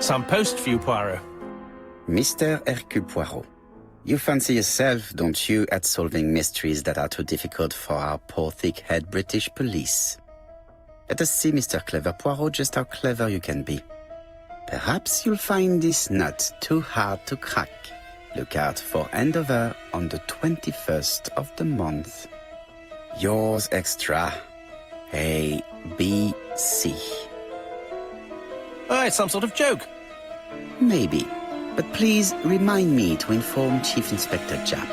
Some post for you, Poirot. Mr. Hercule Poirot, you fancy yourself, don't you, at solving mysteries that are too difficult for our poor thick-head British police. Let us see, Mr. Clever Poirot, just how clever you can be. Perhaps you'll find this nut too hard to crack. Look out for handover on the 21st of the month. Yours extra, A, B, C. Oh, it's some sort of joke. Maybe, but please remind me to inform Chief Inspector Japp.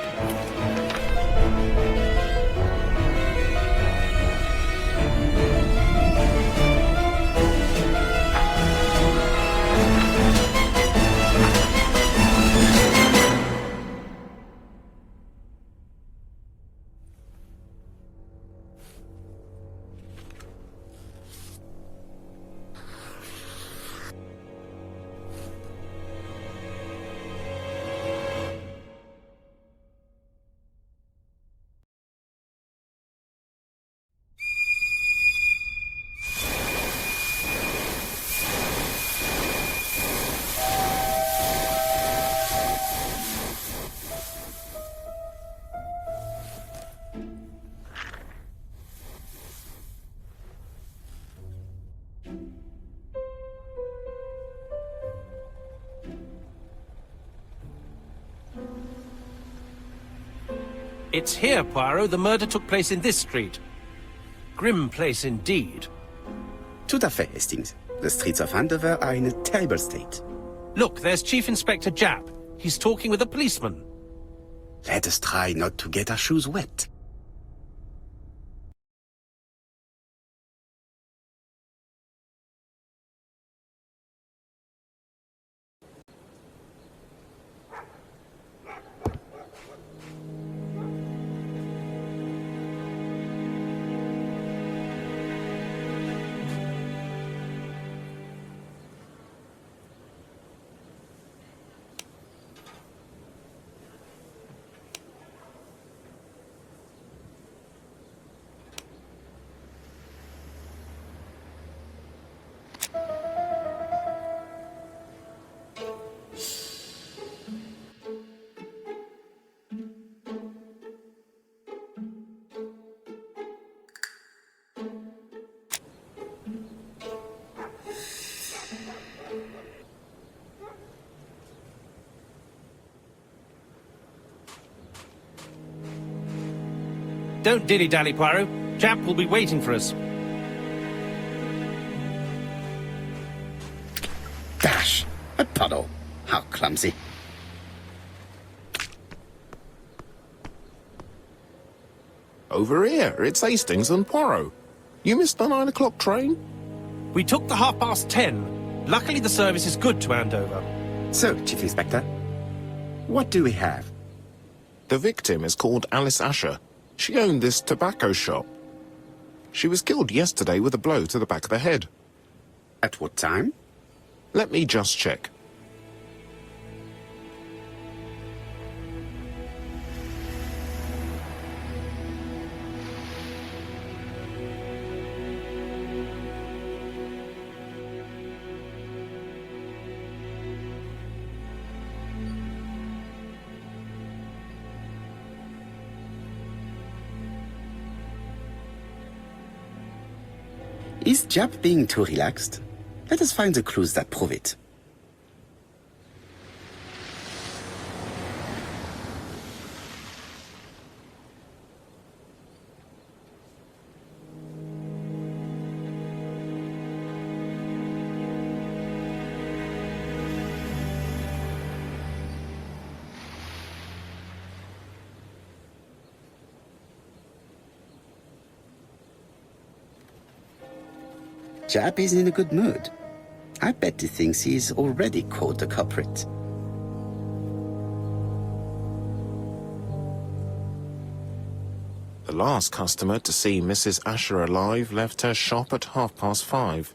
It's here, Poirot. The murder took place in this street. Grim place indeed. Tout à fait, Hastings. The streets of Andover are in a terrible state. Look, there's Chief Inspector Japp. He's talking with a policeman. Let us try not to get our shoes wet. Don't dilly-dally, Poirot. Japp will be waiting for us. Dash! A puddle. How clumsy. Over here, it's Hastings and Poirot. You missed the 9 o'clock train? We took the 10:30. Luckily, the service is good to Andover. So, Chief Inspector, what do we have? The victim is called Alice Asher. She owned this tobacco shop. She was killed yesterday with a blow to the back of the head. At what time? Let me just check. Is Japp being too relaxed? Let us find the clues that prove it. Japp is in a good mood. I bet he thinks he's already caught the culprit. The last customer to see Mrs. Asher alive left her shop at 5:30.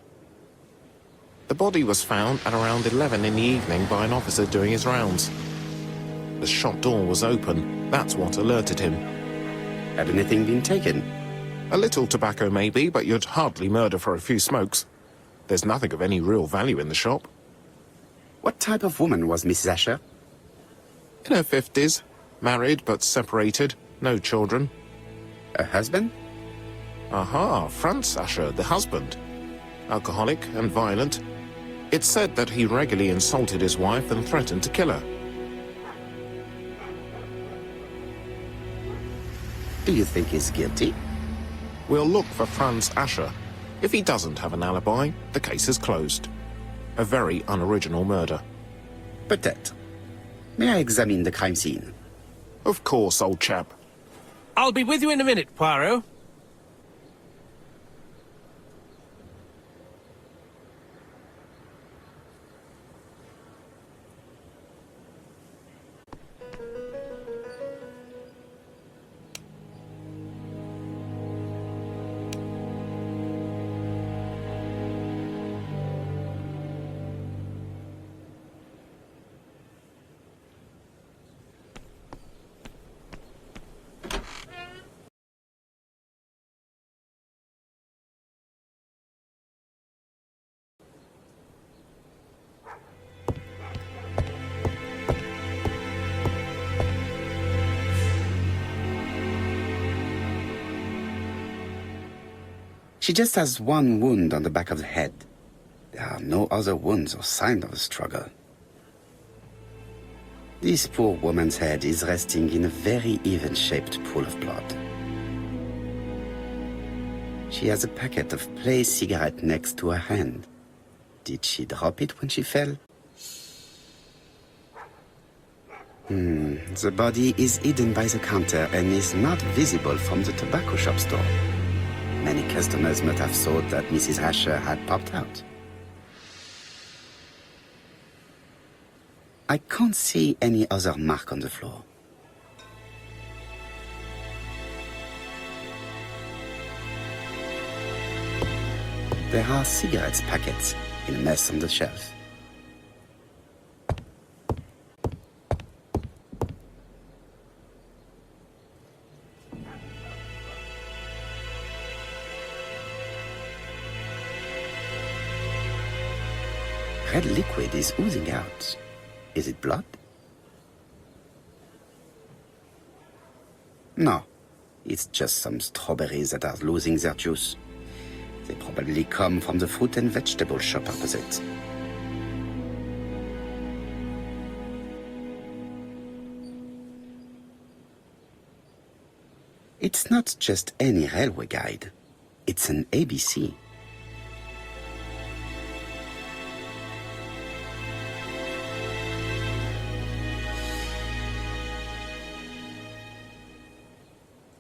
The body was found at around 11 in the evening by an officer doing his rounds. The shop door was open. That's what alerted him. Had anything been taken? A little tobacco maybe, but you'd hardly murder for a few smokes. There's nothing of any real value in the shop. What type of woman was Mrs. Asher? In her 50s, married but separated, no children. Her husband? Aha, Franz Asher, the husband. Alcoholic and violent. It's said that he regularly insulted his wife and threatened to kill her. Do you think he's guilty? We'll look for Franz Asher. If he doesn't have an alibi, the case is closed. A very unoriginal murder. Peut-être. May I examine the crime scene? Of course, old chap. I'll be with you in a minute, Poirot. She just has one wound on the back of the head. There are no other wounds or signs of a struggle. This poor woman's head is resting in a very even-shaped pool of blood. She has a packet of play cigarette next to her hand. Did she drop it when she fell? The body is hidden by the counter and is not visible from the tobacco shop store. Many customers might have thought that Mrs. Asher had popped out. I can't see any other mark on the floor. There are cigarettes packets in a mess on the shelf. Red liquid is oozing out. Is it blood? No, it's just some strawberries that are losing their juice. They probably come from the fruit and vegetable shop opposite. It's not just any railway guide. It's an ABC.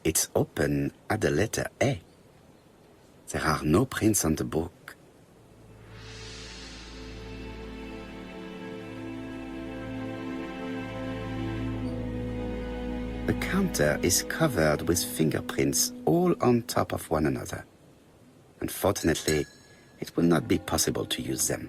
It's open at the letter A. There are no prints on the book. The counter is covered with fingerprints all on top of one another. Unfortunately, it will not be possible to use them.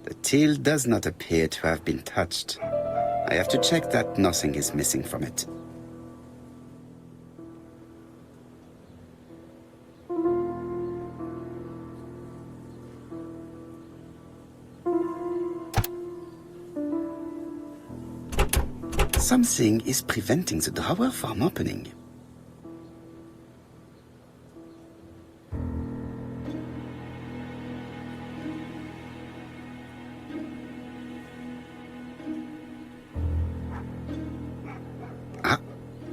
The till does not appear to have been touched. I have to check that nothing is missing from it. Something is preventing the drawer from opening.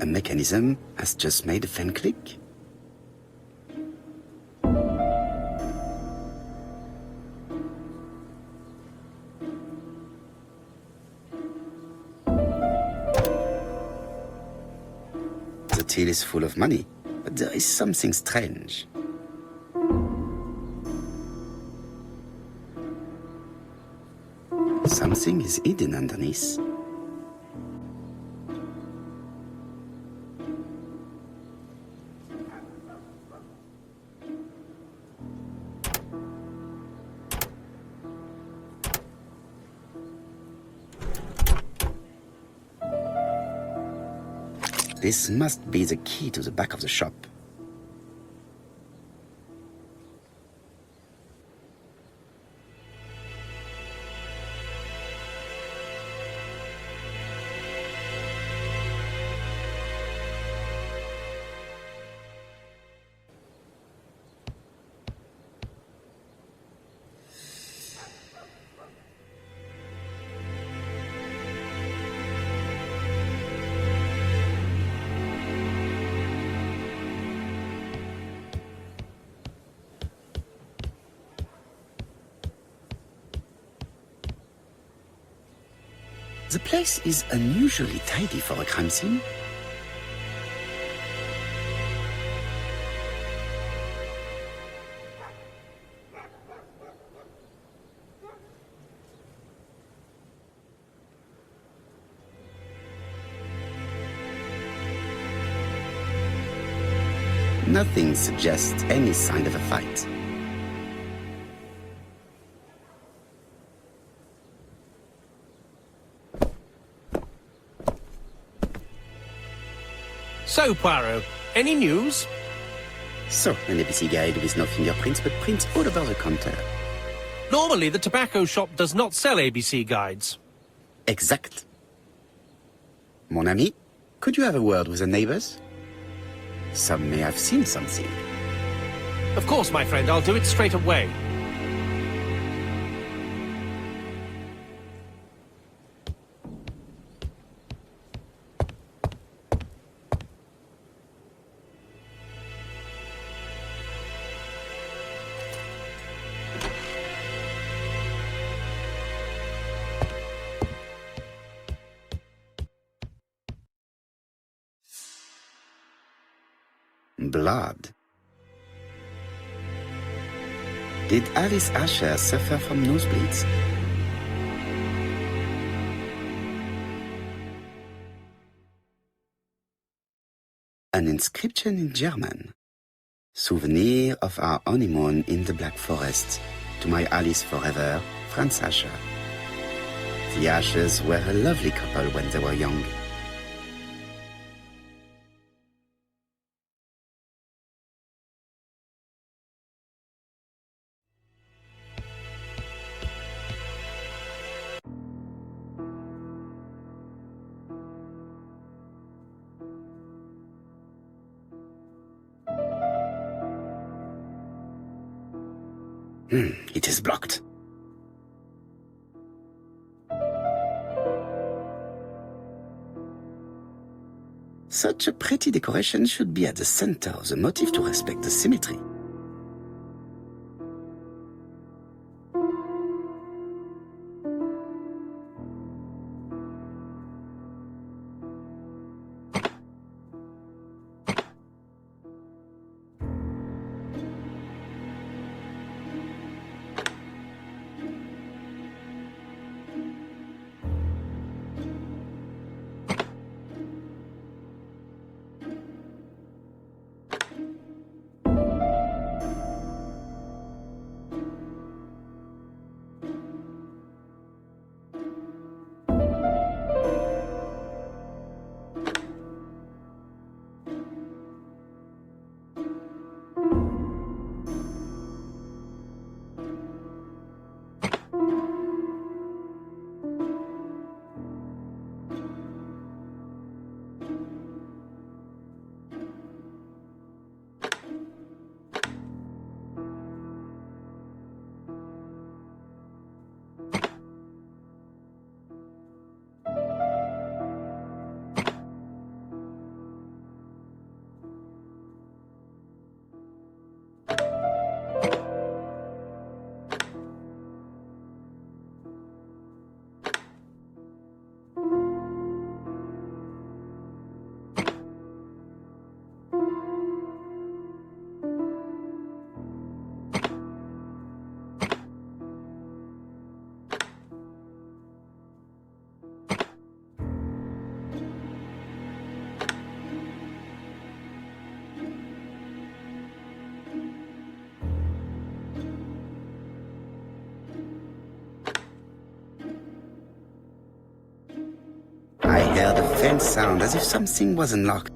A mechanism has just made a fan click. The till is full of money, but there is something strange. Something is hidden underneath. This must be the key to the back of the shop. The place is unusually tidy for a crime scene. Nothing suggests any sign of a fight. So, Poirot, any news? So, an ABC guide with no fingerprints but prints all over the counter. Normally, the tobacco shop does not sell ABC guides. Exact. Mon ami, could you have a word with the neighbors? Some may have seen something. Of course, my friend, I'll do it straight away. Blood. Did Alice Asher suffer from nosebleeds? An inscription in German. Souvenir of our honeymoon in the Black Forest. To my Alice forever, Franz Asher. The Ashers were a lovely couple when they were young. It is blocked. Such a pretty decoration should be at the center of the motif to respect the symmetry. I heard a faint sound as if something was unlocked.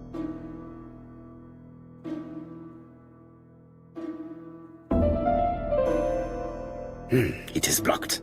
It is blocked.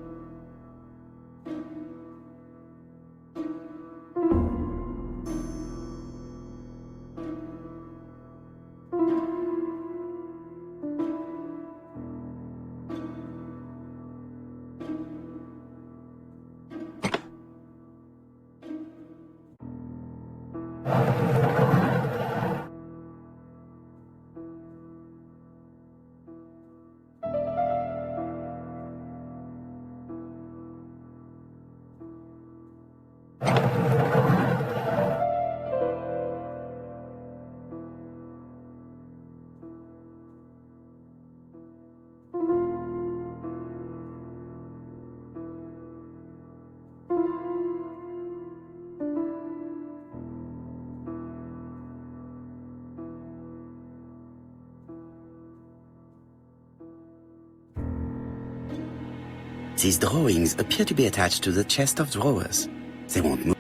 These drawings appear to be attached to the chest of drawers. They won't move.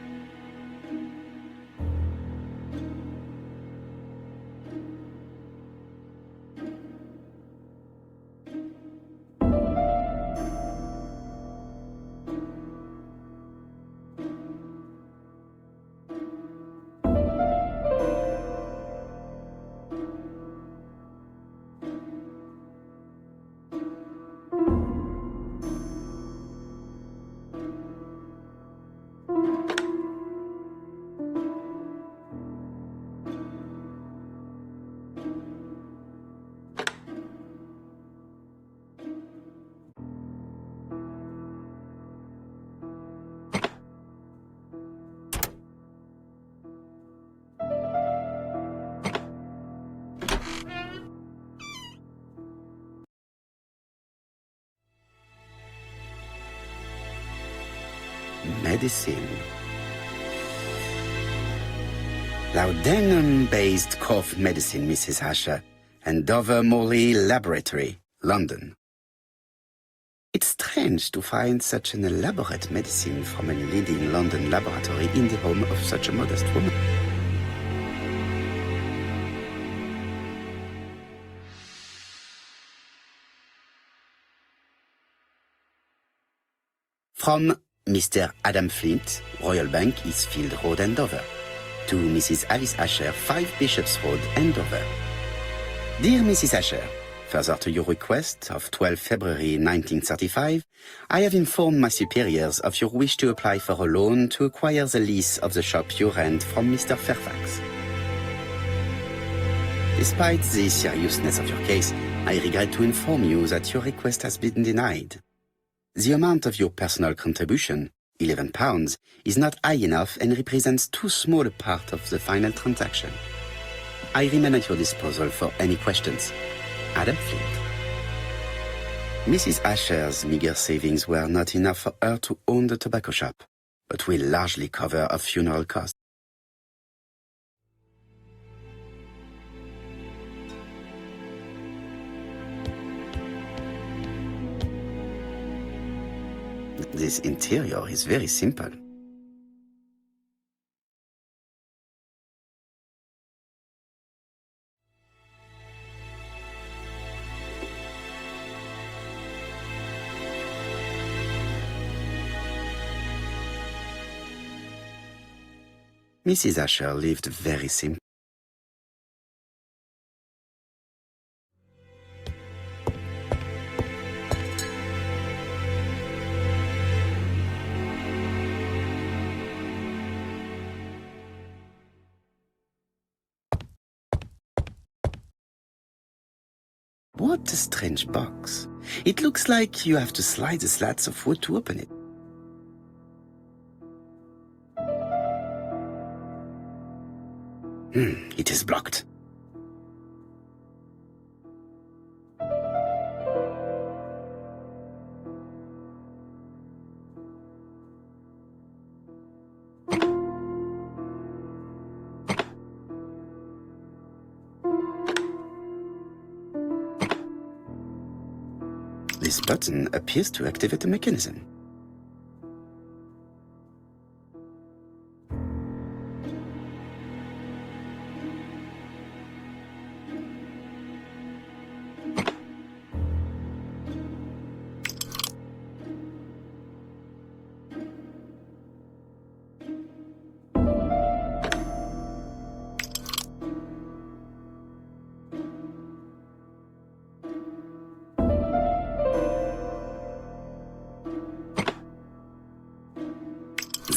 Medicine. Laudanum-based cough medicine, Mrs. Asher, and Dover Morley Laboratory, London. It's strange to find such an elaborate medicine from a leading London laboratory in the home of such a modest woman. From Mr. Adam Flint, Royal Bank, Eastfield Road, Andover, to Mrs. Alice Asher, 5 Bishops Road, Andover. Dear Mrs. Asher, further to your request of 12 February 1935, I have informed my superiors of your wish to apply for a loan to acquire the lease of the shop you rent from Mr. Fairfax. Despite the seriousness of your case, I regret to inform you that your request has been denied. The amount of your personal contribution, £11, is not high enough and represents too small a part of the final transaction. I remain at your disposal for any questions. Adam Flint. Mrs. Asher's meager savings were not enough for her to own the tobacco shop, but will largely cover her funeral costs. This interior is very simple. Mrs. Asher lived very simply. What a strange box. It looks like you have to slide the slats of wood to open it. It is blocked. This button appears to activate the mechanism.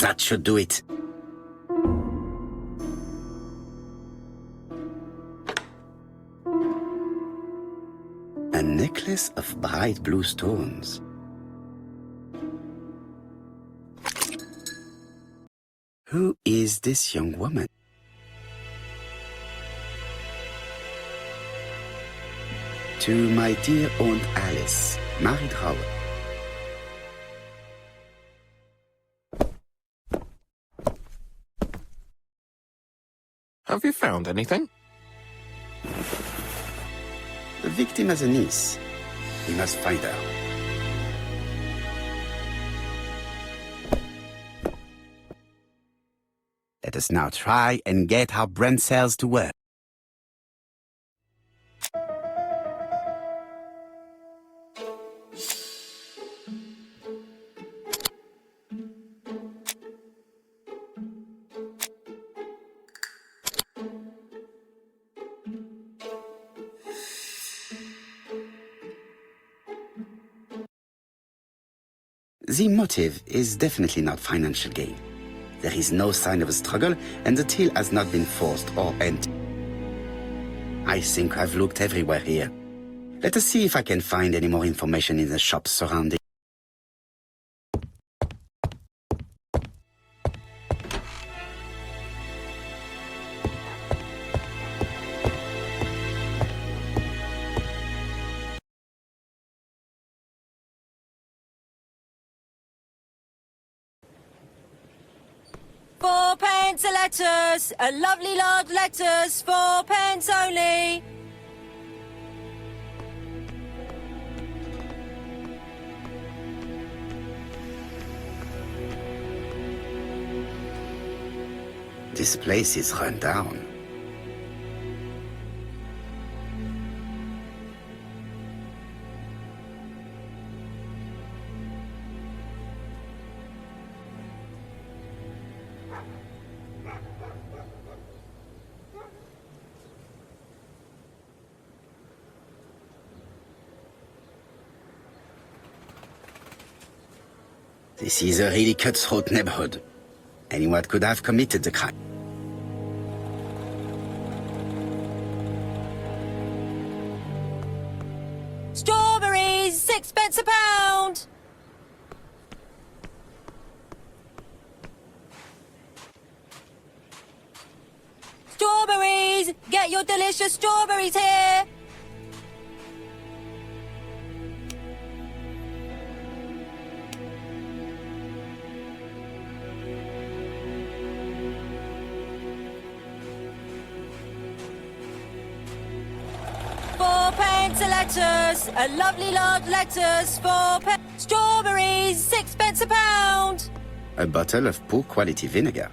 That should do it. A necklace of bright blue stones. Who is this young woman? To my dear Aunt Alice, married Howard. Have you found anything? The victim has a niece. We must find her. Let us now try and get our brain cells to work. The motive is definitely not financial gain. There is no sign of a struggle, and the till has not been forced or empty. I think I've looked everywhere here. Let us see if I can find any more information in the shops surrounding. £4 a lettuce, a lovely large lettuce, 4p only. This place is run down. This is a really cutthroat neighborhood. Anyone could have committed the crime. Strawberries, 6p a pound. Strawberries, get your delicious strawberries here. £4 a lettuce, a lovely large lettuce, 4p. Strawberries, 6p a pound. A bottle of poor quality vinegar.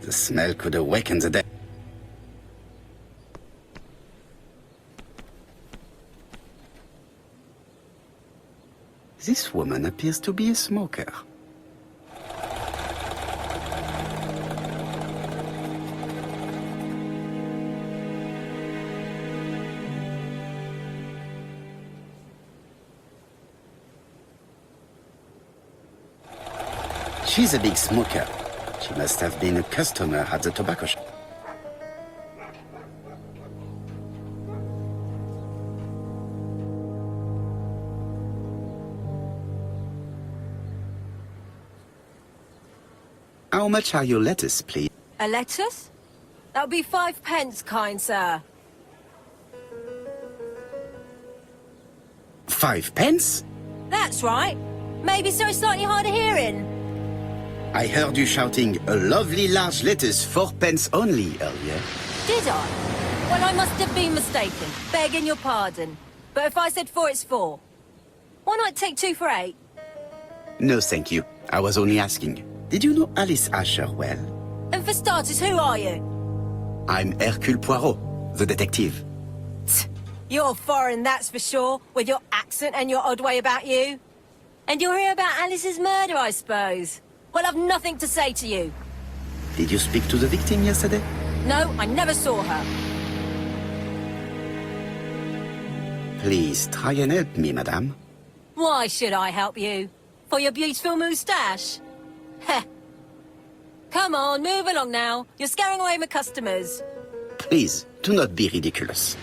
The smell could awaken the dead. This woman appears to be a smoker. She's a big smoker. She must have been a customer at the tobacco shop. How much are your lettuce, please? A lettuce? That'll be 5p, kind sir. 5p? That's right. Maybe so slightly hard of hearing. I heard you shouting, a lovely large lettuce, 4p only, earlier. Did I? Well, I must have been mistaken. Begging your pardon. But if I said 4, it's 4. Why not take 2 for 8? No, thank you. I was only asking. Did you know Alice Asher well? And for starters, who are you? I'm Hercule Poirot, the detective. You're foreign, that's for sure, with your accent and your odd way about you. And you're here about Alice's murder, I suppose. Well, I've nothing to say to you. Did you speak to the victim yesterday? No, I never saw her. Please try and help me, madame. Why should I help you? For your beautiful moustache? Heh. Come on, move along now. You're scaring away my customers. Please, do not be ridiculous.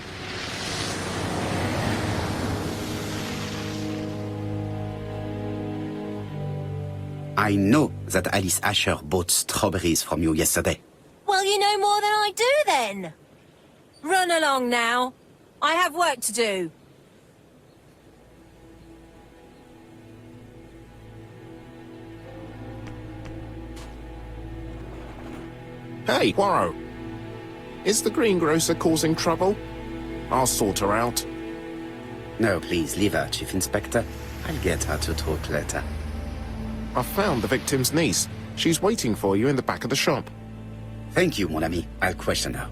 I know that Alice Asher bought strawberries from you yesterday. Well, you know more than I do then. Run along now. I have work to do. Hey, Poirot. Is the greengrocer causing trouble? I'll sort her out. No, please, leave her, Chief Inspector. I'll get her to talk later. I found the victim's niece. She's waiting for you in the back of the shop. Thank you, mon ami. I'll question her.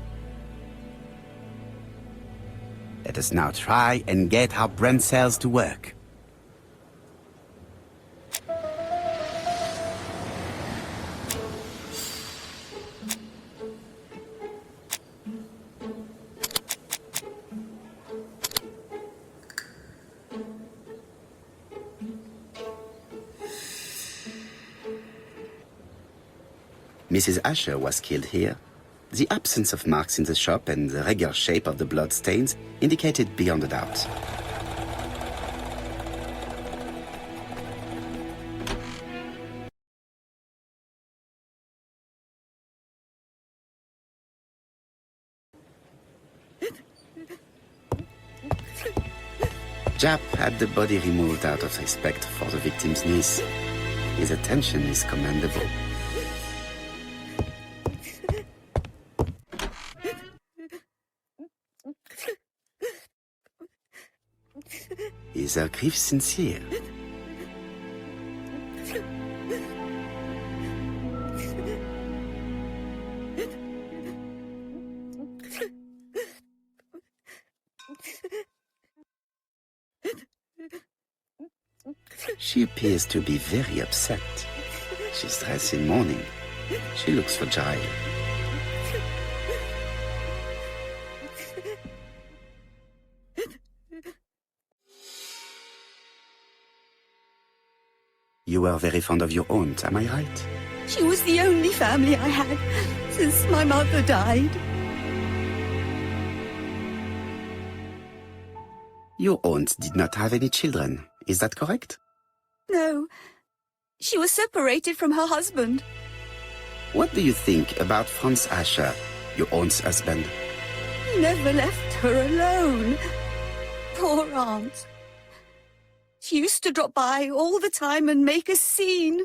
Let us now try and get our brain cells to work. Mrs. Asher was killed here. The absence of marks in the shop and the regular shape of the blood stains indicated beyond a doubt. Jap had the body removed out of respect for the victim's niece. His attention is commendable. Is her grief sincere? She appears to be very upset. She's dressed in mourning. She looks fragile. You were very fond of your aunt, am I right? She was the only family I had since my mother died. Your aunt did not have any children, is that correct? No, she was separated from her husband. What do you think about Franz Asher, your aunt's husband? He never left her alone. Poor aunt. She used to drop by all the time and make a scene.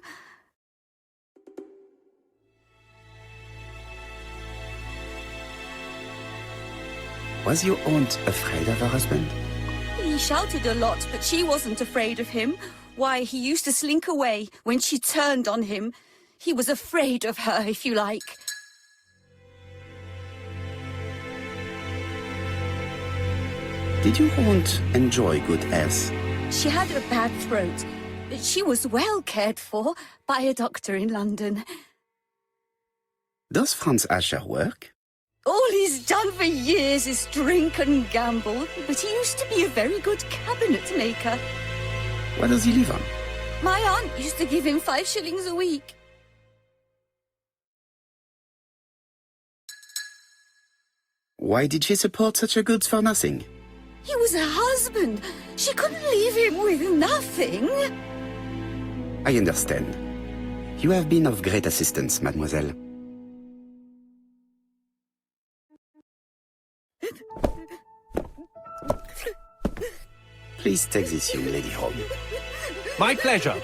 Was your aunt afraid of her husband? He shouted a lot, but she wasn't afraid of him. Why, he used to slink away when she turned on him. He was afraid of her, if you like. Did your aunt enjoy good health? She had a bad throat, but she was well cared for by a doctor in London. Does Franz Asher work? All he's done for years is drink and gamble, but he used to be a very good cabinet maker. What does he live on? My aunt used to give him 5 shillings a week. Why did she support such a goods for nothing? He was her husband. She couldn't leave him with nothing. I understand. You have been of great assistance, mademoiselle. Please take this young lady home. My pleasure.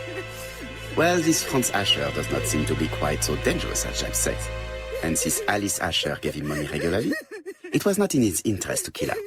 Well, this Franz Asher does not seem to be quite so dangerous as Jack said. And since Alice Asher gave him money regularly, it was not in his interest to kill her.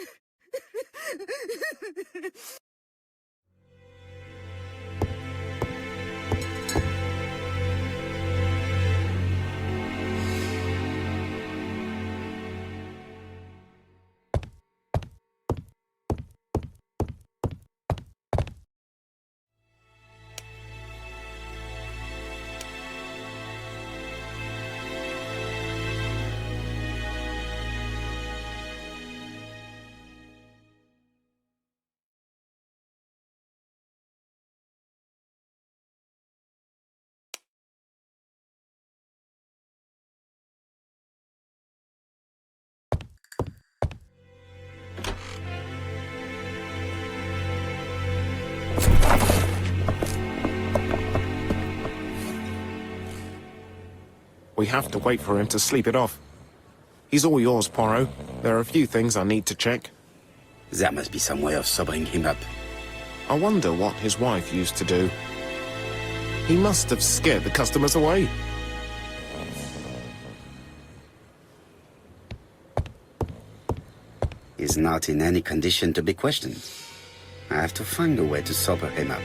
We have to wait for him to sleep it off. He's all yours, Poirot. There are a few things I need to check. There must be some way of sobering him up. I wonder what his wife used to do. He must have scared the customers away. He's not in any condition to be questioned. I have to find a way to sober him up.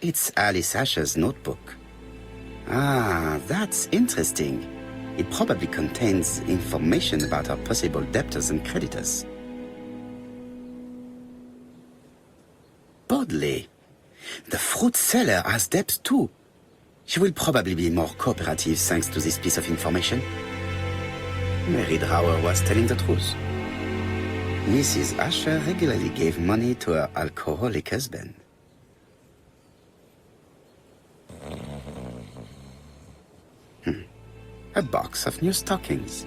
It's Alice Asher's notebook. Ah, that's interesting. It probably contains information about her possible debtors and creditors. Bodley. The fruit seller has debts too. She will probably be more cooperative thanks to this piece of information. Mary Drower was telling the truth. Mrs. Asher regularly gave money to her alcoholic husband. A box of new stockings.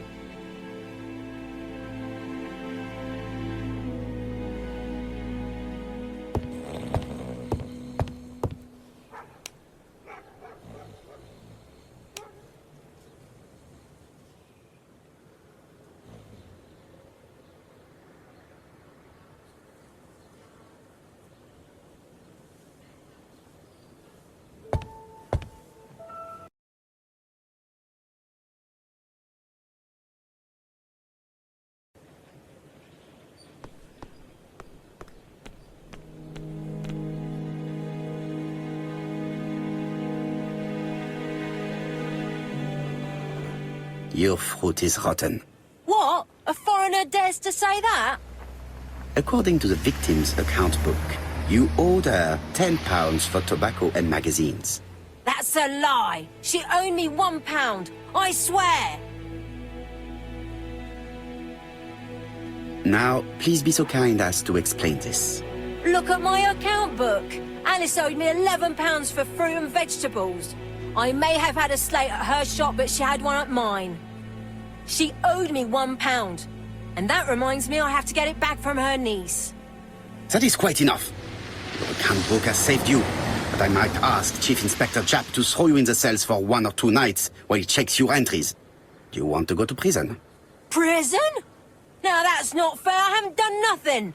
Your fruit is rotten. What? A foreigner dares to say that? According to the victim's account book, you owed her £10 for tobacco and magazines. That's a lie. She owed me £1. I swear. Now, please be so kind as to explain this. Look at my account book. Alice owed me £11 for fruit and vegetables. I may have had a slate at her shop, but she had one at mine. She owed me £1. And that reminds me I have to get it back from her niece. That is quite enough. Your account book has saved you, but I might ask Chief Inspector Japp to throw you in the cells for 1 or 2 nights while he checks your entries. Do you want to go to prison? Prison? Now that's not fair. I haven't done nothing.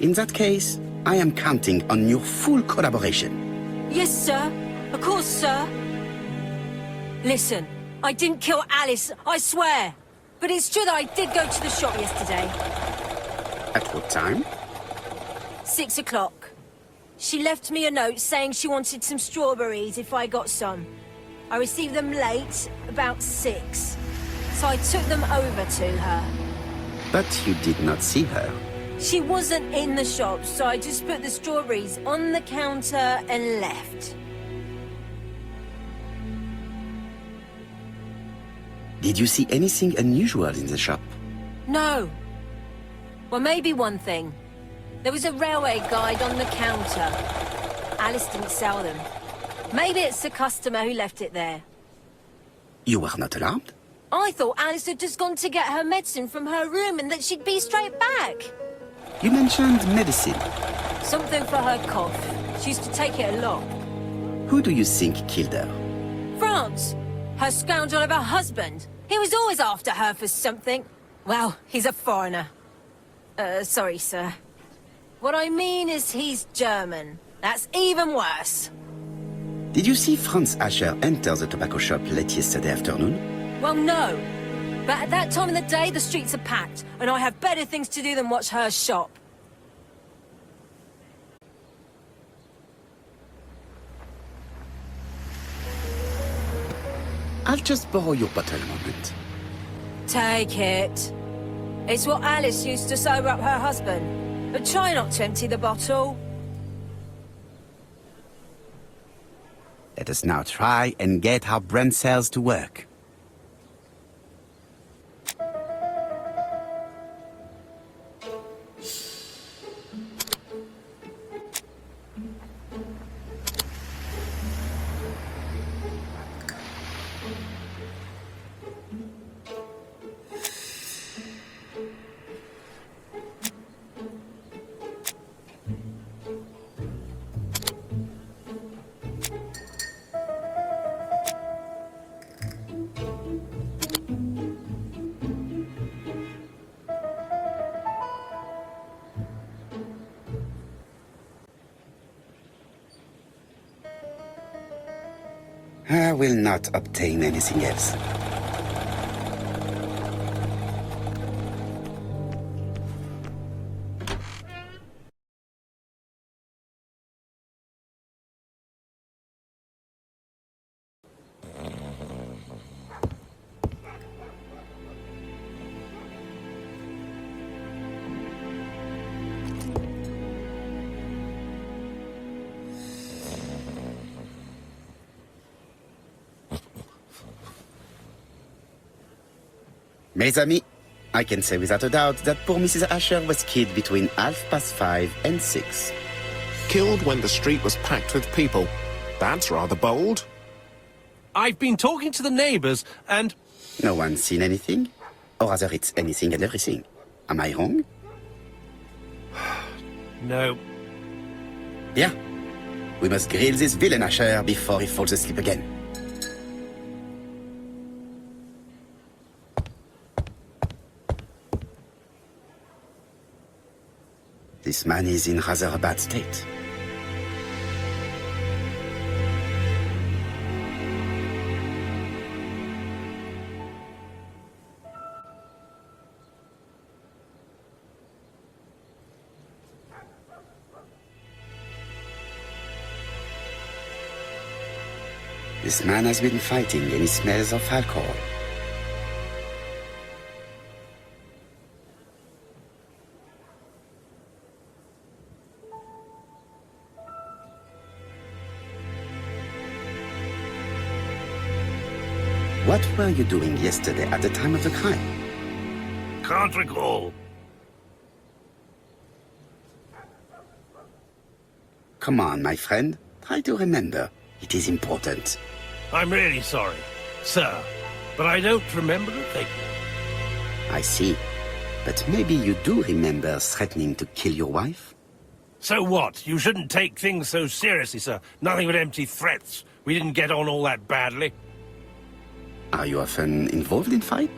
In that case, I am counting on your full collaboration. Yes, sir. Of course, sir. Listen, I didn't kill Alice, I swear. But it's true that I did go to the shop yesterday. At what time? 6 o'clock. She left me a note saying she wanted some strawberries if I got some. I received them late, about 6. So I took them over to her. But you did not see her. She wasn't in the shop, so I just put the strawberries on the counter and left. Did you see anything unusual in the shop? No. Well, maybe one thing. There was a railway guide on the counter. Alice didn't sell them. Maybe it's the customer who left it there. You were not alarmed? I thought Alice had just gone to get her medicine from her room and that she'd be straight back. You mentioned medicine. Something for her cough. She used to take it a lot. Who do you think killed her? France. Her scoundrel of a husband. He was always after her for something. Well, he's a foreigner. Sorry, sir. What I mean is he's German. That's even worse. Did you see Franz Asher enter the tobacco shop late yesterday afternoon? Well, no. But at that time of the day, the streets are packed, and I have better things to do than watch her shop. I'll just borrow your bottle a moment. Take it. It's what Alice used to sober up her husband. But try not to empty the bottle. Let us now try and get our brain cells to work. I will not obtain anything else. Mes amis, I can say without a doubt that poor Mrs. Asher was killed between 5:30 and 6. Killed when the street was packed with people. That's rather bold. I've been talking to the neighbors, and... No one's seen anything? Or rather, it's anything and everything. Am I wrong? No. Yeah. We must grill this villain Asher before he falls asleep again. This man is in rather a bad state. This man has been fighting and he smells of alcohol. What were you doing yesterday at the time of the crime? Can't recall. Come on, my friend. Try to remember. It is important. I'm really sorry, sir, but I don't remember a thing. I see. But maybe you do remember threatening to kill your wife? So what? You shouldn't take things so seriously, sir. Nothing but empty threats. We didn't get on all that badly. Are you often involved in fight?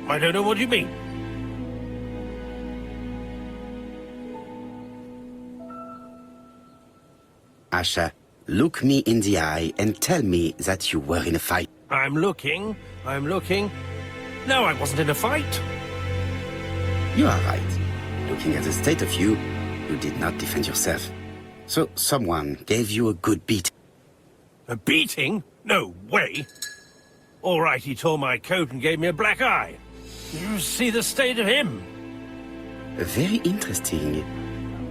I don't know what you mean. Asher, look me in the eye and tell me that you were in a fight. I'm looking. No, I wasn't in a fight. You are right. Looking at the state of you, you did not defend yourself. So someone gave you a good beat. A beating? No way. All right, he tore my coat and gave me a black eye. You see the state of him? Very interesting.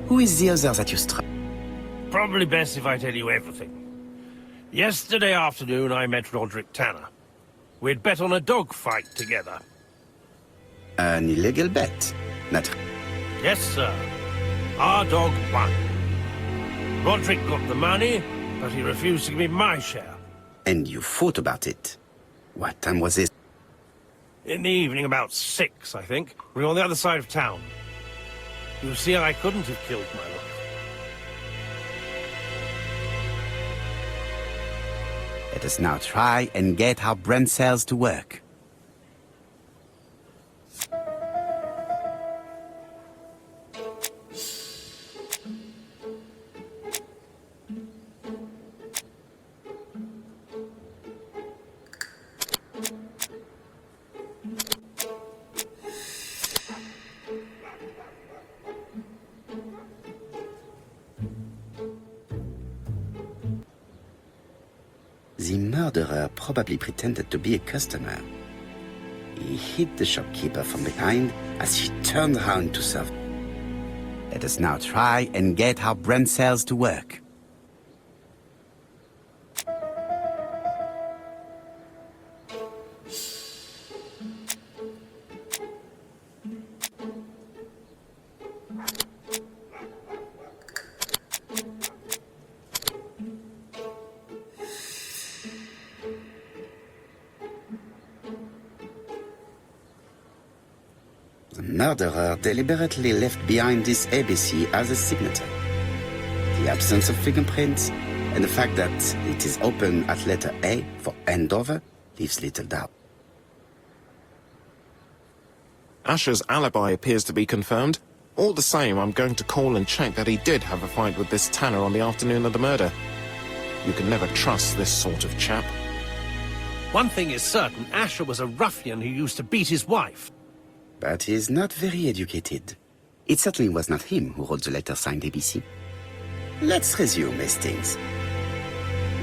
Who is the other that you struck? Probably best if I tell you everything. Yesterday afternoon, I met Roderick Tanner. We'd bet on a dog fight together. An illegal bet. Not... Yes, sir. Our dog won. Roderick got the money, but he refused to give me my share. And you fought about it. What time was this? In the evening, about 6, I think. We were on the other side of town. You see, I couldn't have killed my wife. Let us now try and get our brain cells to work. The murderer probably pretended to be a customer. He hit the shopkeeper from behind as he turned around to serve. Let us now try and get our brain cells to work. The murderer deliberately left behind this ABC as a signature. The absence of fingerprints and the fact that it is open at letter A for Andover leaves little doubt. Asher's alibi appears to be confirmed. All the same, I'm going to call and check that he did have a fight with this Tanner on the afternoon of the murder. You can never trust this sort of chap. One thing is certain, Asher was a ruffian who used to beat his wife. But he's not very educated. It certainly was not him who wrote the letter signed ABC. Let's resume, Hastings.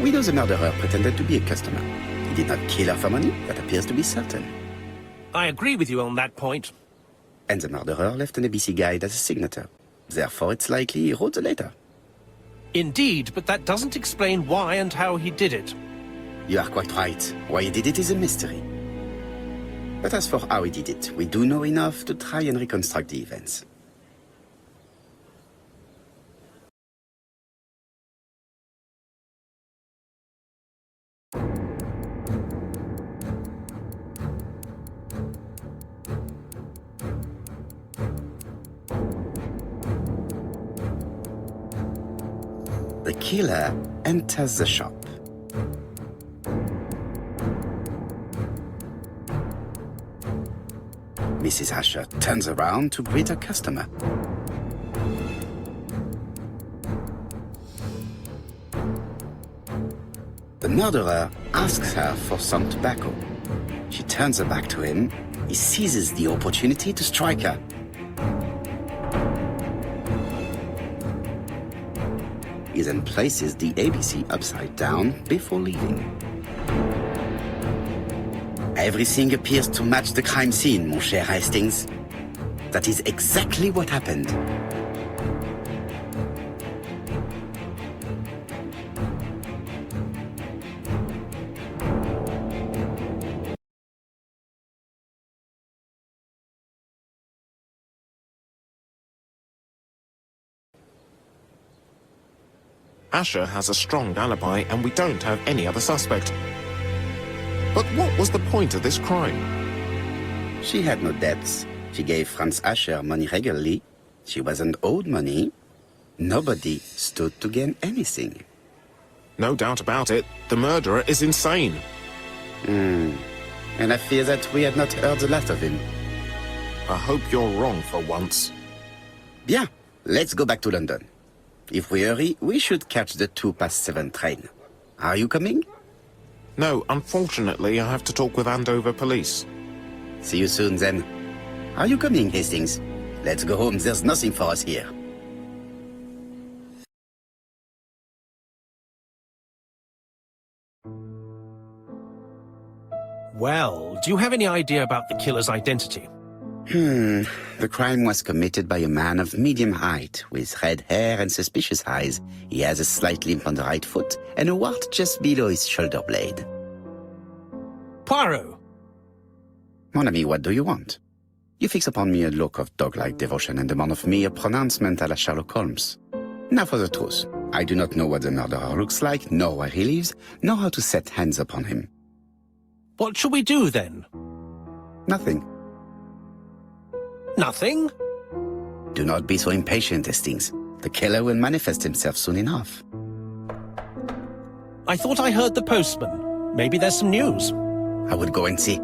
We know the murderer pretended to be a customer. He did not kill her for money, that appears to be certain. I agree with you on that point. And the murderer left an ABC guide as a signature. Therefore, it's likely he wrote the letter. Indeed, but that doesn't explain why and how he did it. You are quite right. Why he did it is a mystery. But as for how he did it, we do know enough to try and reconstruct the events. The killer enters the shop. Mrs. Asher turns around to greet her customer. The murderer asks her for some tobacco. She turns her back to him. He seizes the opportunity to strike her. He then places the ABC upside down before leaving. Everything appears to match the crime scene, mon cher Hastings. That is exactly what happened. Asher has a strong alibi and we don't have any other suspect. But what was the point of this crime? She had no debts. She gave Franz Asher money regularly. She wasn't owed money. Nobody stood to gain anything. No doubt about it, the murderer is insane. And I fear that we had not heard the last of him. I hope you're wrong for once. Bien, let's go back to London. If we hurry, we should catch the 7:02 train. Are you coming? No, unfortunately, I have to talk with Andover police. See you soon, then. Are you coming, Hastings? Let's go home. There's nothing for us here. Well, do you have any idea about the killer's identity? The crime was committed by a man of medium height, with red hair and suspicious eyes. He has a slight limp on the right foot and a wart just below his shoulder blade. Poirot! Mon ami, what do you want? You fix upon me a look of dog-like devotion and demand of me a pronouncement à la Sherlock Holmes. Now for the truth. I do not know what the murderer looks like, nor where he lives, nor how to set hands upon him. What shall we do, then? Nothing. Nothing? Do not be so impatient, Hastings. The killer will manifest himself soon enough. I thought I heard the postman. Maybe there's some news. I would go and see.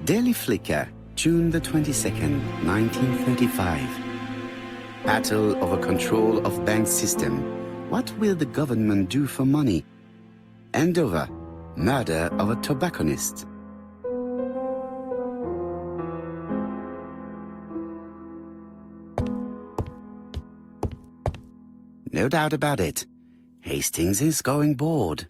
Daily Flicker, June the 22nd, 1935. Battle over control of bank system. What will the government do for money? Andover, murder of a tobacconist. No doubt about it. Hastings is going bored.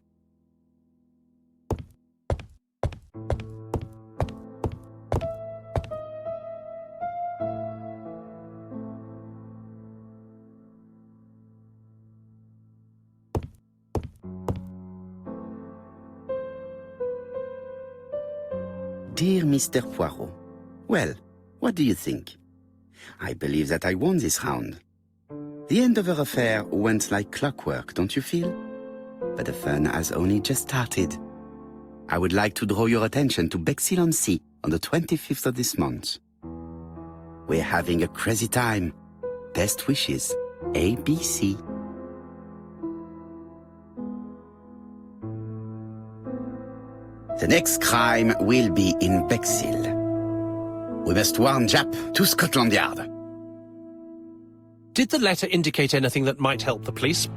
Dear Mr. Poirot, well, what do you think? I believe that I won this round. The Andover affair went like clockwork, don't you feel? But the fun has only just started. I would like to draw your attention to Bexhill-on-Sea on the 25th of this month. We're having a crazy time. Best wishes, ABC. The next crime will be in Bexhill. We must warn Jap to Scotland Yard. Did the letter indicate anything that might help the police?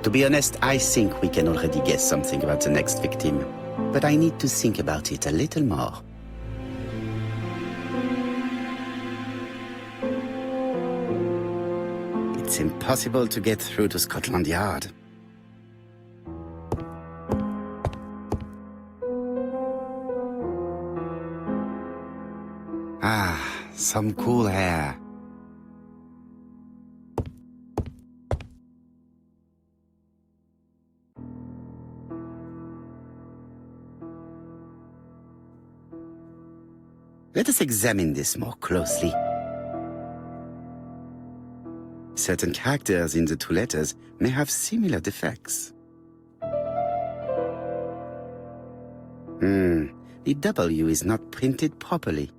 To be honest, I think we can already guess something about the next victim. But I need to think about it a little more. It's impossible to get through to Scotland Yard. Ah, some cool hair. Let us examine this more closely. Certain characters in the two letters may have similar defects. The W is not printed properly.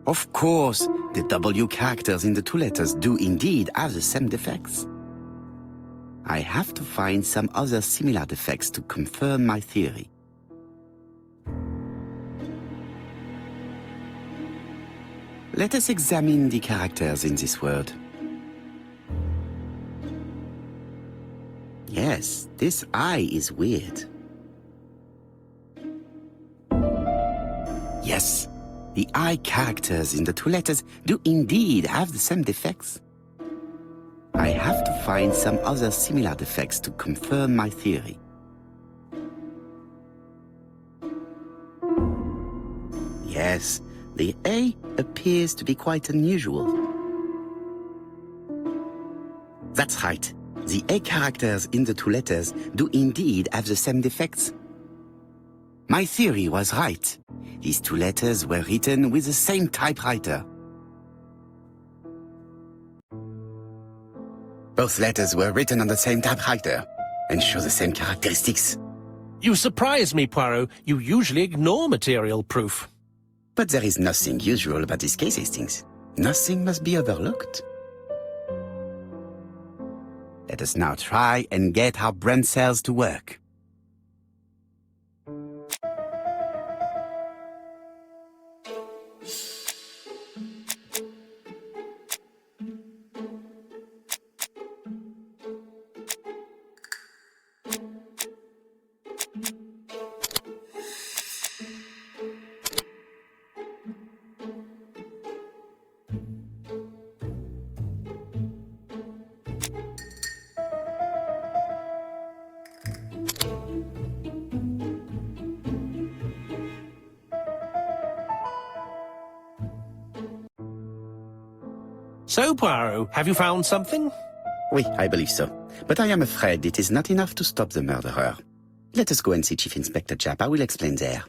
Of course, the W characters in the two letters do indeed have the same defects. I have to find some other similar defects to confirm my theory. Let us examine the characters in this word. Yes, this I is weird. Yes, the I characters in the two letters do indeed have the same defects. I have to find some other similar defects to confirm my theory. Yes, the A appears to be quite unusual. That's right. The A characters in the two letters do indeed have the same defects. My theory was right. These two letters were written with the same typewriter. Both letters were written on the same typewriter and show the same characteristics. You surprise me, Poirot. You usually ignore material proof. But there is nothing usual about this case, Hastings. Nothing must be overlooked. Let us now try and get our brain cells to work. So, Poirot, have you found something? Oui, I believe so. But I am afraid it is not enough to stop the murderer. Let us go and see Chief Inspector Japp. I will explain there.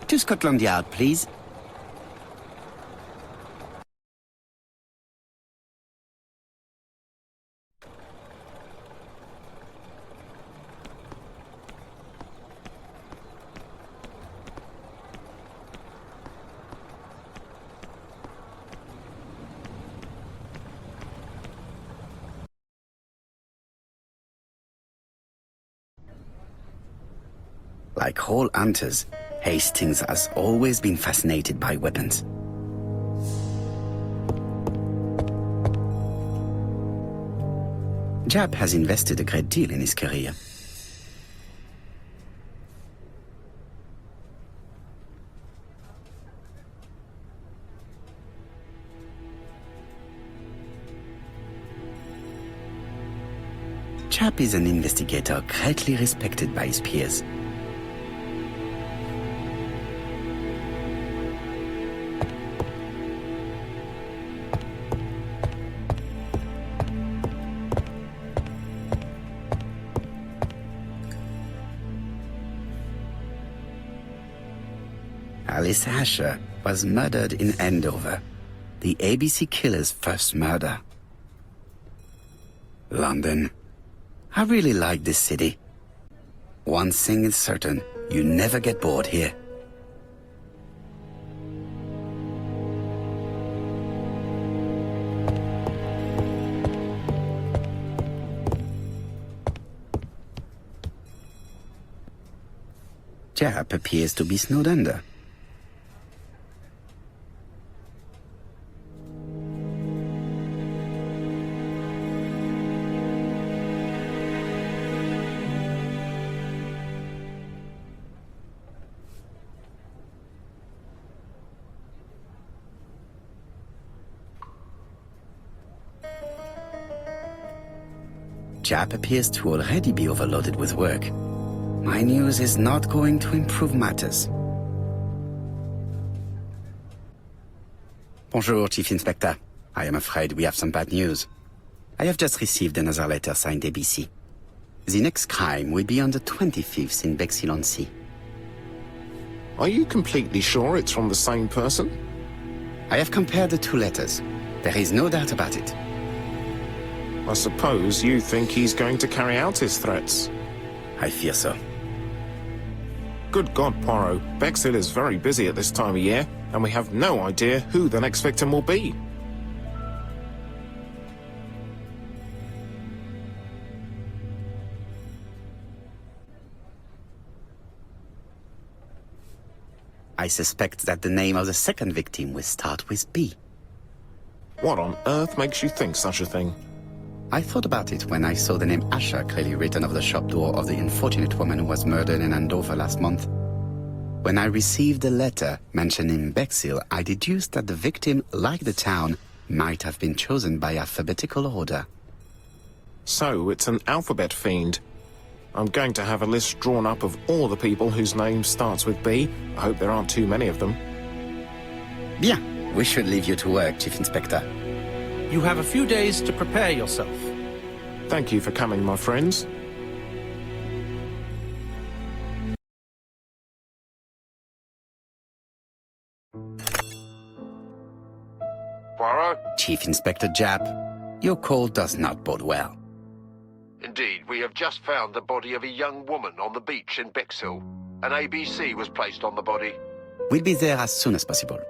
To Scotland Yard, please. Like all hunters, Hastings has always been fascinated by weapons. Japp has invested a great deal in his career. Japp is an investigator greatly respected by his peers. Alice Asher was murdered in Andover. The ABC killer's first murder. London. I really like this city. One thing is certain, you never get bored here. Jap appears to be snowed under. Jap appears to already be overloaded with work. My news is not going to improve matters. Bonjour, Chief Inspector. I am afraid we have some bad news. I have just received another letter signed ABC. The next crime will be on the 25th in Bexhill-on-Sea. Are you completely sure it's from the same person? I have compared the two letters. There is no doubt about it. I suppose you think he's going to carry out his threats. I fear so. Good God, Poirot. Bexhill is very busy at this time of year, and we have no idea who the next victim will be. I suspect that the name of the second victim will start with B. What on earth makes you think such a thing? I thought about it when I saw the name Asher clearly written over the shop door of the unfortunate woman who was murdered in Andover last month. When I received a letter mentioning Bexhill, I deduced that the victim, like the town, might have been chosen by alphabetical order. So, it's an alphabet fiend. I'm going to have a list drawn up of all the people whose name starts with B. I hope there aren't too many of them. Bien, we should leave you to work, Chief Inspector. You have a few days to prepare yourself. Thank you for coming, my friends. Poirot? Chief Inspector Jap, your call does not bode well. Indeed, we have just found the body of a young woman on the beach in Bexhill. An ABC was placed on the body. We'll be there as soon as possible.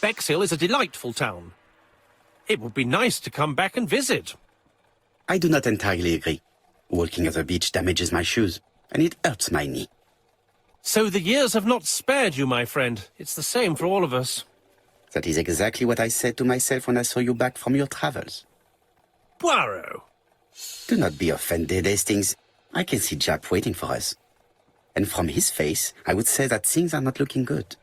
Bexhill is a delightful town. It would be nice to come back and visit. I do not entirely agree. Walking at the beach damages my shoes, and it hurts my knee. So the years have not spared you, my friend. It's the same for all of us. That is exactly what I said to myself when I saw you back from your travels. Poirot! Do not be offended, Hastings. I can see Jap waiting for us. And from his face, I would say that things are not looking good.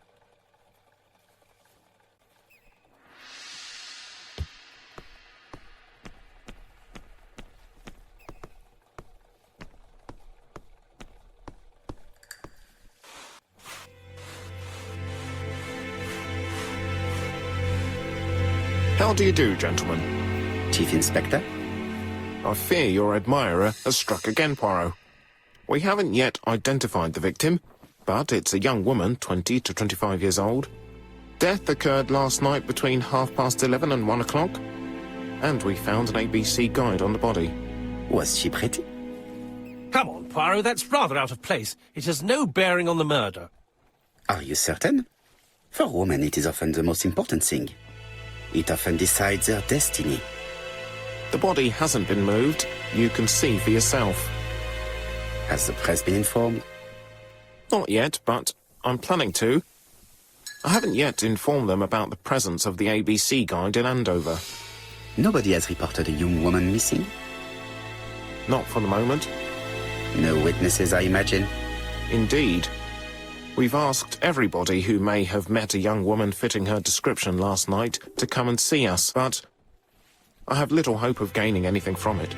How do you do, gentlemen? Chief Inspector? I fear your admirer has struck again, Poirot. We haven't yet identified the victim, but it's a young woman, 20 to 25 years old. Death occurred last night between 11:30 and 1 o'clock, and we found an ABC guide on the body. Was she pretty? Come on, Poirot, that's rather out of place. It has no bearing on the murder. Are you certain? For women, it is often the most important thing. It often decides their destiny. The body hasn't been moved. You can see for yourself. Has the press been informed? Not yet, but I'm planning to. I haven't yet informed them about the presence of the ABC guide in Andover. Nobody has reported a young woman missing? Not for the moment. No witnesses, I imagine. Indeed. We've asked everybody who may have met a young woman fitting her description last night to come and see us, but I have little hope of gaining anything from it.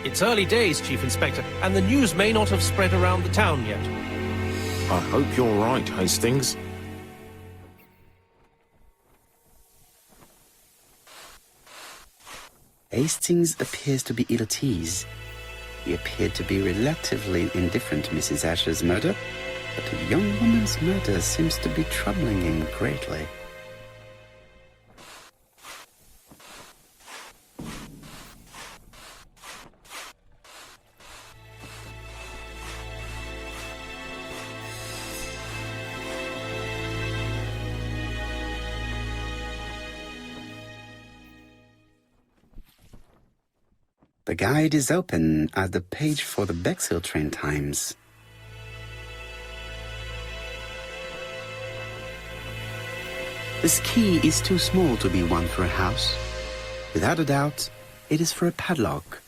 It's early days, Chief Inspector, and the news may not have spread around the town yet. I hope you're right, Hastings. Hastings appears to be ill at ease. He appeared to be relatively indifferent to Mrs. Asher's murder, but the young woman's murder seems to be troubling him greatly. The guide is open at the page for the Bexhill train times. This key is too small to be one for a house. Without a doubt, it is for a padlock.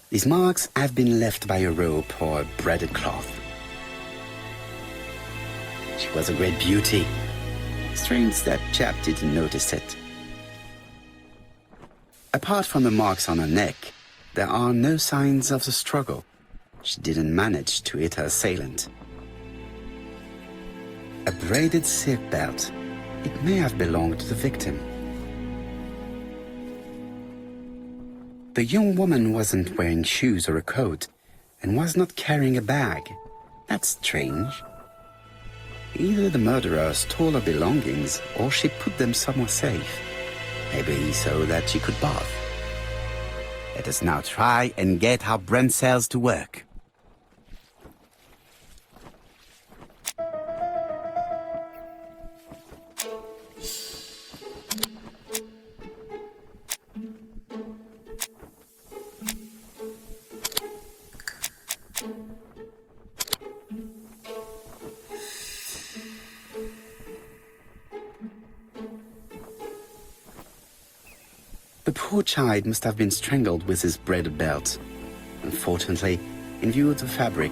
These marks have been left by a rope or a braided cloth. She was a great beauty. Strange that chap didn't notice it. Apart from the marks on her neck, there are no signs of the struggle. She didn't manage to hit her assailant. A braided silk belt. It may have belonged to the victim. The young woman wasn't wearing shoes or a coat and was not carrying a bag. That's strange. Either the murderer stole her belongings or she put them somewhere safe. Maybe so that she could bath. Let us now try and get our brain cells to work. The poor child must have been strangled with his braided belt. Unfortunately, in view of the fabric,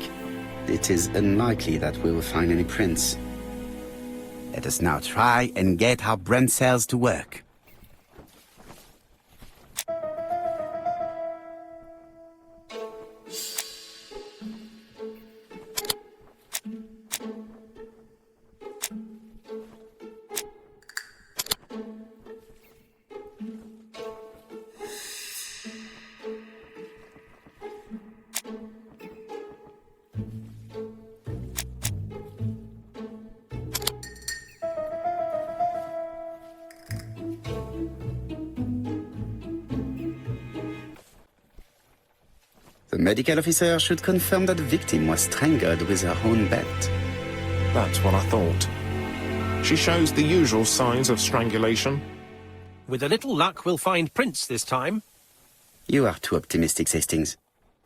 it is unlikely that we will find any prints. Let us now try and get our brain cells to work. The medical officer should confirm that the victim was strangled with her own belt. That's what I thought. She shows the usual signs of strangulation. With a little luck, we'll find prints this time. You are too optimistic, Hastings.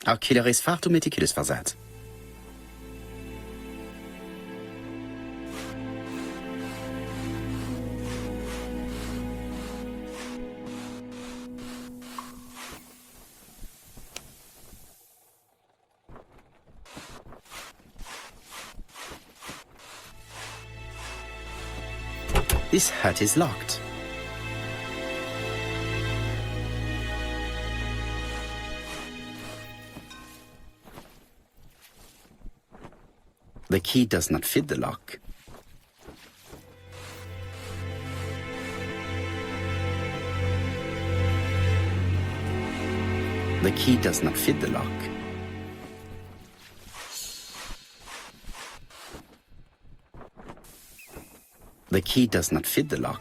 Our killer is far too meticulous for that. This hut is locked. The key does not fit the lock. The key does not fit the lock. The key does not fit the lock.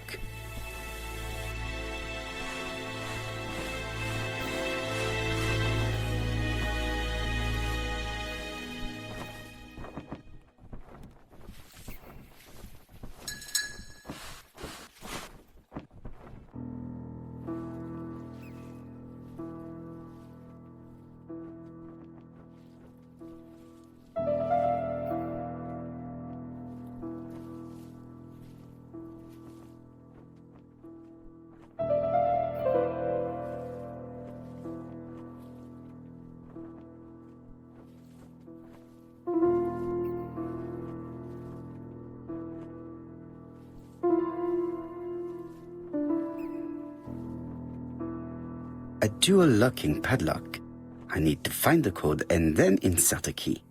A dual locking padlock. I need to find the code and then insert a key.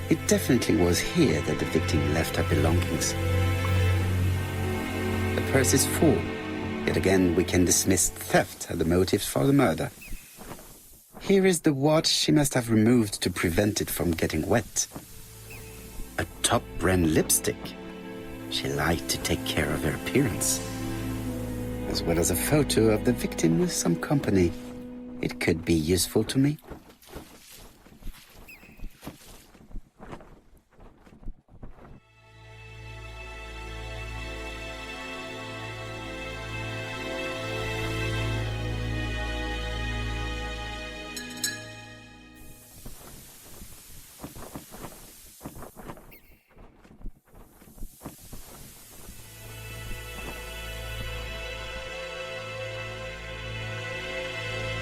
It definitely was here that the victim left her belongings. The purse is full. Yet again, we can dismiss theft as the motive for the murder. Here is the watch she must have removed to prevent it from getting wet. A top-brand lipstick. She liked to take care of her appearance. As well as a photo of the victim with some company. It could be useful to me.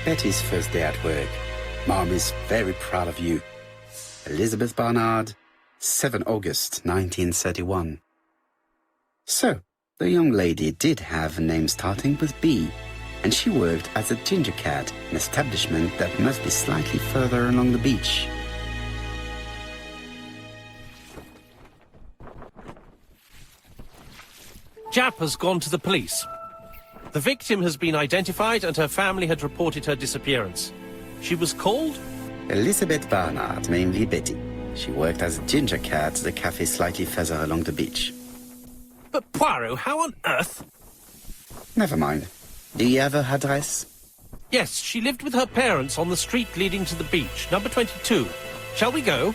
Betty's first day at work. Mom is very proud of you. Elizabeth Barnard, 7 August 1931. So, the young lady did have a name starting with B, and she worked as a ginger cat, an establishment that must be slightly further along the beach. Jap has gone to the police. The victim has been identified and her family had reported her disappearance. She was called? Elizabeth Barnard, mainly Betty. She worked as a ginger cat at the cafe slightly further along the beach. But Poirot, how on earth? Never mind. Do you have her address? Yes, she lived with her parents on the street leading to the beach, number 22. Shall we go?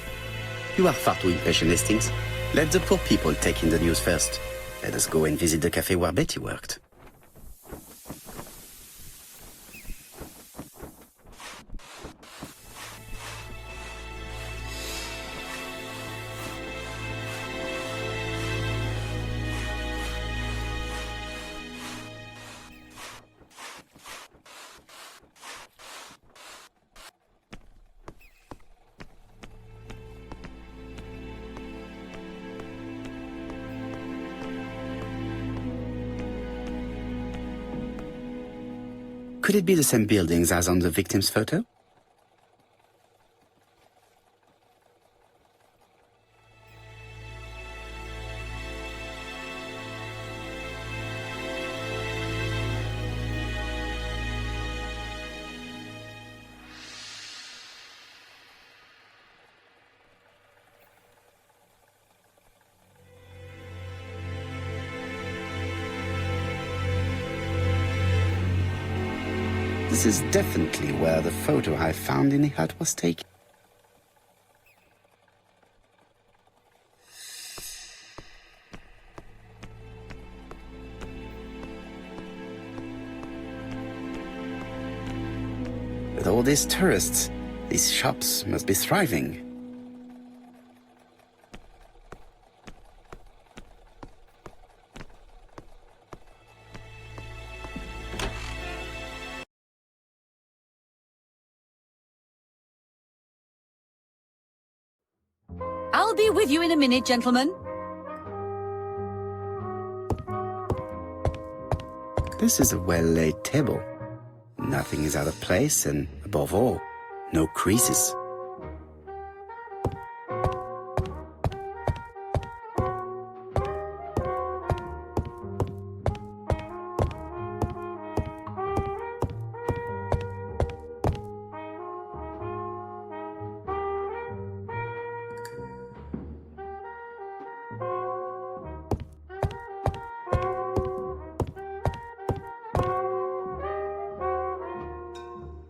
You are far too impatient, Hastings. Let the poor people take in the news first. Let us go and visit the cafe where Betty worked. Could it be the same buildings as on the victim's photo? This is definitely where the photo I found in the hut was taken. With all these tourists, these shops must be thriving. I'll be with you in a minute, gentlemen. This is a well-laid table. Nothing is out of place and, above all, no creases.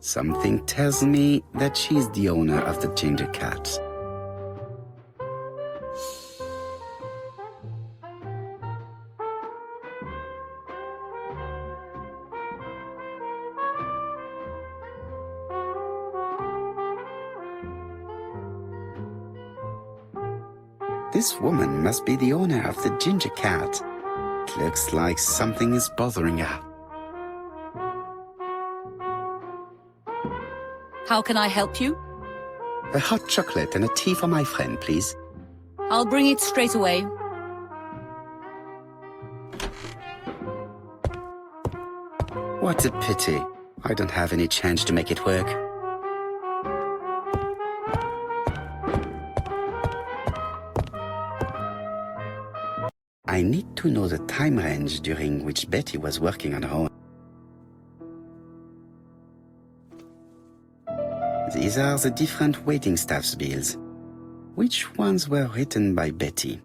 Something tells me that she's the owner of the ginger cat. This woman must be the owner of the ginger cat. It looks like something is bothering her. How can I help you? A hot chocolate and a tea for my friend, please. I'll bring it straight away. What a pity. I don't have any change to make it work. I need to know the time range during which Betty was working on her own. These are the different waiting staff's bills. Which ones were written by Betty?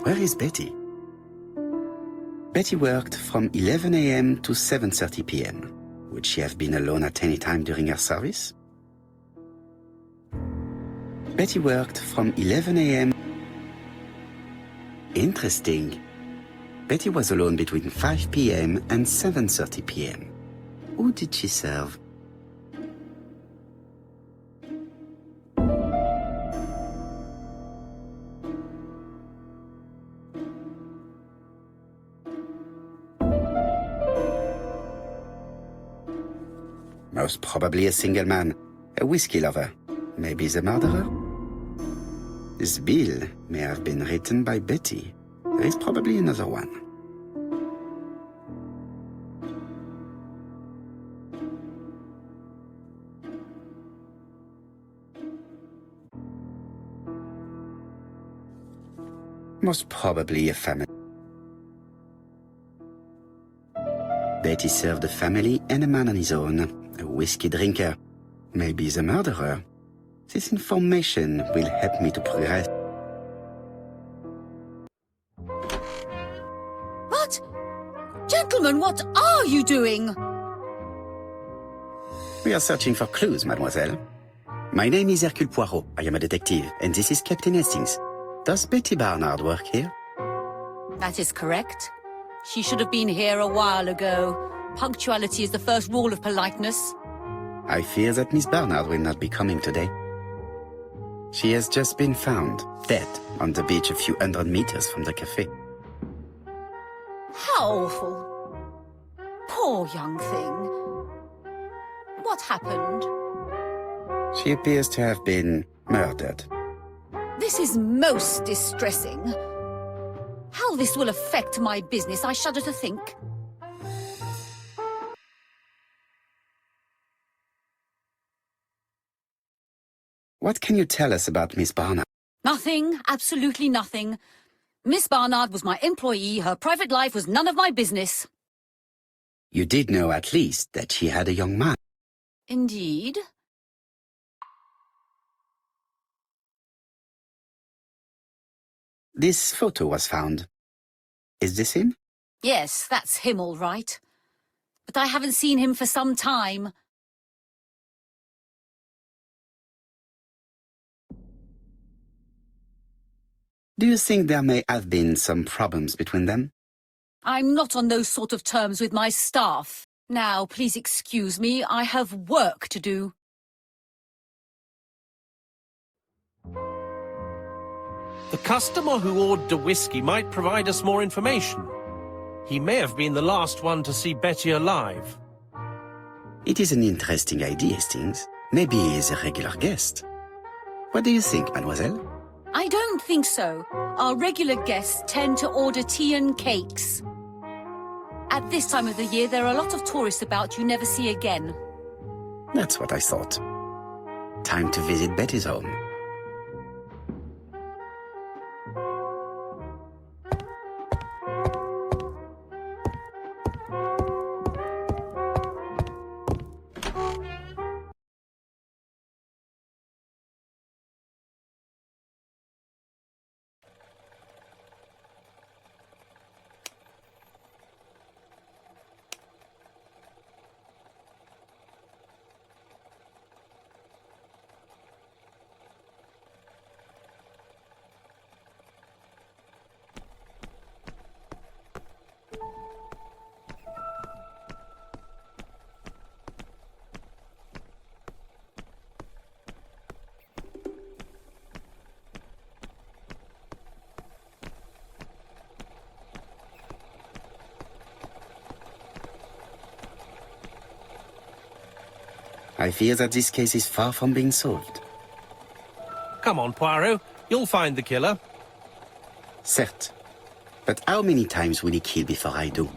Where is Betty? Betty worked from 11 a.m. to 7:30 p.m. Would she have been alone at any time during her service? Betty worked from 11 a.m. Interesting. Betty was alone between 5 p.m. and 7:30 p.m. Who did she serve? Most probably a single man, a whiskey lover. Maybe the murderer? This bill may have been written by Betty. There is probably another one. Most probably a family. Betty served a family and a man on his own, a whiskey drinker. Maybe the murderer. This information will help me to progress. What? Gentlemen, what are you doing? We are searching for clues, mademoiselle. My name is Hercule Poirot. I am a detective, and this is Captain Hastings. Does Betty Barnard work here? That is correct. She should have been here a while ago. Punctuality is the first rule of politeness. I fear that Miss Barnard will not be coming today. She has just been found, dead, on the beach a few hundred meters from the cafe. How awful. Poor young thing. What happened? She appears to have been murdered. This is most distressing. How this will affect my business, I shudder to think. What can you tell us about Miss Barnard? Nothing, absolutely nothing. Miss Barnard was my employee. Her private life was none of my business. You did know at least that she had a young man. Indeed. This photo was found. Is this him? Yes, that's him all right. But I haven't seen him for some time. Do you think there may have been some problems between them? I'm not on those sort of terms with my staff. Now, please excuse me, I have work to do. The customer who ordered the whiskey might provide us more information. He may have been the last one to see Betty alive. It is an interesting idea, Hastings. Maybe he is a regular guest. What do you think, mademoiselle? I don't think so. Our regular guests tend to order tea and cakes. At this time of the year, there are a lot of tourists about you never see again. That's what I thought. Time to visit Betty's home. I fear that this case is far from being solved. Come on, Poirot. You'll find the killer. Certes. But how many times will he kill before I do?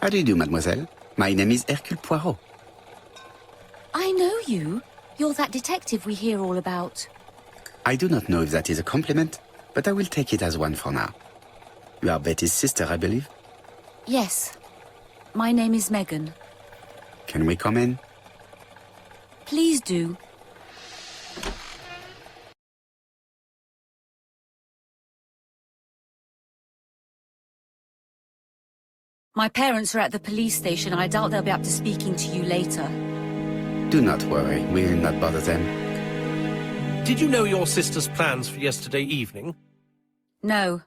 How do you do, mademoiselle? My name is Hercule Poirot. I know you. You're that detective we hear all about. I do not know if that is a compliment, but I will take it as one for now. You are Betty's sister, I believe? Yes. My name is Megan. Can we come in? Please do. My parents are at the police station. I doubt they'll be up to speaking to you later. Do not worry, we will not bother them. Did you know your sister's plans for yesterday evening? No.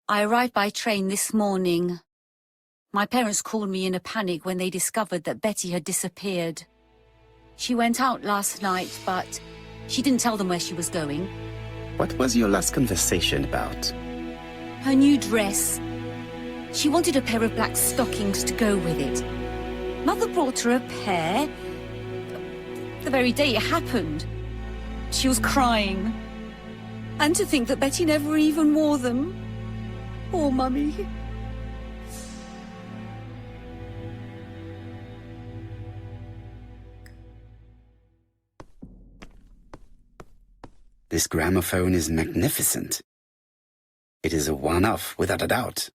I arrived by train this morning. My parents called me in a panic when they discovered that Betty had disappeared. She went out last night, but she didn't tell them where she was going. What was your last conversation about? Her new dress. She wanted a pair of black stockings to go with it. Mother brought her a pair. The very day it happened. She was crying. And to think that Betty never even wore them. Poor Mummy. This gramophone is magnificent. It is a one-off, without a doubt.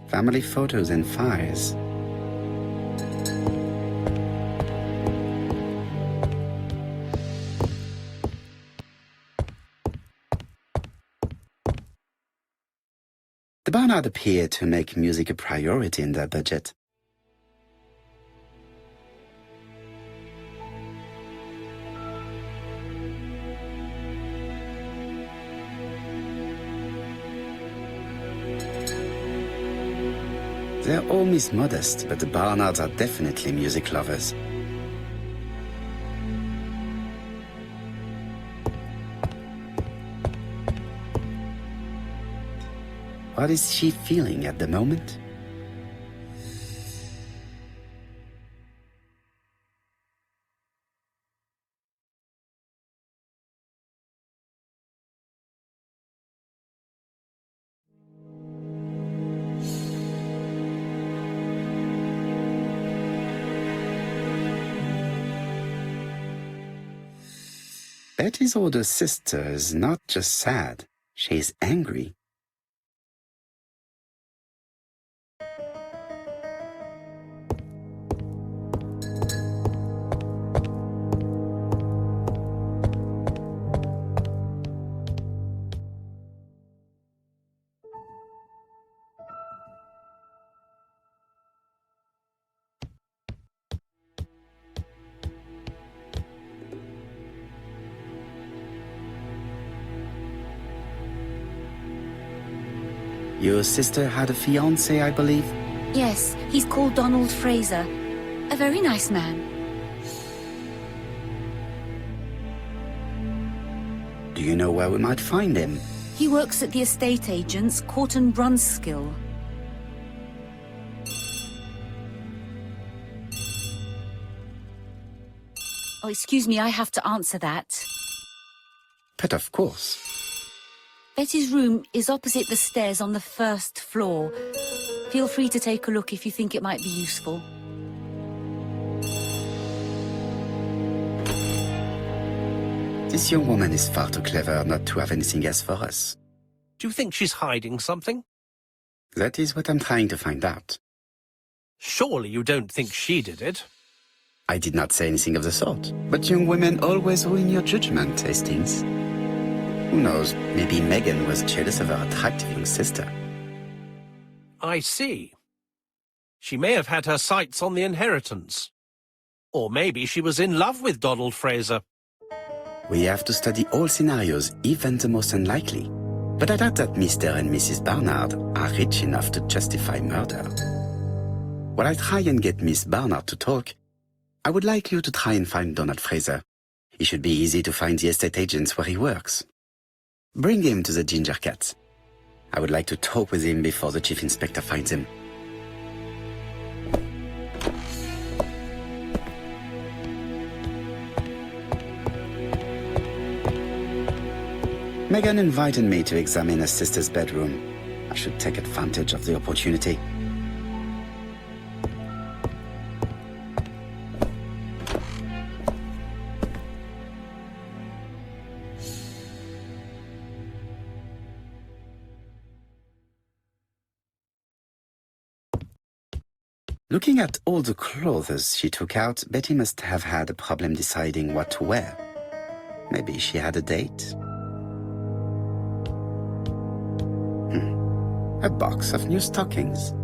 Family photos and files. The Barnard appeared to make music a priority in their budget. They're all Miss Modest, but the Barnards are definitely music lovers. What is she feeling at the moment? Betty's older sister is not just sad, she's angry. Your sister had a fiancé, I believe? Yes, he's called Donald Fraser. A very nice man. Do you know where we might find him? He works at the estate agent's, Corton Brunskill. Oh, excuse me, I have to answer that. But of course. Betty's room is opposite the stairs on the first floor. Feel free to take a look if you think it might be useful. This young woman is far too clever not to have anything else for us. Do you think she's hiding something? That is what I'm trying to find out. Surely you don't think she did it? I did not say anything of the sort. But young women always ruin your judgment, Hastings. Who knows, maybe Megan was jealous of her attractive young sister. I see. She may have had her sights on the inheritance. Or maybe she was in love with Donald Fraser. We have to study all scenarios, even the most unlikely. But I doubt that Mr. and Mrs. Barnard are rich enough to justify murder. While I try and get Miss Barnard to talk, I would like you to try and find Donald Fraser. It should be easy to find the estate agents where he works. Bring him to the Ginger Cat. I would like to talk with him before the Chief Inspector finds him. Megan invited me to examine her sister's bedroom. I should take advantage of the opportunity. Looking at all the clothes she took out, Betty must have had a problem deciding what to wear. Maybe she had a date? A box of new stockings.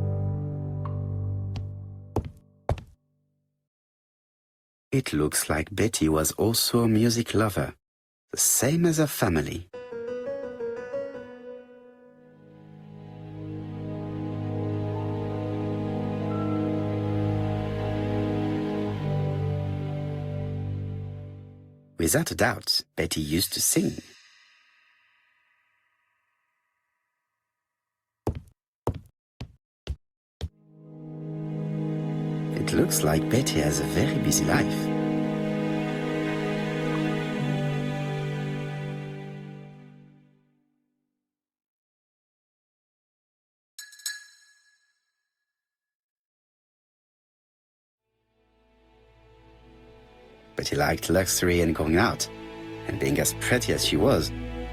It looks like Betty was also a music lover, the same as her family. Without a doubt, Betty used to sing. It looks like Betty has a very busy life. Betty liked luxury and going out, and being as pretty as she was,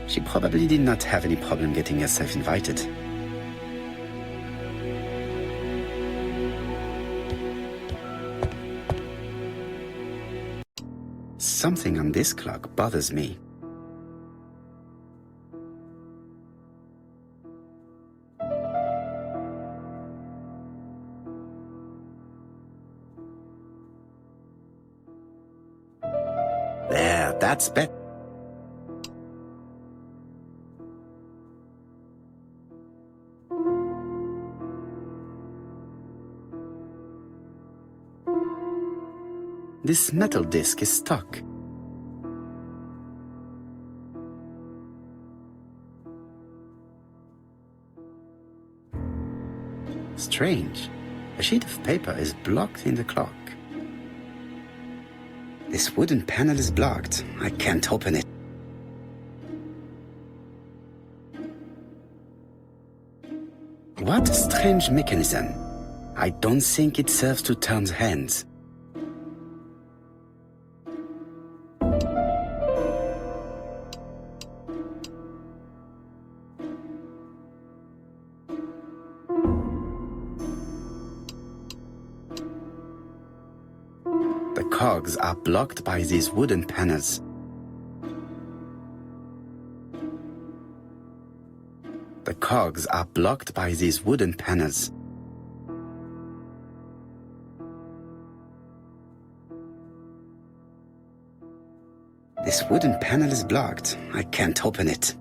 she probably did not have any problem getting herself invited. Something on this clock bothers me. There, that's better. This metal disc is stuck. Strange. A sheet of paper is blocked in the clock. This wooden panel is blocked. I can't open it. What a strange mechanism. I don't think it serves to turn the hands. The cogs are blocked by these wooden panels. The cogs are blocked by these wooden panels. This wooden panel is blocked. I can't open it.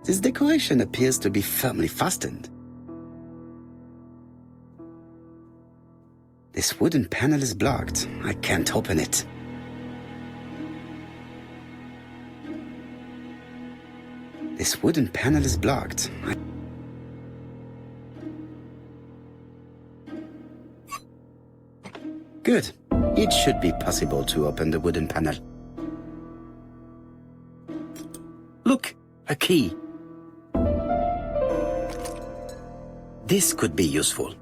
This decoration appears to be firmly fastened. This wooden panel is blocked. I can't open it. This wooden panel is blocked. Good. It should be possible to open the wooden panel. Look, a key. This could be useful.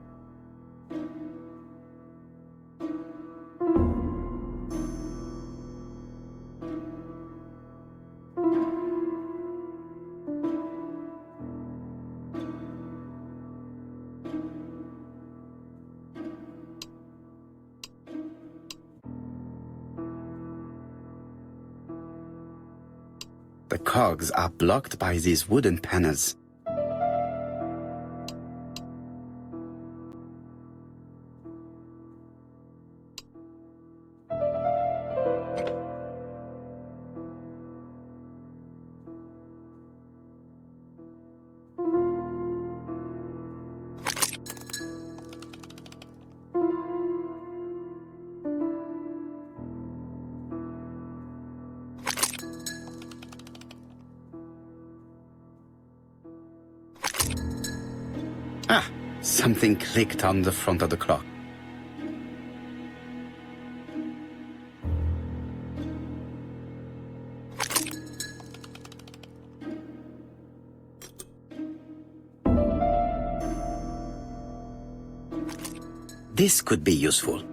The cogs are blocked by these wooden panels. Something clicked on the front of the clock. This could be useful.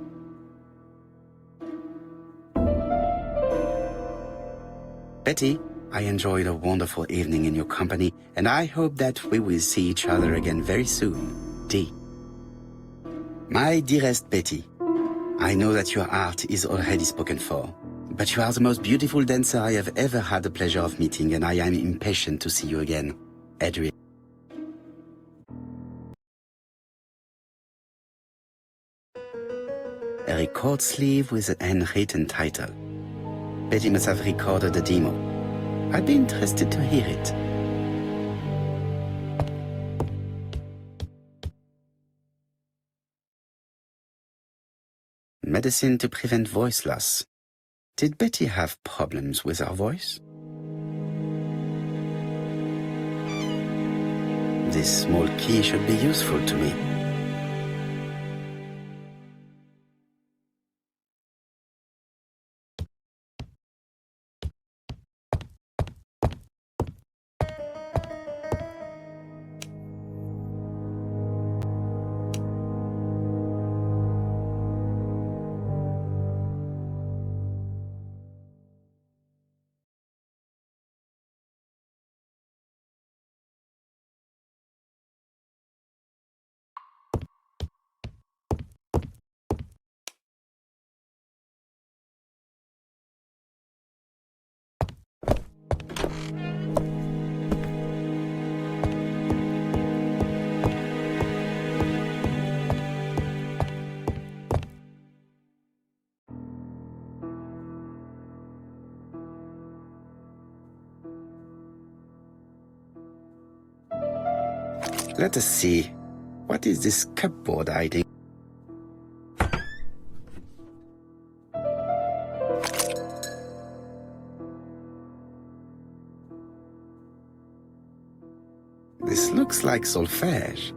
Betty, I enjoyed a wonderful evening in your company, and I hope that we will see each other again very soon. D. My dearest Betty, I know that your art is already spoken for, but you are the most beautiful dancer I have ever had the pleasure of meeting, and I am impatient to see you again. Adrian. A record sleeve with an handwritten title. Betty must have recorded the demo. I'd be interested to hear it. Medicine to prevent voice loss. Did Betty have problems with her voice? This small key should be useful to me. Let us see. What is this cupboard hiding? This looks like solfège.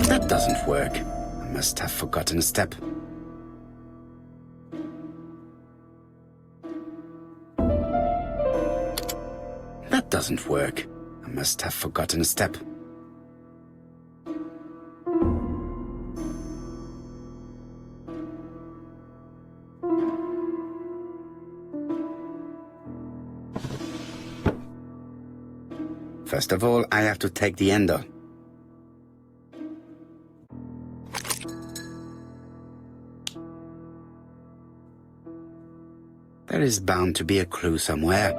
That doesn't work. I must have forgotten a step. That doesn't work. I must have forgotten a step. First of all, I have to take the ender. There is bound to be a clue somewhere.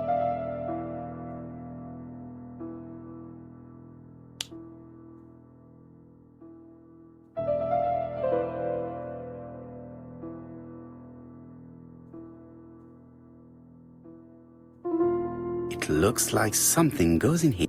It looks like something goes in here.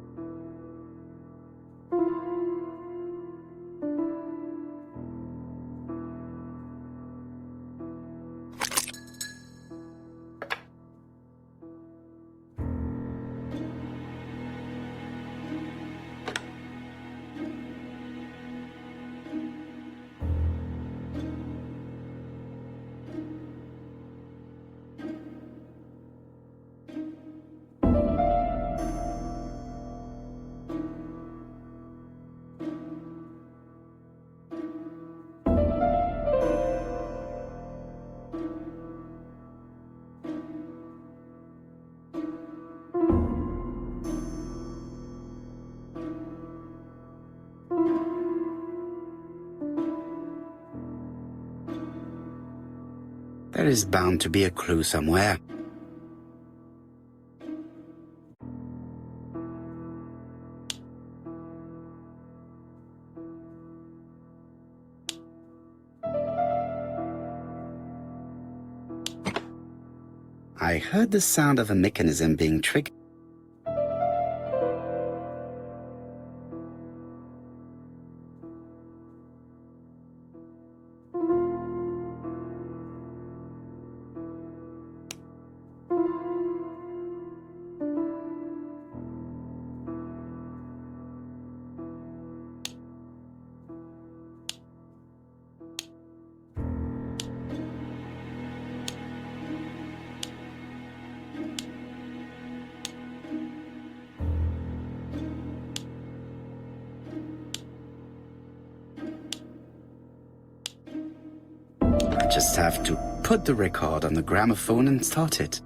There is bound to be a clue somewhere. I heard the sound of a mechanism being triggered. I just have to put the record on the gramophone and start it.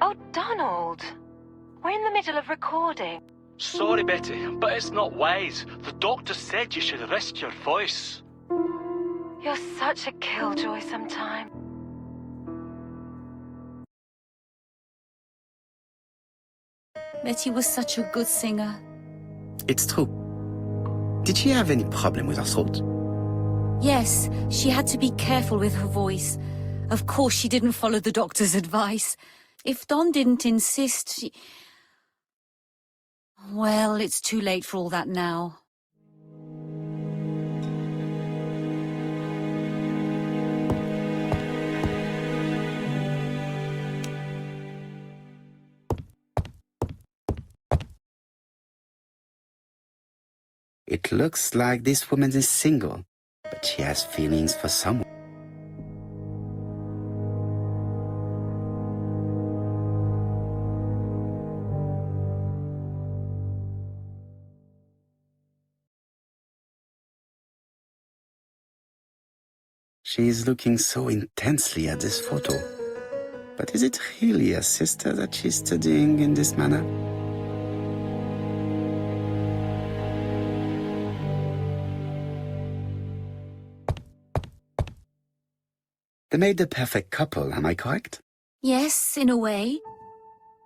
Oh, Donald. We're in the middle of recording. Sorry, Betty, but it's not wise. The doctor said you should risk your voice. You're such a killjoy sometimes. Betty was such a good singer. It's true. Did she have any problem with her throat? Yes, she had to be careful with her voice. Of course, she didn't follow the doctor's advice. If Don didn't insist, she... Well, it's too late for all that now. It looks like this woman is single, but she has feelings for someone. She is looking so intensely at this photo. But is it really a sister that she's studying in this manner? They made the perfect couple, am I correct? Yes, in a way.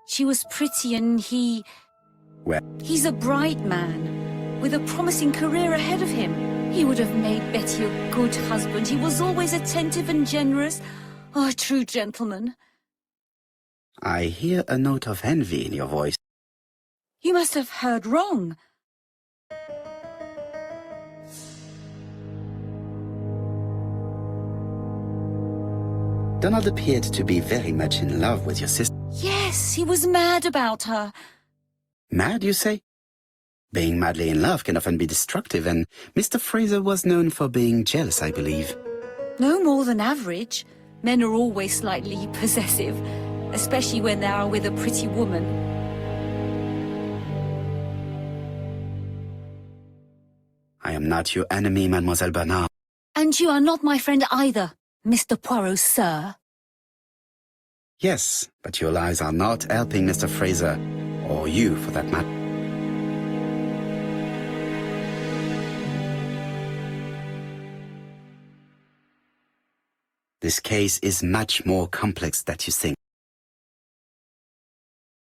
She was pretty and he... Well, He's a bright man, with a promising career ahead of him. He would have made Betty a good husband. He was always attentive and generous. Oh, a true gentleman. I hear a note of envy in your voice. You must have heard wrong. Donald appeared to be very much in love with your sister. Yes, he was mad about her. Mad, you say? Being madly in love can often be destructive, and Mr. Fraser was known for being jealous, I believe. No more than average. Men are always slightly possessive, especially when they are with a pretty woman. I am not your enemy, Mademoiselle Bernard. And you are not my friend either, Mr. Poirot, sir. Yes, but your lies are not helping Mr. Fraser, or you for that matter. This case is much more complex than you think.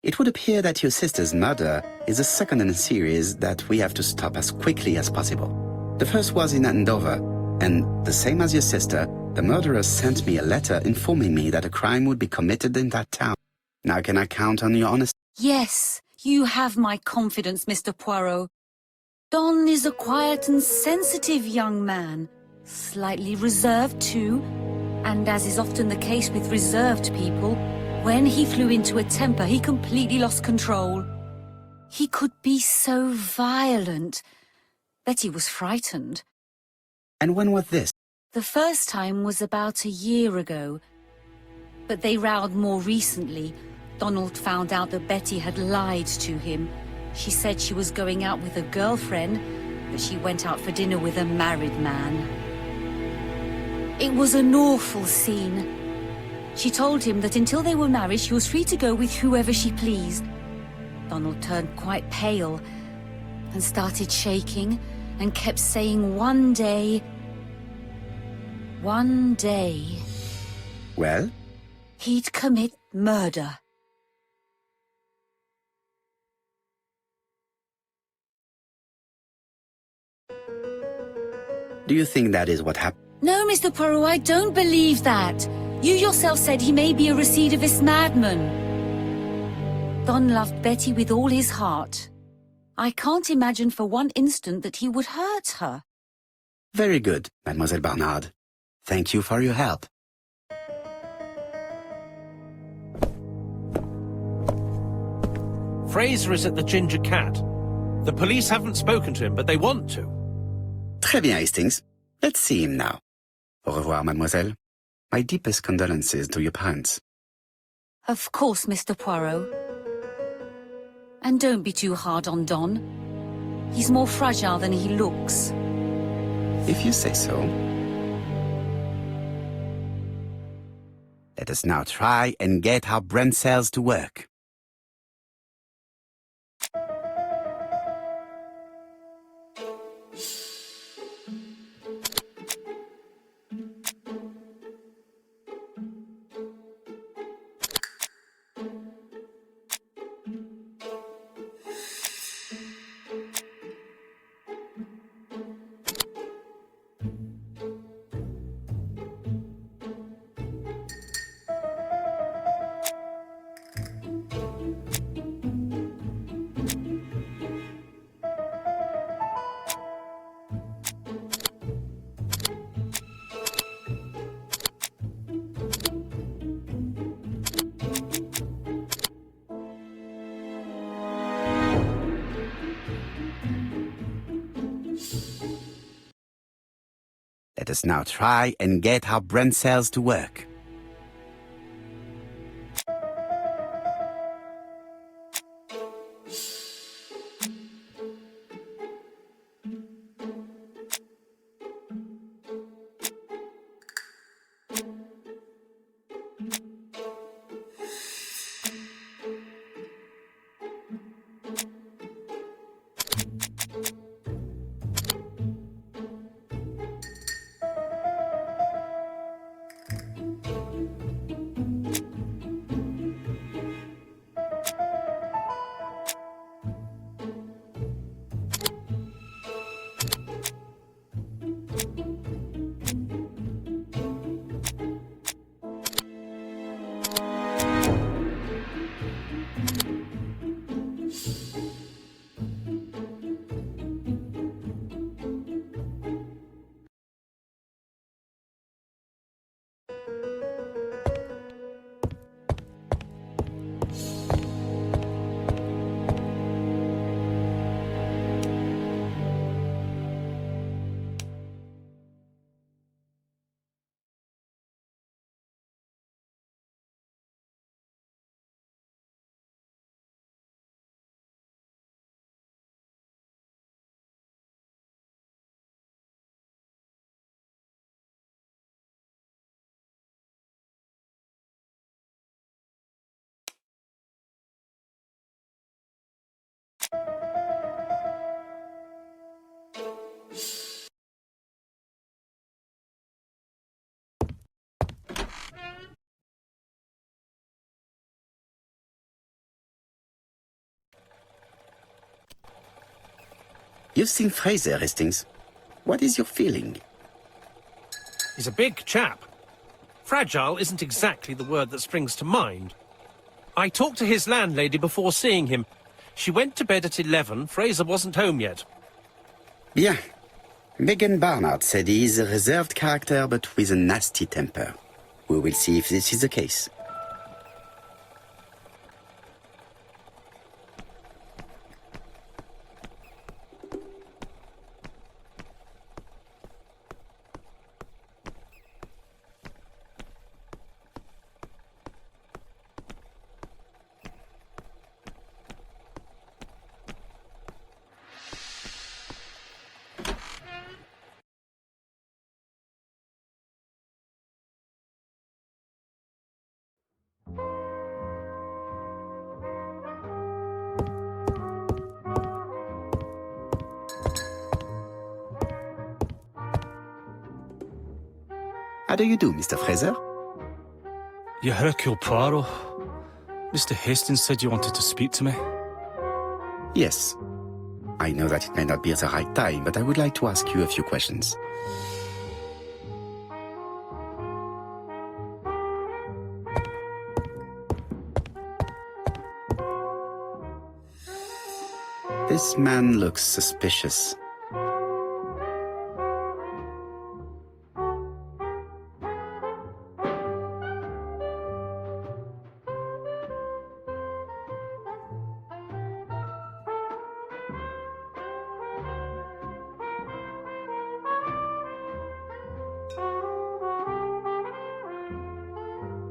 It would appear that your sister's murder is the second in a series that we have to stop as quickly as possible. The first was in Andover, and the same as your sister, the murderer sent me a letter informing me that a crime would be committed in that town. Now can I count on your honesty? Yes, you have my confidence, Mr. Poirot. Don is a quiet and sensitive young man, slightly reserved too, and as is often the case with reserved people, when he flew into a temper, he completely lost control. He could be so violent. Betty was frightened. And when was this? The first time was about a year ago. But they rowed more recently. Donald found out that Betty had lied to him. She said she was going out with a girlfriend, but she went out for dinner with a married man. It was an awful scene. She told him that until they were married, she was free to go with whoever she pleased. Donald turned quite pale and started shaking and kept saying one day... Well? He'd commit murder. Do you think that is what happened? No, Mr. Poirot, I don't believe that. You yourself said he may be a recidivist madman. Don loved Betty with all his heart. I can't imagine for one instant that he would hurt her. Very good, Mademoiselle Barnard. Thank you for your help. Fraser is at the Ginger Cat. The police haven't spoken to him, but they want to. Très bien, Hastings. Let's see him now. Au revoir, mademoiselle. My deepest condolences to your parents. Of course, Mr. Poirot. And don't be too hard on Don. He's more fragile than he looks. If you say so. Let us now try and get our brain cells to work. Let us now try and get our brain cells to work. You've seen Fraser, Hastings. What is your feeling? He's a big chap. Fragile isn't exactly the word that springs to mind. I talked to his landlady before seeing him. She went to bed at 11. Fraser wasn't home yet. Bien. Megan Barnard said he is a reserved character but with a nasty temper. We will see if this is the case. How do you do, Mr. Fraser? You Hercule Poirot. Mr. Hastings said you wanted to speak to me. Yes. I know that it may not be the right time, but I would like to ask you a few questions. This man looks suspicious.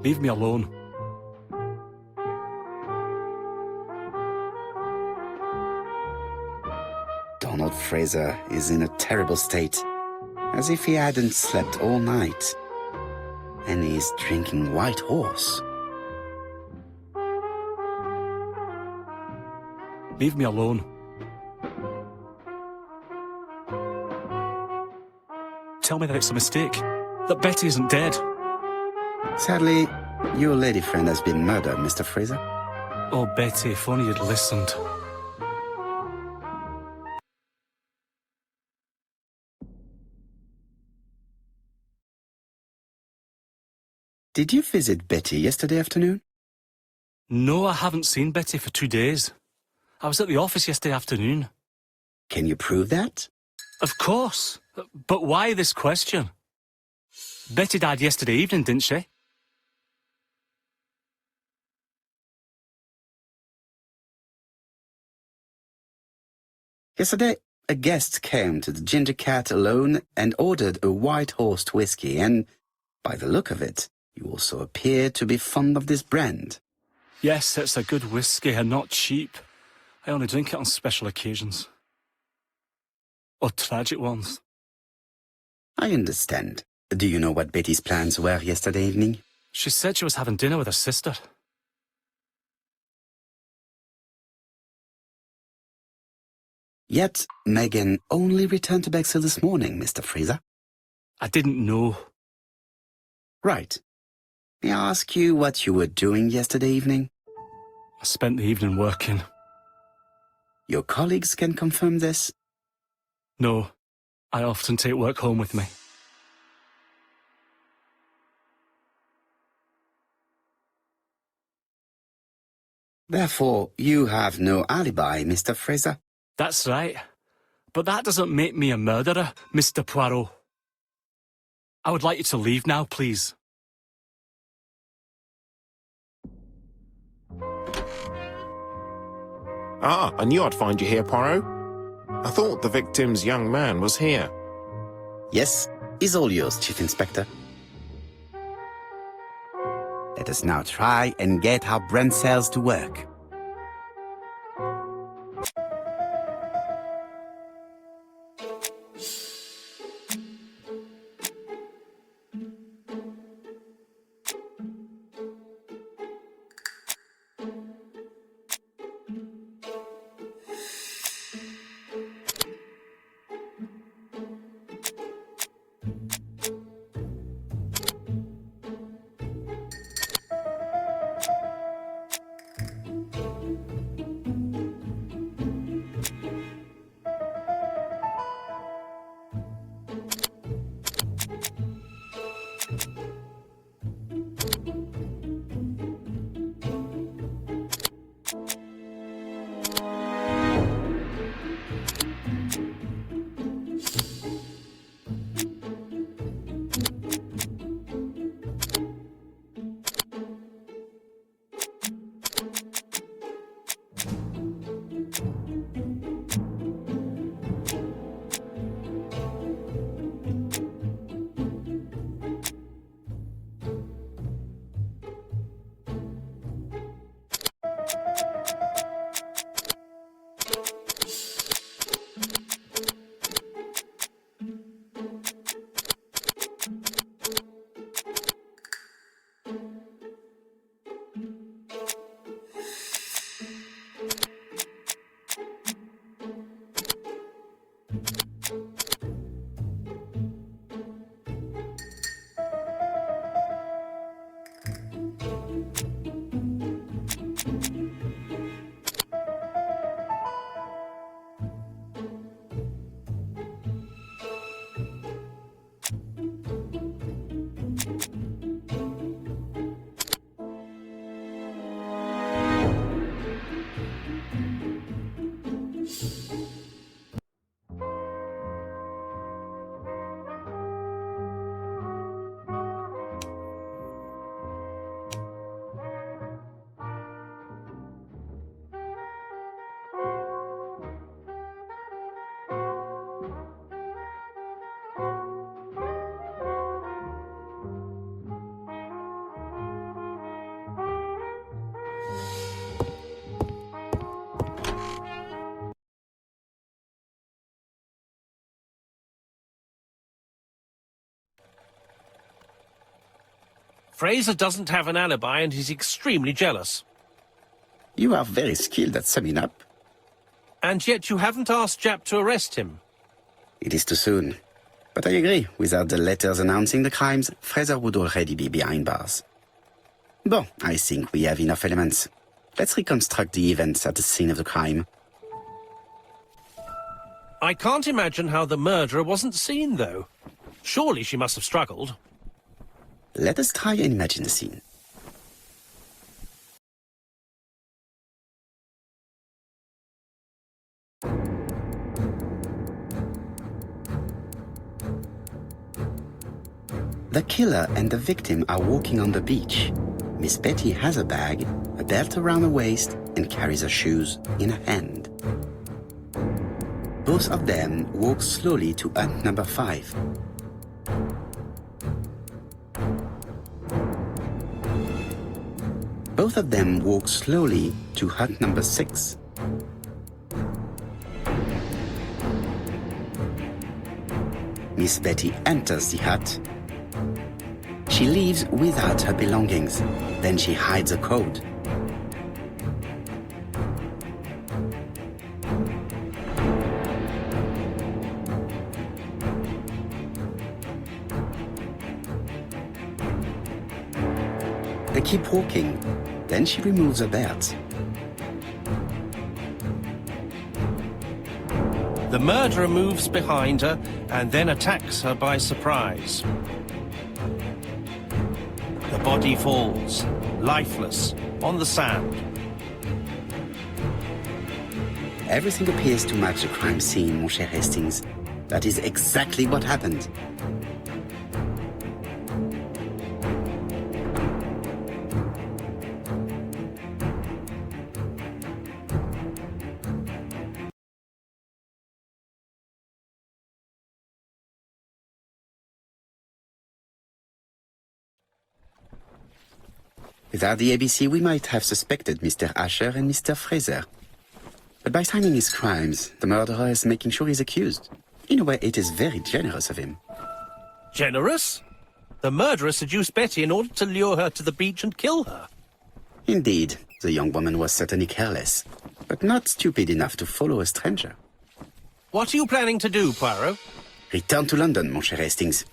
Leave me alone. Donald Fraser is in a terrible state, as if he hadn't slept all night. And he's drinking White Horse. Leave me alone. Tell me that it's a mistake. That Betty isn't dead. Sadly, your lady friend has been murdered, Mr. Fraser. Oh, Betty, if only you'd listened. Did you visit Betty yesterday afternoon? No, I haven't seen Betty for 2 days. I was at the office yesterday afternoon. Can you prove that? Of course. But why this question? Betty died yesterday evening, didn't she? Yesterday, a guest came to the Ginger Cat alone and ordered a White Horse whiskey, and by the look of it, you also appear to be fond of this brand. Yes, it's a good whiskey and not cheap. I only drink it on special occasions. Or tragic ones. I understand. Do you know what Betty's plans were yesterday evening? She said she was having dinner with her sister. Yet, Megan only returned to Bexhill this morning, Mr. Fraser. I didn't know. Right. May I ask you what you were doing yesterday evening? I spent the evening working. Your colleagues can confirm this? No, I often take work home with me. Therefore, you have no alibi, Mr. Fraser. That's right. But that doesn't make me a murderer, Mr. Poirot. I would like you to leave now, please. Ah, I knew I'd find you here, Poirot. I thought the victim's young man was here. Yes, is all yours, Chief Inspector. Let us now try and get our brain cells to work. Fraser doesn't have an alibi and he's extremely jealous. You are very skilled at summing up. And yet you haven't asked Jap to arrest him. It is too soon. But I agree, without the letters announcing the crimes, Fraser would already be behind bars. Bon, I think we have enough elements. Let's reconstruct the events at the scene of the crime. I can't imagine how the murderer wasn't seen, though. Surely she must have struggled. Let us try and imagine the scene. The killer and the victim are walking on the beach. Miss Betty has a bag, a belt around her waist, and carries her shoes in her hand. Both of them walk slowly to hut number 5. Both of them walk slowly to hut number 6. Miss Betty enters the hut. She leaves without her belongings. Then she hides a code. They keep walking. Then she removes her belt. The murderer moves behind her and then attacks her by surprise. The body falls, lifeless, on the sand. Everything appears to match the crime scene, mon cher Hastings. That is exactly what happened. Without the ABC, we might have suspected Mr. Asher and Mr. Fraser. But by timing his crimes, the murderer is making sure he's accused. In a way, it is very generous of him. Generous? The murderer seduced Betty in order to lure her to the beach and kill her. Indeed, the young woman was certainly careless, but not stupid enough to follow a stranger. What are you planning to do, Poirot? Return to London, mon cher Hastings.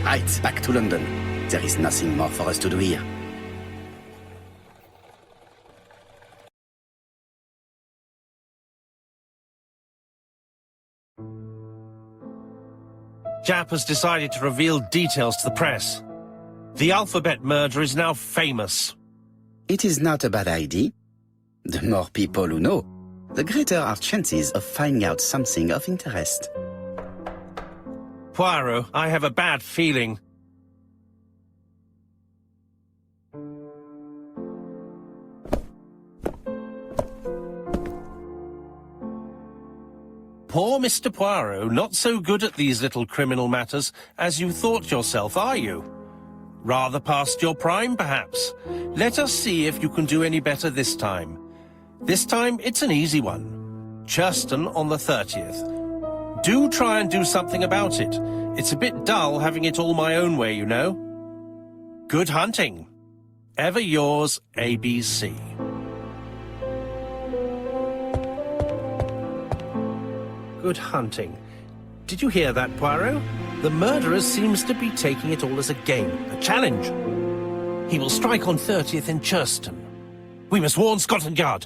Right, back to London. There is nothing more for us to do here. Jap has decided to reveal details to the press. The alphabet murder is now famous. It is not a bad idea. The more people who know, the greater our chances of finding out something of interest. Poirot, I have a bad feeling. Poor Mr. Poirot, not so good at these little criminal matters as you thought yourself, are you? Rather past your prime, perhaps. Let us see if you can do any better this time. This time, it's an easy one. Churston on the 30th. Do try and do something about it. It's a bit dull having it all my own way, you know. Good hunting. Ever yours, ABC. Good hunting. Did you hear that, Poirot? The murderer seems to be taking it all as a game, a challenge. He will strike on 30th in Churston. We must warn Scotland Yard.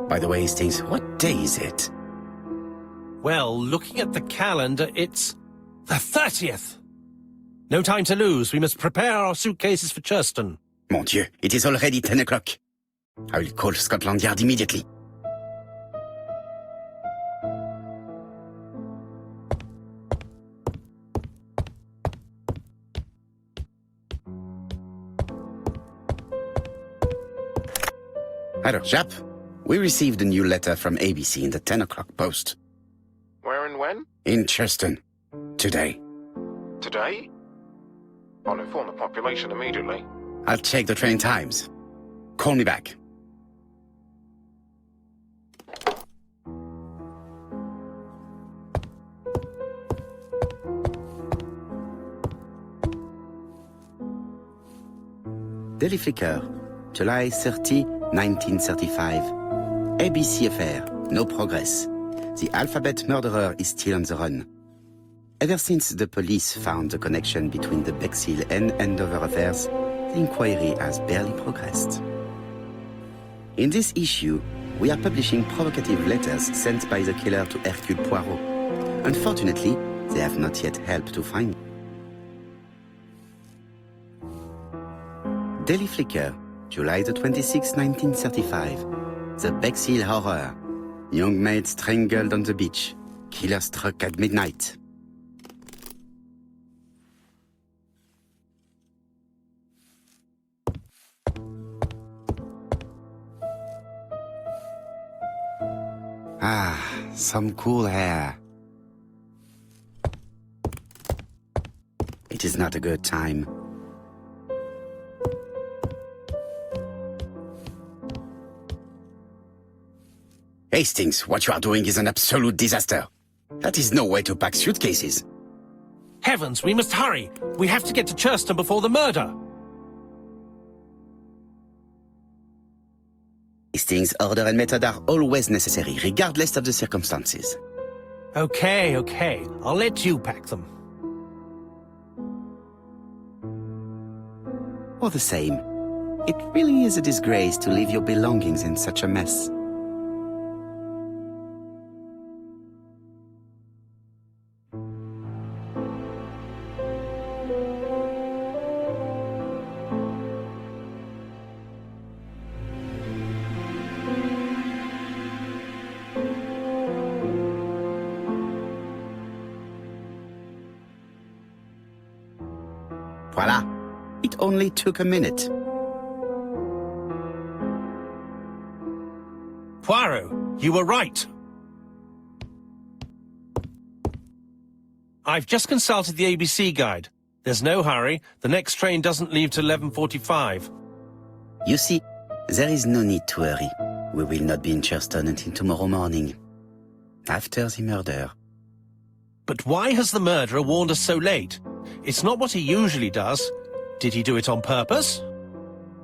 By the way, Hastings, what day is it? Well, looking at the calendar, it's the 30th. No time to lose. We must prepare our suitcases for Churston. Mon Dieu, it is already 10 o'clock. I will call Scotland Yard immediately. Alors, Jap, we received a new letter from ABC in the 10 o'clock post. Where and when? In Cheston. Today. Today? I'll inform the population immediately. I'll check the train times. Call me back. Daily Flicker, July 30, 1935. ABC affair, no progress. The alphabet murderer is still on the run. Ever since the police found the connection between the Bexhill and Andover affairs, the inquiry has barely progressed. In this issue, we are publishing provocative letters sent by the killer to Hercule Poirot. Unfortunately, they have not yet helped to find him. Daily Flicker, July the 26th, 1935. The Bexhill Horror. Young maid strangled on the beach. Killer struck at midnight. Ah, some cool air. It is not a good time. Hastings, what you are doing is an absolute disaster. That is no way to pack suitcases. Heavens, we must hurry. We have to get to Churston before the murder. Hastings' order and method are always necessary, regardless of the circumstances. Okay. I'll let you pack them. All the same, it really is a disgrace to leave your belongings in such a mess. Voila! It only took a minute. Poirot, you were right. I've just consulted the ABC guide. There's no hurry. The next train doesn't leave till 11:45. You see, there is no need to hurry. We will not be in Churston until tomorrow morning. After the murder. But why has the murderer warned us so late? It's not what he usually does. Did he do it on purpose?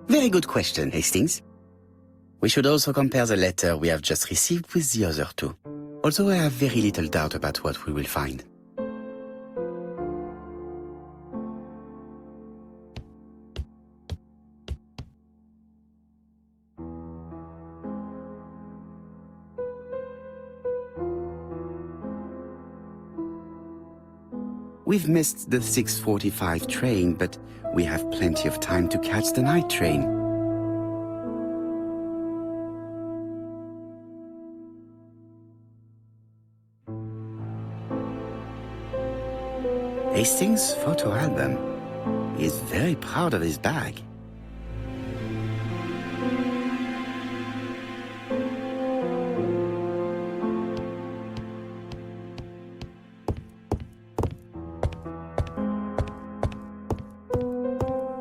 Very good question, Hastings. We should also compare the letter we have just received with the other two, although I have very little doubt about what we will find. We've missed the 6:45 train, but we have plenty of time to catch the night train. Hastings' photo album. He is very proud of his bag.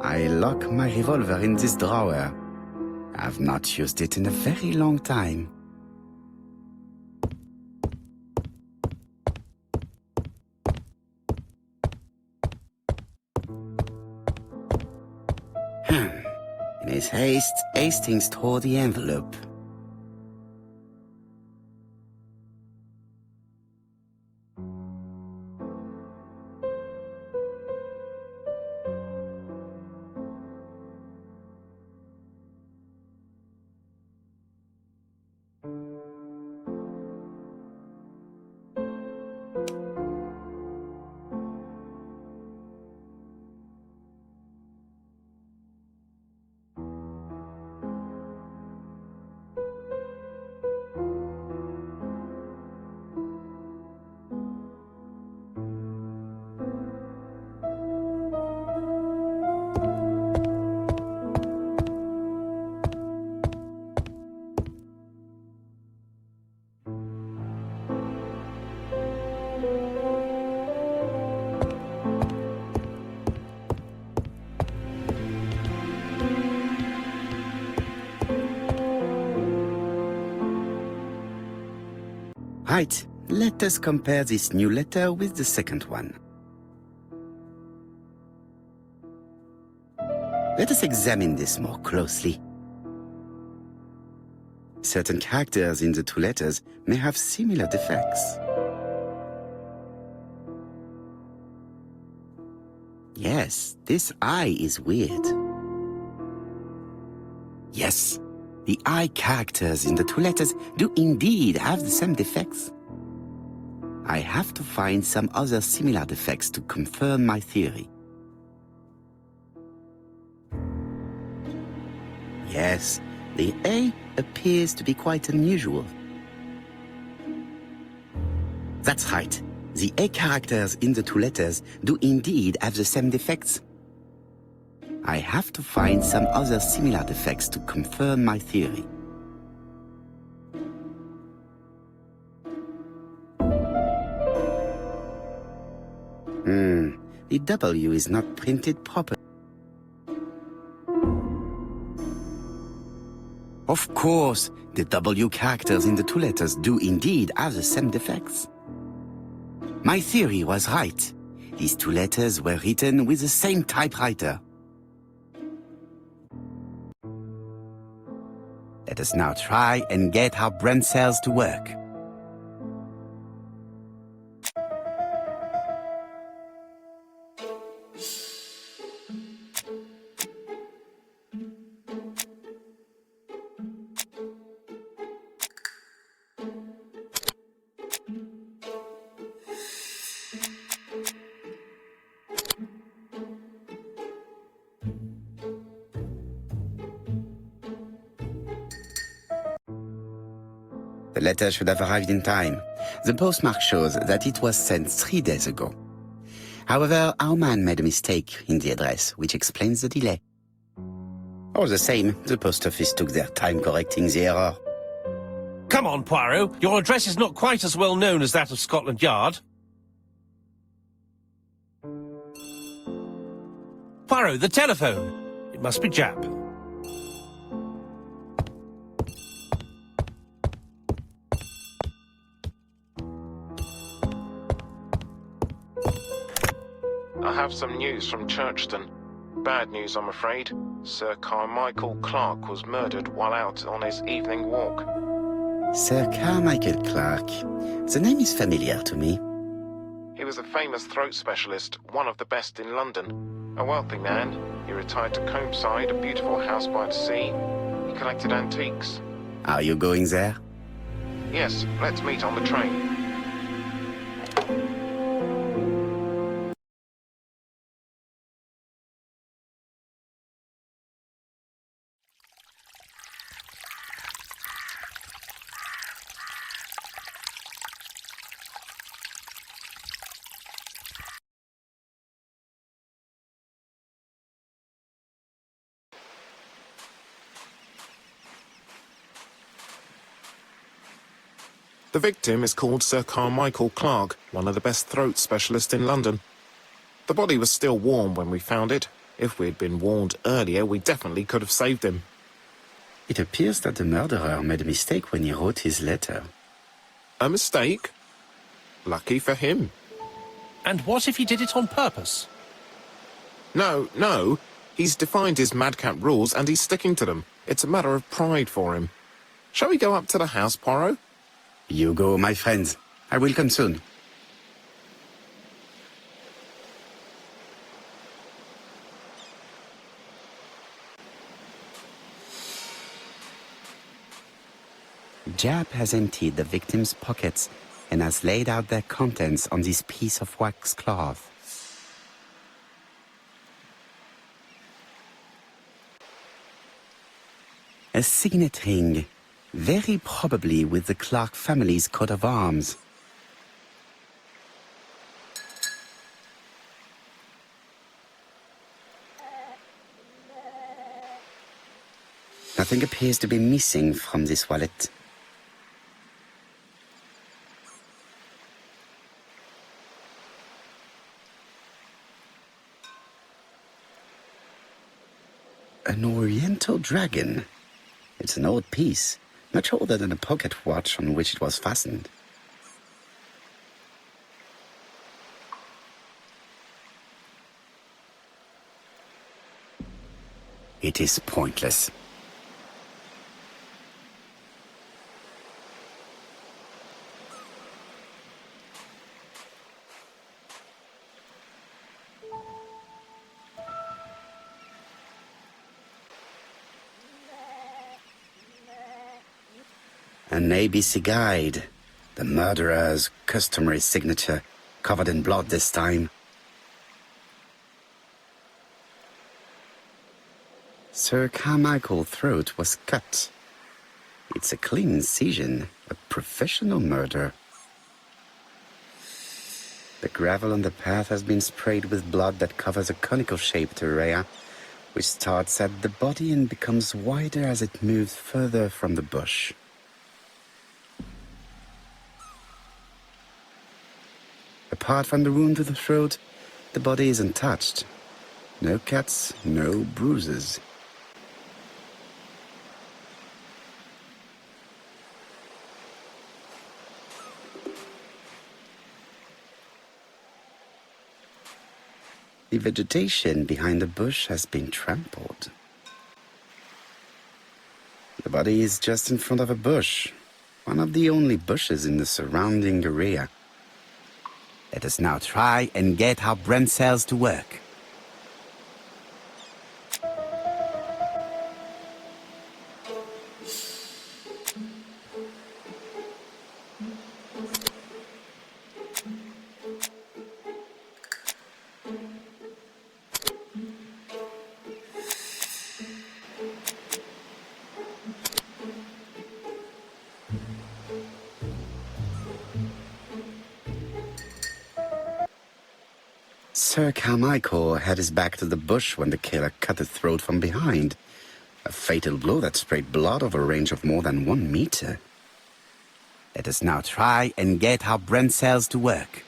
I lock my revolver in this drawer. I've not used it in a very long time. In his haste, Hastings tore the envelope. Right, let us compare this new letter with the second one. Let us examine this more closely. Certain characters in the two letters may have similar defects. Yes, this I is weird. Yes, the I characters in the two letters do indeed have the same defects. I have to find some other similar defects to confirm my theory. Yes, the A appears to be quite unusual. That's right. The A characters in the two letters do indeed have the same defects. I have to find some other similar defects to confirm my theory. The W is not printed properly. Of course, the W characters in the two letters do indeed have the same defects. My theory was right. These two letters were written with the same typewriter. Let us now try and get our brain cells to work. The letter should have arrived in time. The postmark shows that it was sent 3 days ago. However, our man made a mistake in the address, which explains the delay. All the same, the post office took their time correcting the error. Come on, Poirot. Your address is not quite as well known as that of Scotland Yard. Poirot, the telephone. It must be Jap. I have some news from Churchton. Bad news, I'm afraid. Sir Carmichael Clark was murdered while out on his evening walk. Sir Carmichael Clark. The name is familiar to me. He was a famous throat specialist, one of the best in London. A wealthy man, he retired to Combside, a beautiful house by the sea. He collected antiques. Are you going there? Yes, let's meet on the train. The victim is called Sir Carmichael Clark, one of the best throat specialists in London. The body was still warm when we found it. If we'd been warned earlier, we definitely could have saved him. It appears that the murderer made a mistake when he wrote his letter. A mistake? Lucky for him. And what if he did it on purpose? No. He's defined his madcap rules and he's sticking to them. It's a matter of pride for him. Shall we go up to the house, Poirot? You go, my friends. I will come soon. Jap has emptied the victim's pockets and has laid out their contents on this piece of wax cloth. A signet ring, very probably with the Clark family's coat of arms. Nothing appears to be missing from this wallet. An Oriental dragon. It's an old piece, much older than a pocket watch on which it was fastened. It is pointless. An ABC guide. The murderer's customary signature, covered in blood this time. Sir Carmichael's throat was cut. It's a clean incision, a professional murder. The gravel on the path has been sprayed with blood that covers a conical-shaped area, which starts at the body and becomes wider as it moves further from the bush. Apart from the wound to the throat, the body is untouched. No cuts, no bruises. The vegetation behind the bush has been trampled. The body is just in front of a bush, one of the only bushes in the surrounding area. Let us now try and get our brain cells to work. Sir Carmichael had his back to the bush when the killer cut the throat from behind. A fatal blow that sprayed blood over a range of more than 1 meter. Let us now try and get our brain cells to work.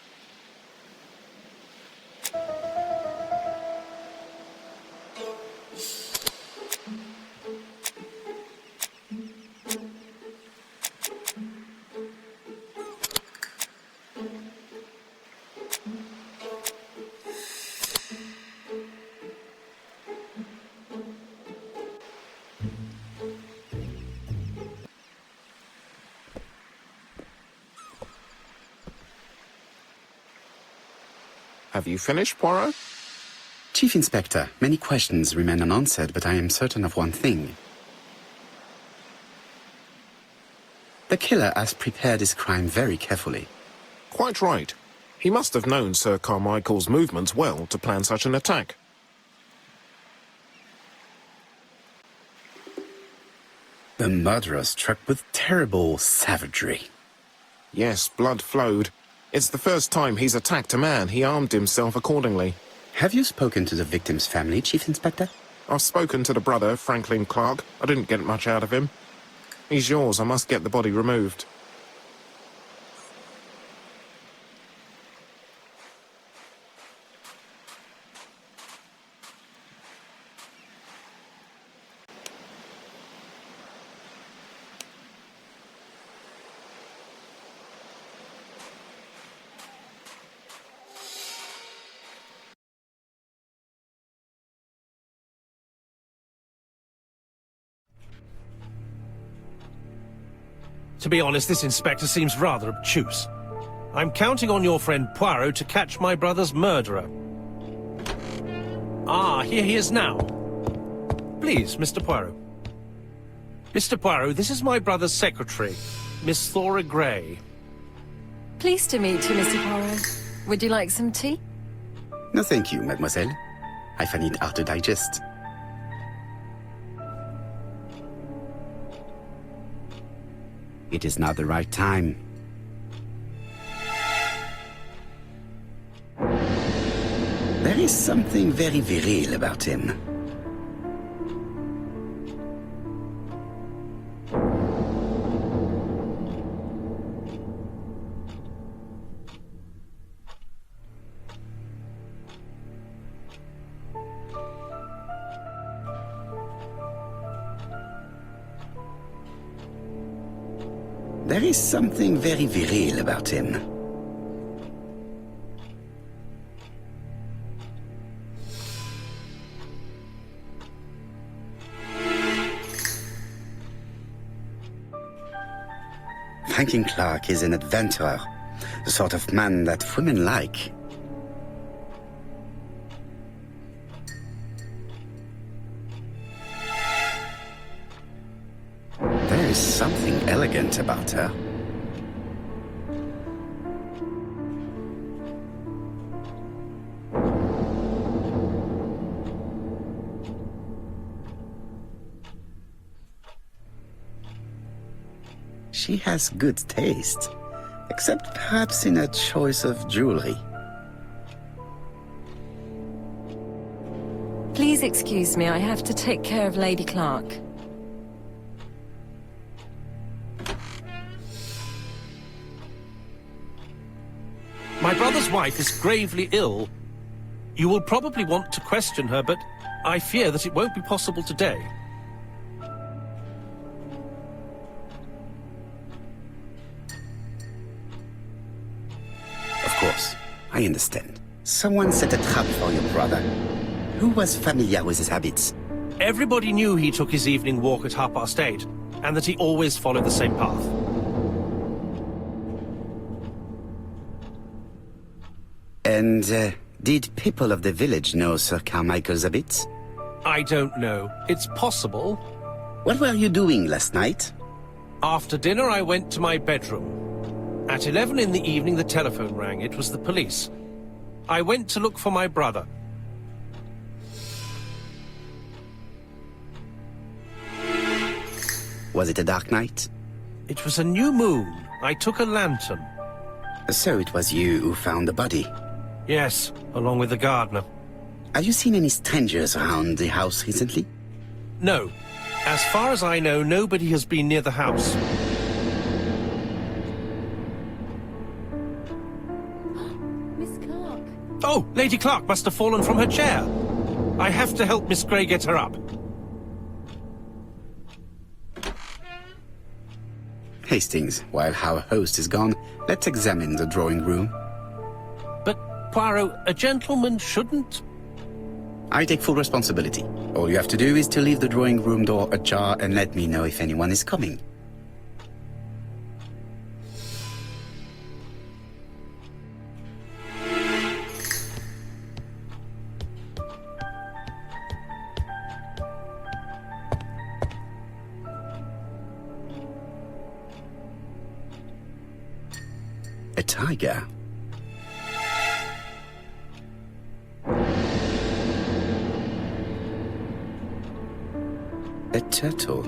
Have you finished, Poirot? Chief Inspector, many questions remain unanswered, but I am certain of one thing. The killer has prepared his crime very carefully. Quite right. He must have known Sir Carmichael's movements well to plan such an attack. The murderer struck with terrible savagery. Yes, blood flowed. It's the first time he's attacked a man. He armed himself accordingly. Have you spoken to the victim's family, Chief Inspector? I've spoken to the brother, Franklin Clark. I didn't get much out of him. He's yours. I must get the body removed. To be honest, this inspector seems rather obtuse. I'm counting on your friend Poirot to catch my brother's murderer. Ah, here he is now. Please, Mr. Poirot. Mr. Poirot, this is my brother's secretary, Miss Thora Gray. Pleased to meet you, Mr. Poirot. Would you like some tea? No, thank you, mademoiselle. I find it hard to digest. It is not the right time. There is something very viril about him. There is something very viril about him. Franklin Clark is an adventurer, the sort of man that women like. There is something elegant about her. She has good taste, except perhaps in her choice of jewelry. Please excuse me, I have to take care of Lady Clark. My brother's wife is gravely ill. You will probably want to question her, but I fear that it won't be possible today. Of course, I understand. Someone set a trap for your brother. Who was familiar with his habits? Everybody knew he took his evening walk at 8:30, and that he always followed the same path. And did people of the village know Sir Carmichael's habits? I don't know. It's possible. What were you doing last night? After dinner, I went to my bedroom. At 11 in the evening, the telephone rang. It was the police. I went to look for my brother. Was it a dark night? It was a new moon. I took a lantern. So it was you who found the body. Yes, along with the gardener. Have you seen any strangers around the house recently? No. As far as I know, nobody has been near the house. Miss Clark. Oh, Lady Clark must have fallen from her chair. I have to help Miss Grey get her up. Hastings, while our host is gone, let's examine the drawing room. But, Poirot, a gentleman shouldn't... I take full responsibility. All you have to do is to leave the drawing room door ajar and let me know if anyone is coming. A tiger. A turtle.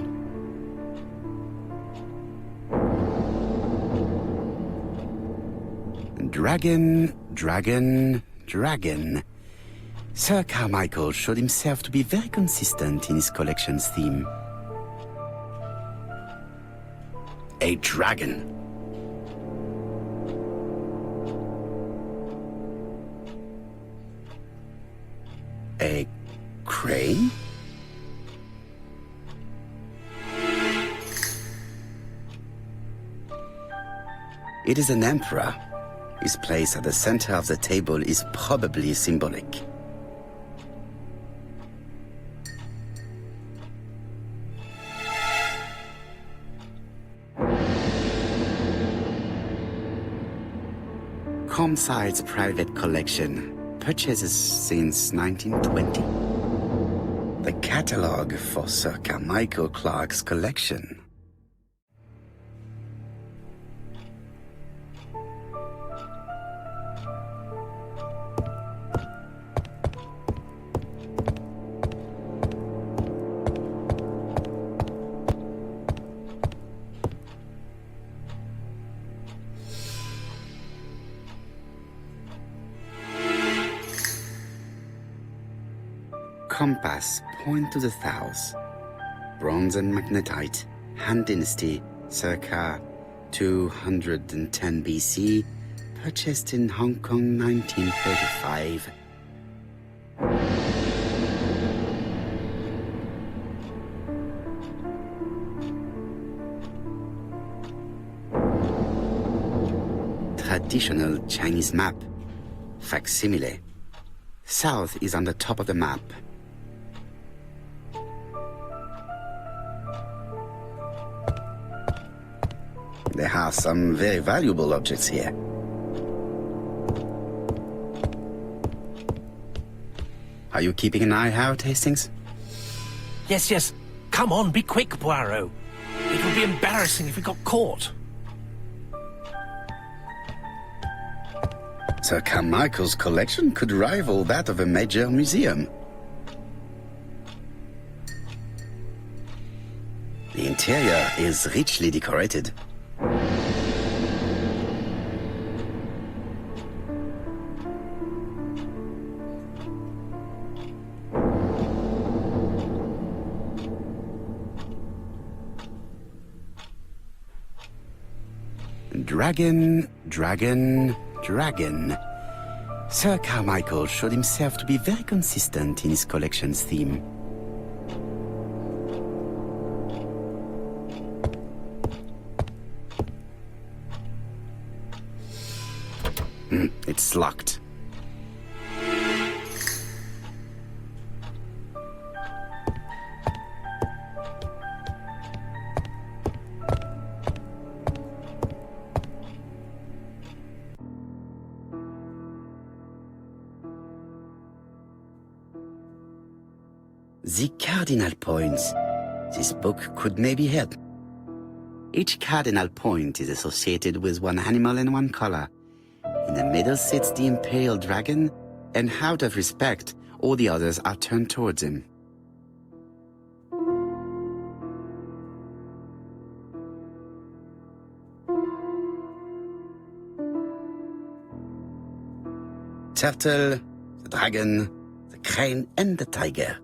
Dragon, dragon, dragon. Sir Carmichael showed himself to be very consistent in his collection's theme. A dragon. A crane? It is an emperor. His place at the center of the table is probably symbolic. Comside's private collection, purchases since 1920. The catalogue for Sir Carmichael Clark's collection. Compass, point to the south. Bronze and magnetite, Han Dynasty, circa 210 BC, purchased in Hong Kong 1935. Traditional Chinese map, facsimile. South is on the top of the map. There are some very valuable objects here. Are you keeping an eye out, Hastings? Yes, yes. Come on, be quick, Poirot. It would be embarrassing if we got caught. Sir Carmichael's collection could rival that of a major museum. The interior is richly decorated. Dragon, dragon, dragon. Sir Carmichael showed himself to be very consistent in his collection's theme. It's locked. The cardinal points. This book could maybe help. Each cardinal point is associated with one animal and one color. In the middle sits the imperial dragon, and out of respect, all the others are turned towards him. Turtle, the dragon, the crane, and the tiger.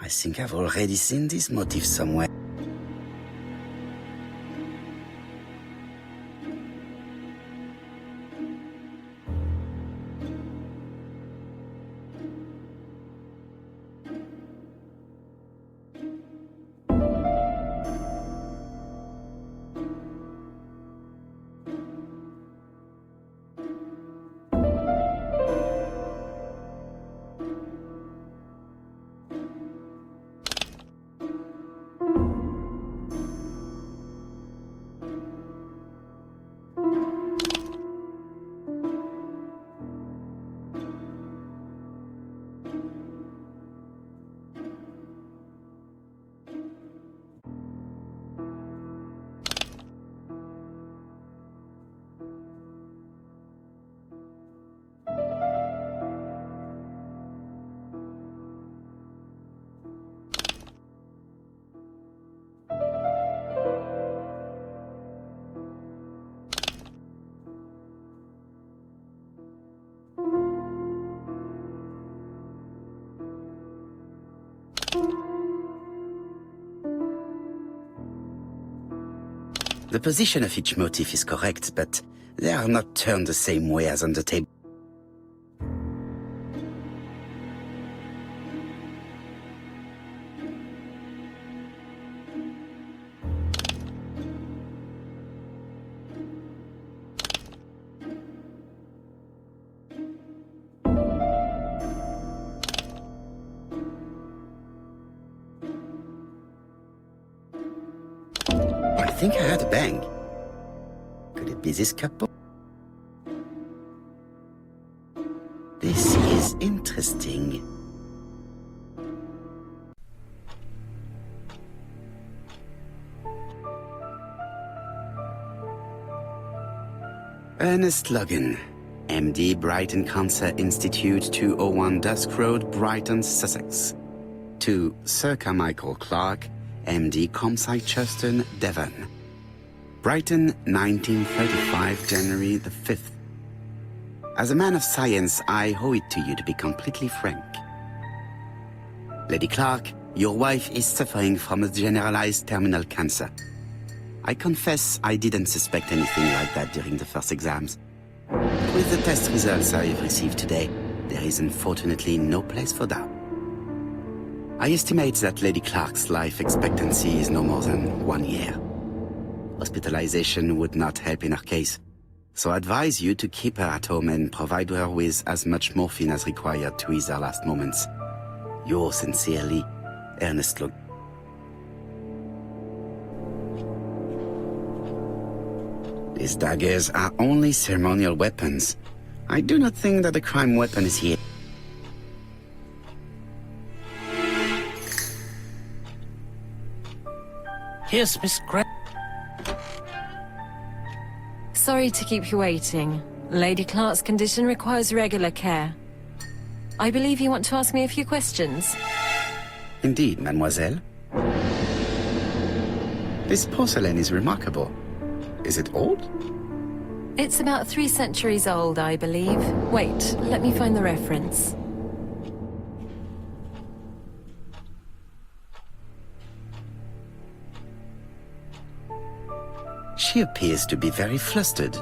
I think I've already seen this motif somewhere. The position of each motif is correct, but they are not turned the same way as on the table. I think I heard a bang. Could it be this couple? This is interesting. Ernest Logan, MD, Brighton Cancer Institute, 201 Dusk Road, Brighton, Sussex. To Sir Carmichael Clark, MD, Comside Churstone, Devon. Brighton, 1935, January the 5th. As a man of science, I owe it to you to be completely frank. Lady Clark, your wife is suffering from a generalized terminal cancer. I confess I didn't suspect anything like that during the first exams. With the test results I have received today, there is unfortunately no place for doubt. I estimate that Lady Clark's life expectancy is no more than 1 year. Hospitalization would not help in her case, so I advise you to keep her at home and provide her with as much morphine as required to ease her last moments. Yours sincerely, Ernest Logan. These daggers are only ceremonial weapons. I do not think that the crime weapon is here. Here's Miss Gray. Sorry to keep you waiting. Lady Clark's condition requires regular care. I believe you want to ask me a few questions. Indeed, mademoiselle. This porcelain is remarkable. Is it old? It's about 3 centuries old, I believe. Wait, let me find the reference. She appears to be very flustered.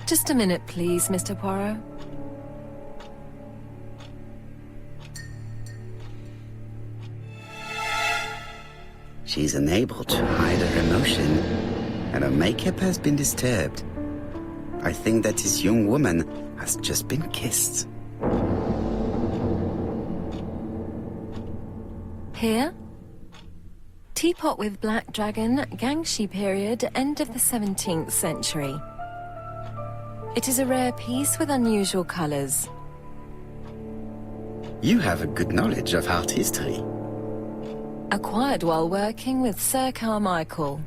Just a minute, please, Mr. Poirot. She's unable to hide her emotion, and her makeup has been disturbed. I think that this young woman has just been kissed. Here? Teapot with black dragon, Gangshi period, end of the 17th century. It is a rare piece with unusual colors. You have a good knowledge of art history. Acquired while working with Sir Carmichael.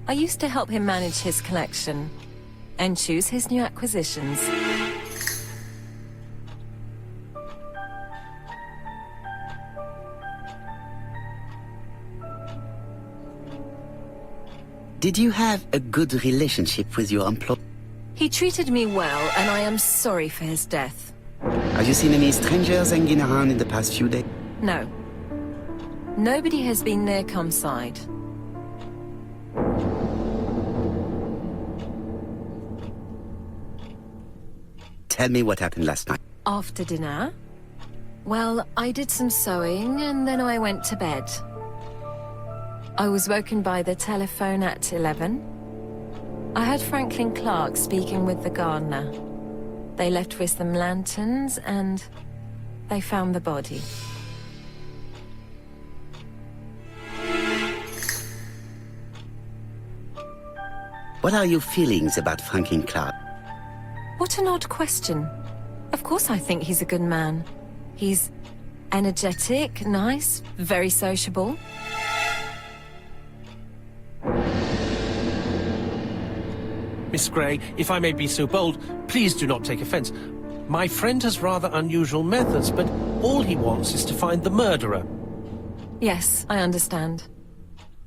I used to help him manage his collection and choose his new acquisitions. Did you have a good relationship with your employer? He treated me well, and I am sorry for his death. Have you seen any strangers hanging around in the past few days? No. Nobody has been near Cumside. Tell me what happened last night. After dinner? Well, I did some sewing, and then I went to bed. I was woken by the telephone at 11. I heard Franklin Clark speaking with the gardener. They left with some lanterns, and they found the body. What are your feelings about Franklin Clark? What an odd question. Of course I think he's a good man. He's energetic, nice, very sociable. Miss Gray, if I may be so bold, please do not take offense. My friend has rather unusual methods, but all he wants is to find the murderer. Yes, I understand.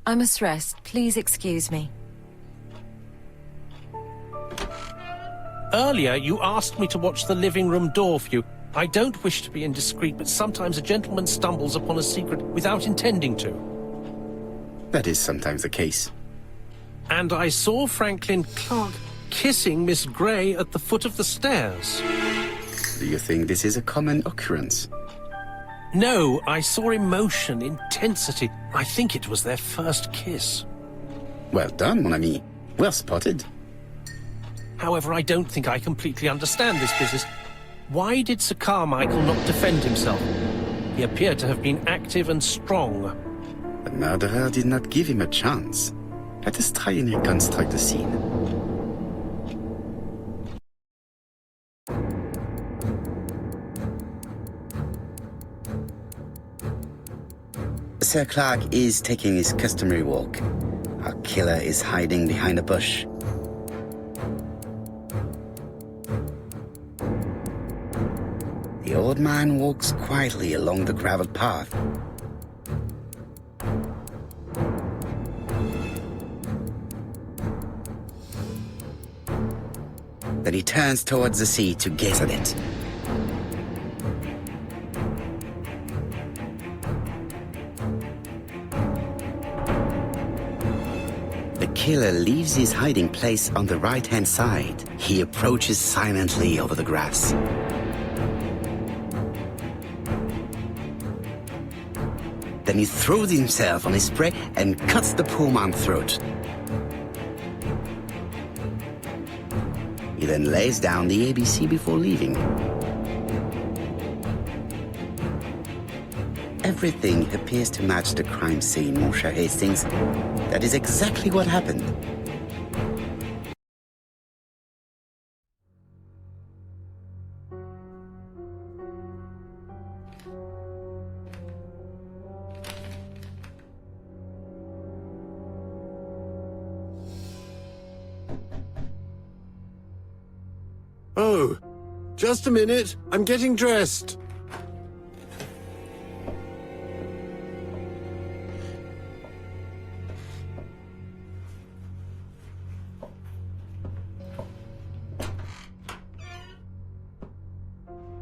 I must rest. Please excuse me. Earlier, you asked me to watch the living room door for you. I don't wish to be indiscreet, but sometimes a gentleman stumbles upon a secret without intending to. That is sometimes the case. And I saw Franklin Clark kissing Miss Gray at the foot of the stairs. Do you think this is a common occurrence? No, I saw emotion, intensity. I think it was their first kiss. Well done, mon ami. Well spotted. However, I don't think I completely understand this business. Why did Sir Carmichael not defend himself? He appeared to have been active and strong. The murderer did not give him a chance. Let us try and reconstruct the scene. Sir Clark is taking his customary walk. Our killer is hiding behind a bush. The old man walks quietly along the graveled path. Then he turns towards the sea to gaze at it. The killer leaves his hiding place on the right-hand side. He approaches silently over the grass. Then he throws himself on his prey and cuts the poor man's throat. He then lays down the ABC before leaving. Everything appears to match the crime scene, Monsieur Hastings. That is exactly what happened. Oh, just a minute. I'm getting dressed.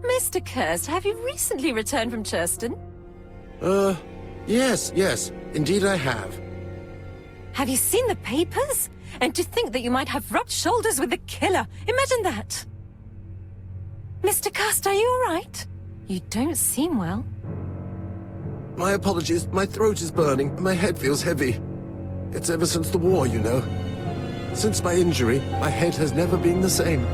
Mr. Kirst, have you recently returned from Churston? Yes. Indeed I have. Have you seen the papers? And to think that you might have rubbed shoulders with the killer. Imagine that. Mr. Kirst, are you all right? You don't seem well. My apologies. My throat is burning and my head feels heavy. It's ever since the war, you know. Since my injury, my head has never been the same.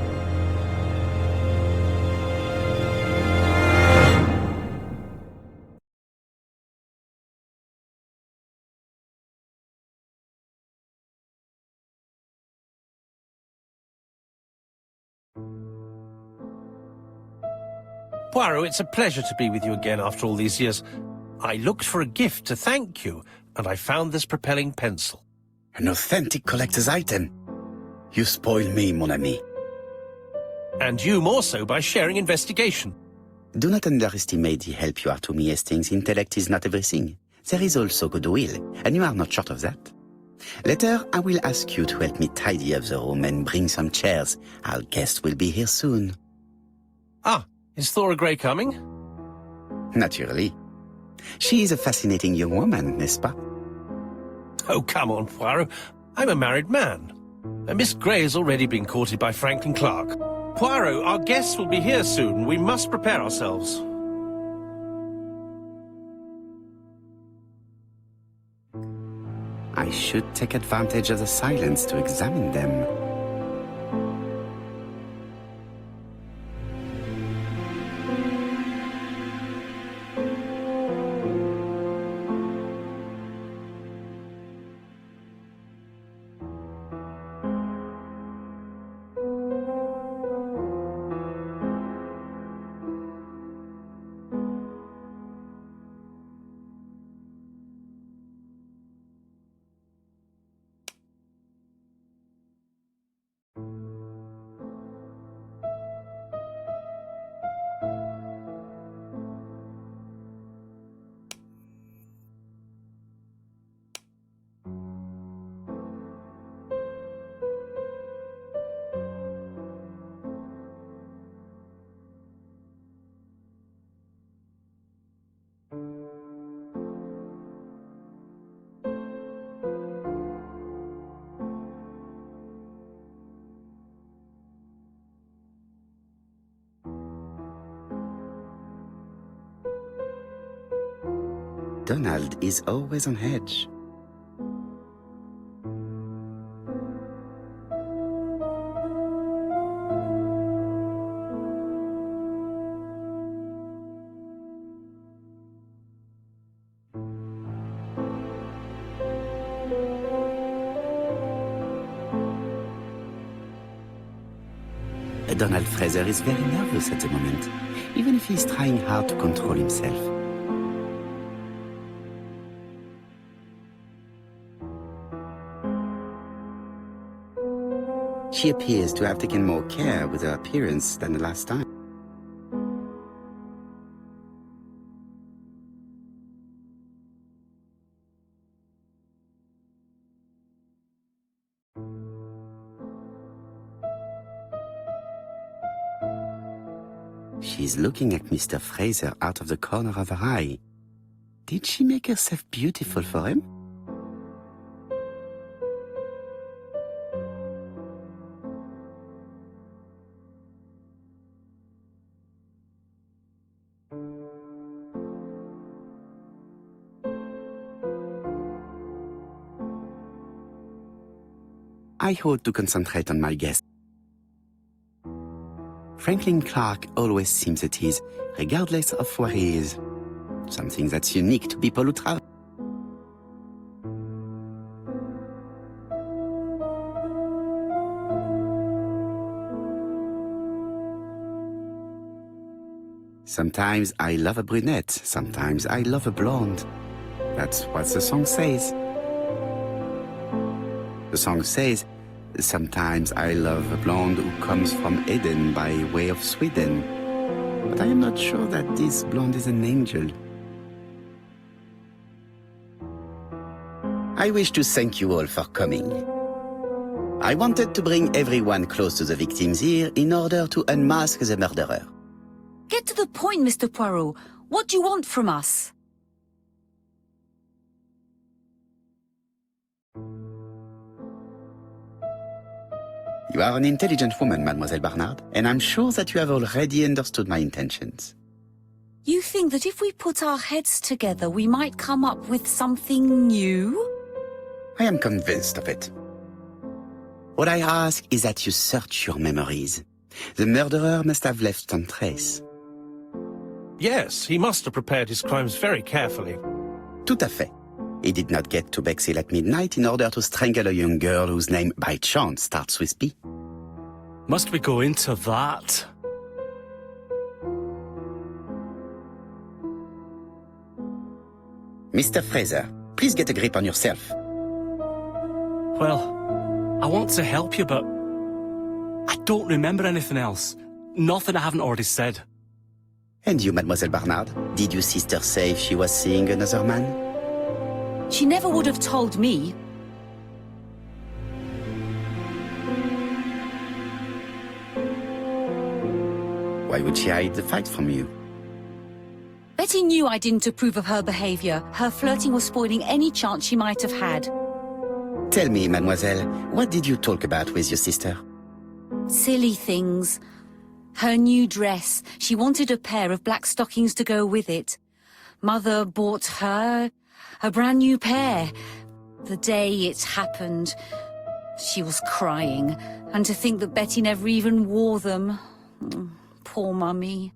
Poirot, it's a pleasure to be with you again after all these years. I looked for a gift to thank you, and I found this propelling pencil. An authentic collector's item. You spoil me, mon ami. And you more so by sharing investigation. Do not underestimate the help you are to me, Hastings. Intellect is not everything. There is also goodwill, and you are not short of that. Later, I will ask you to help me tidy up the room and bring some chairs. Our guest will be here soon. Ah, is Thora Grey coming? Naturally. She is a fascinating young woman, n'est-ce pas? Oh, come on, Poirot. I'm a married man. And Miss Grey has already been courted by Franklin Clark. Poirot, our guests will be here soon. We must prepare ourselves. I should take advantage of the silence to examine them. Donald is always on edge. Donald Fraser is very nervous at the moment, even if he's trying hard to control himself. She appears to have taken more care with her appearance than the last time. She's looking at Mr. Fraser out of the corner of her eye. Did she make herself beautiful for him? I ought to concentrate on my guest. Franklin Clark always seems at ease, regardless of where he is. Something that's unique to people who travel. Sometimes I love a brunette, sometimes I love a blonde. That's what the song says. The song says, sometimes I love a blonde who comes from Eden by way of Sweden. But I am not sure that this blonde is an angel. I wish to thank you all for coming. I wanted to bring everyone close to the victims here in order to unmask the murderer. Get to the point, Mr. Poirot. What do you want from us? You are an intelligent woman, Mademoiselle Barnard, and I'm sure that you have already understood my intentions. You think that if we put our heads together, we might come up with something new? I am convinced of it. What I ask is that you search your memories. The murderer must have left some trace. Yes, he must have prepared his crimes very carefully. Tout à fait. He did not get to Bexhill at midnight in order to strangle a young girl whose name by chance starts with P. Must we go into that? Mr. Fraser, please get a grip on yourself. Well, I want to help you, but I don't remember anything else. Nothing I haven't already said. And you, Mademoiselle Barnard, did your sister say she was seeing another man? She never would have told me. Why would she hide the fact from you? Betty knew I didn't approve of her behavior. Her flirting was spoiling any chance she might have had. Tell me, mademoiselle, what did you talk about with your sister? Silly things. Her new dress. She wanted a pair of black stockings to go with it. Mother bought her a brand new pair. The day it happened, she was crying. And to think that Betty never even wore them. Poor Mummy.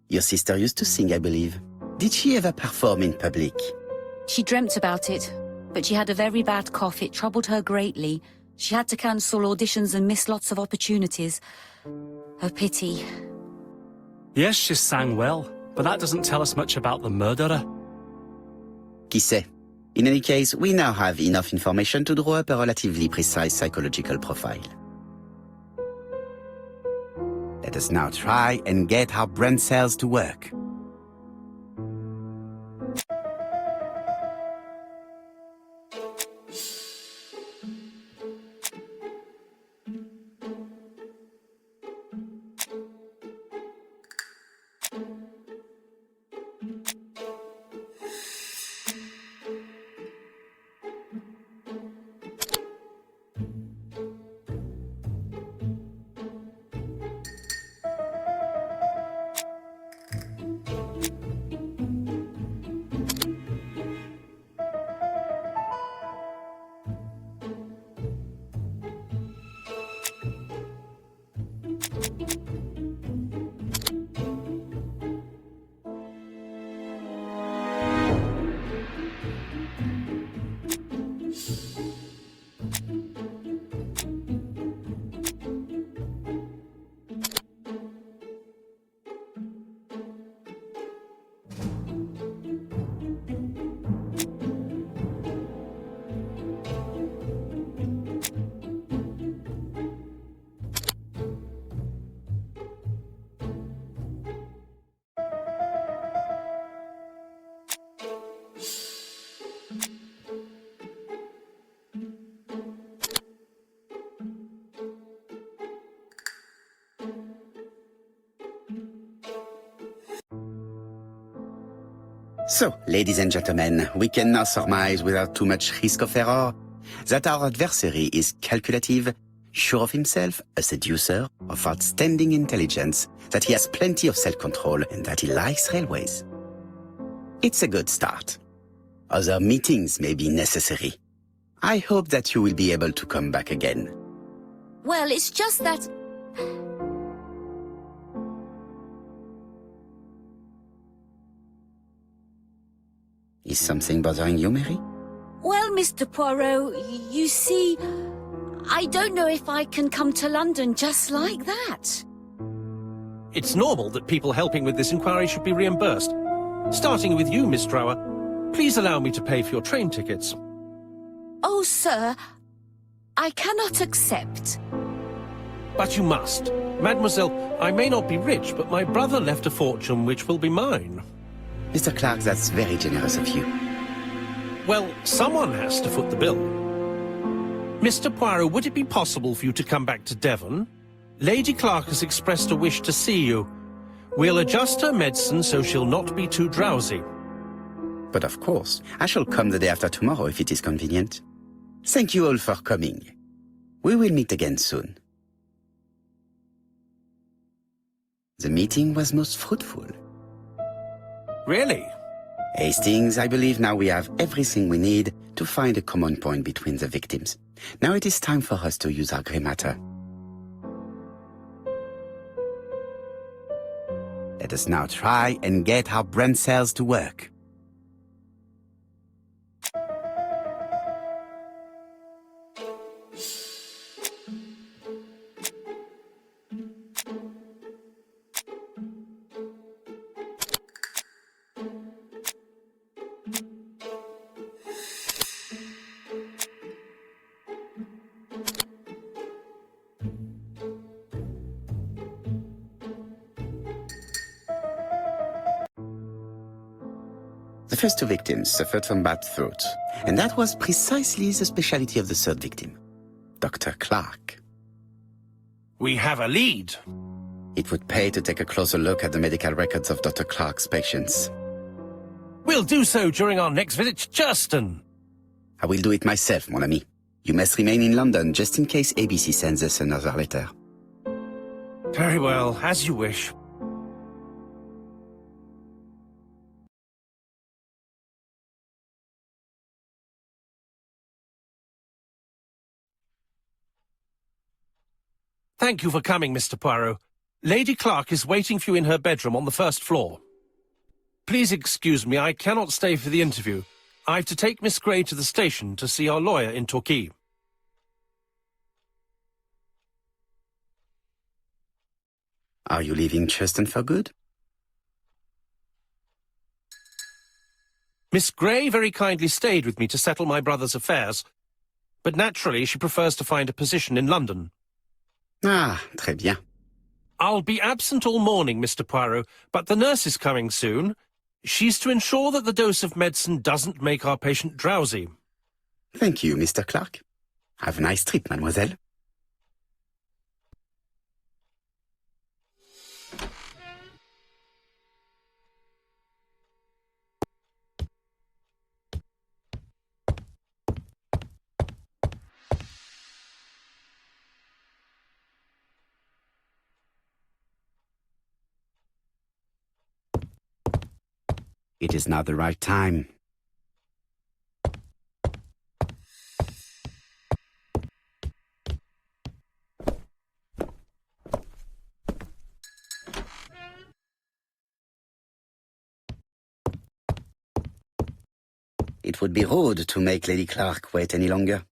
Your sister used to sing, I believe. Did she ever perform in public? She dreamt about it, but she had a very bad cough. It troubled her greatly. She had to cancel auditions and miss lots of opportunities. A pity. Yes, she sang well, but that doesn't tell us much about the murderer. Qui sait? In any case, we now have enough information to draw up a relatively precise psychological profile. Let us now try and get our brain cells to work. So, ladies and gentlemen, we can now surmise without too much risk of error that our adversary is calculative, sure of himself, a seducer, of outstanding intelligence, that he has plenty of self-control, and that he likes railways. It's a good start. Other meetings may be necessary. I hope that you will be able to come back again. Well, it's just that... Is something bothering you, Mary? Well, Mr. Poirot, you see, I don't know if I can come to London just like that. It's normal that people helping with this inquiry should be reimbursed. Starting with you, Miss Drower. Please allow me to pay for your train tickets. Oh, sir, I cannot accept. But you must. Mademoiselle, I may not be rich, but my brother left a fortune which will be mine. Mr. Clark, that's very generous of you. Well, someone has to foot the bill. Mr. Poirot, would it be possible for you to come back to Devon? Lady Clark has expressed a wish to see you. We'll adjust her medicine so she'll not be too drowsy. But of course, I shall come the day after tomorrow if it is convenient. Thank you all for coming. We will meet again soon. The meeting was most fruitful. Really? Hastings, I believe now we have everything we need to find a common point between the victims. Now it is time for us to use our grey matter. Let us now try and get our brain cells to work. The first two victims suffered from bad throat, and that was precisely the specialty of the third victim, Dr. Clark. We have a lead. It would pay to take a closer look at the medical records of Dr. Clark's patients. We'll do so during our next visit to Churston. I will do it myself, mon ami. You must remain in London just in case ABC sends us another letter. Very well, as you wish. Thank you for coming, Mr. Poirot. Lady Clark is waiting for you in her bedroom on the first floor. Please excuse me, I cannot stay for the interview. I've to take Miss Gray to the station to see our lawyer in Torquay. Are you leaving Churston for good? Miss Gray very kindly stayed with me to settle my brother's affairs, but naturally she prefers to find a position in London. Ah, très bien. I'll be absent all morning, Mr. Poirot, but the nurse is coming soon. She's to ensure that the dose of medicine doesn't make our patient drowsy. Thank you, Mr. Clark. Have a nice trip, mademoiselle. It is now the right time. It would be rude to make Lady Clark wait any longer.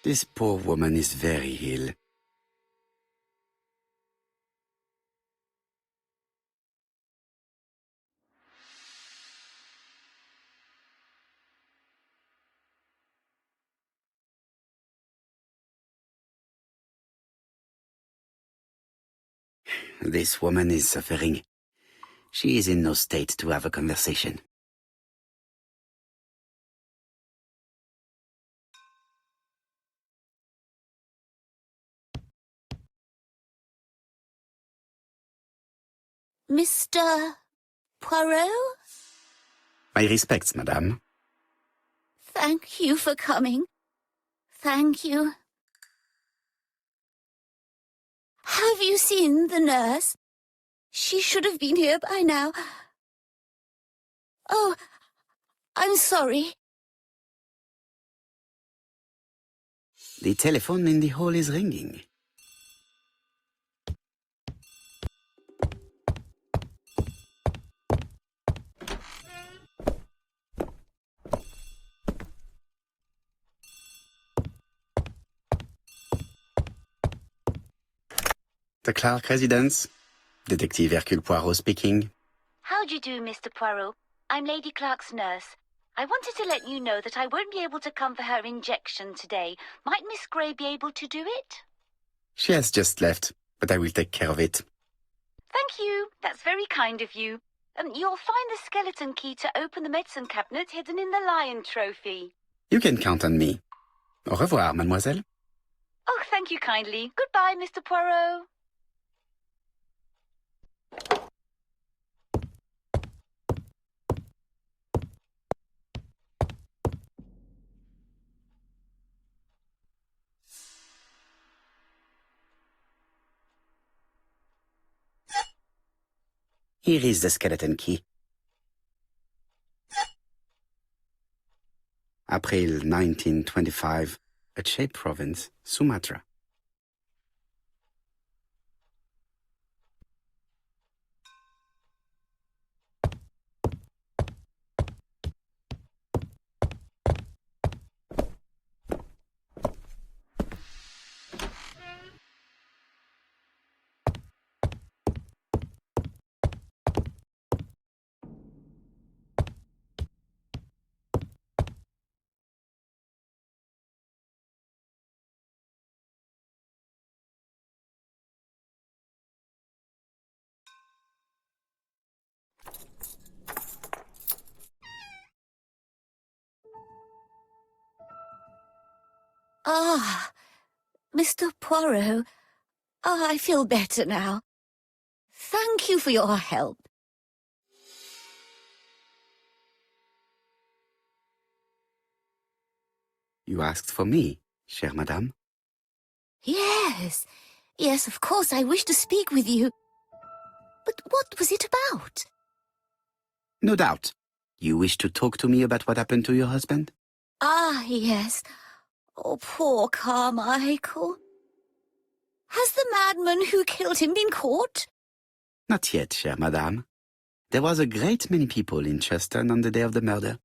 This poor woman is very ill. This woman is suffering. She is in no state to have a conversation. Mr. Poirot? My respects, madame. Thank you for coming. Thank you. Have you seen the nurse? She should have been here by now. Oh, I'm sorry. The telephone in the hall is ringing. The Clark residence. Detective Hercule Poirot speaking. How do you do, Mr. Poirot? I'm Lady Clark's nurse. I wanted to let you know that I won't be able to come for her injection today. Might Miss Grey be able to do it? She has just left, but I will take care of it. Thank you. That's very kind of you. You'll find the skeleton key to open the medicine cabinet hidden in the lion trophy. You can count on me. Au revoir, mademoiselle. Oh, thank you kindly. Goodbye, Mr. Poirot. Here is the skeleton key. April 1925, Aceh Province, Sumatra. Ah, Mr. Poirot. Ah, I feel better now. Thank you for your help. You asked for me, chère madame. Yes, yes, of course, I wish to speak with you. But what was it about? No doubt. You wish to talk to me about what happened to your husband? Ah, yes. Oh, poor Carmichael. Has the madman who killed him been caught? Not yet, chère madame. There was a great many people in Cheston on the day of the murder.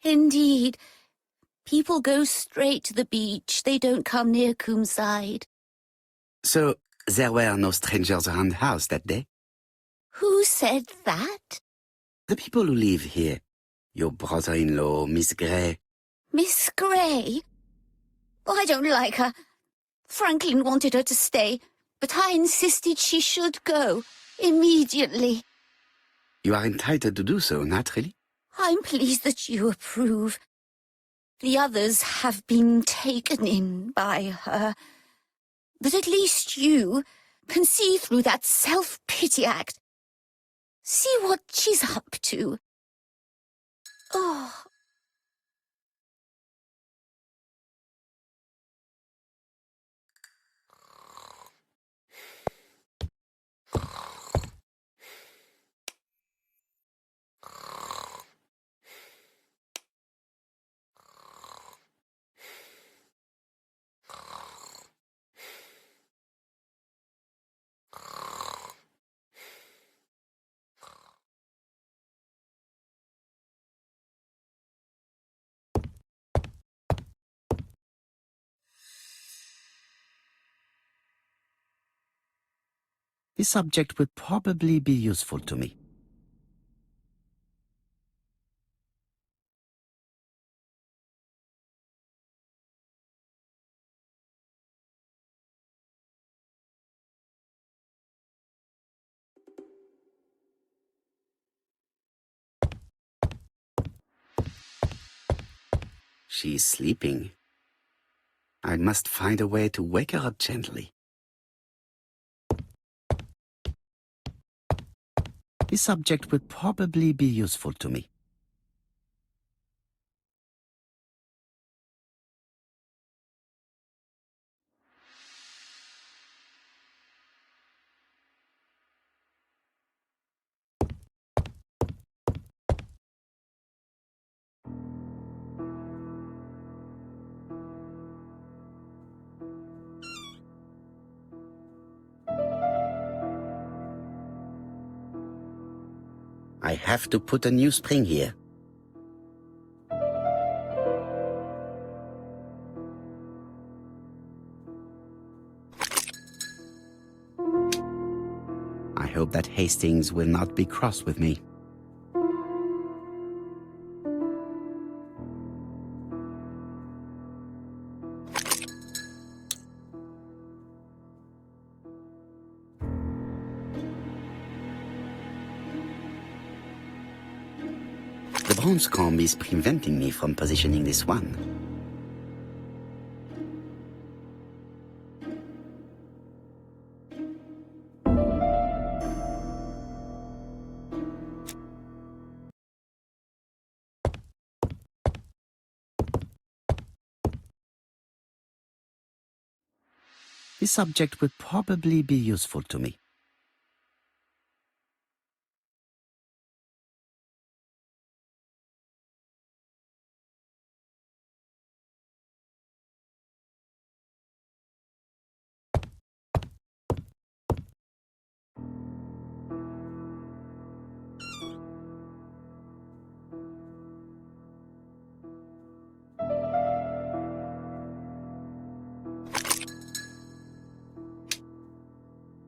Indeed. People go straight to the beach. They don't come near Coomside. So, there were no strangers around the house that day? Who said that? The people who live here. Your brother-in-law, Miss Grey. Miss Grey? Oh, I don't like her. Franklin wanted her to stay, but I insisted she should go, immediately. You are entitled to do so, naturally. I'm pleased that you approve. The others have been taken in by her. But at least you can see through that self-pity act. See what she's up to. Oh. This subject would probably be useful to me. She's sleeping. I must find a way to wake her up gently. This subject would probably be useful to me. I have to put a new spring here. I hope that Hastings will not be cross with me. The bronze comb is preventing me from positioning this one. This object will probably be useful to me.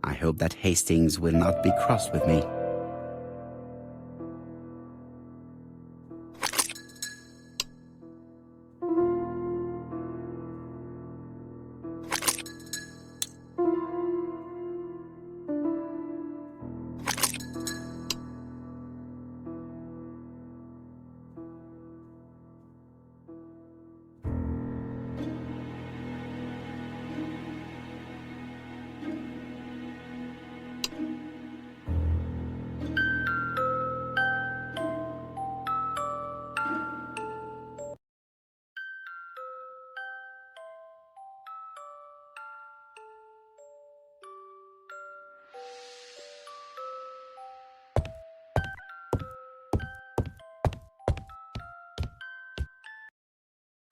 I hope that Hastings will not be cross with me.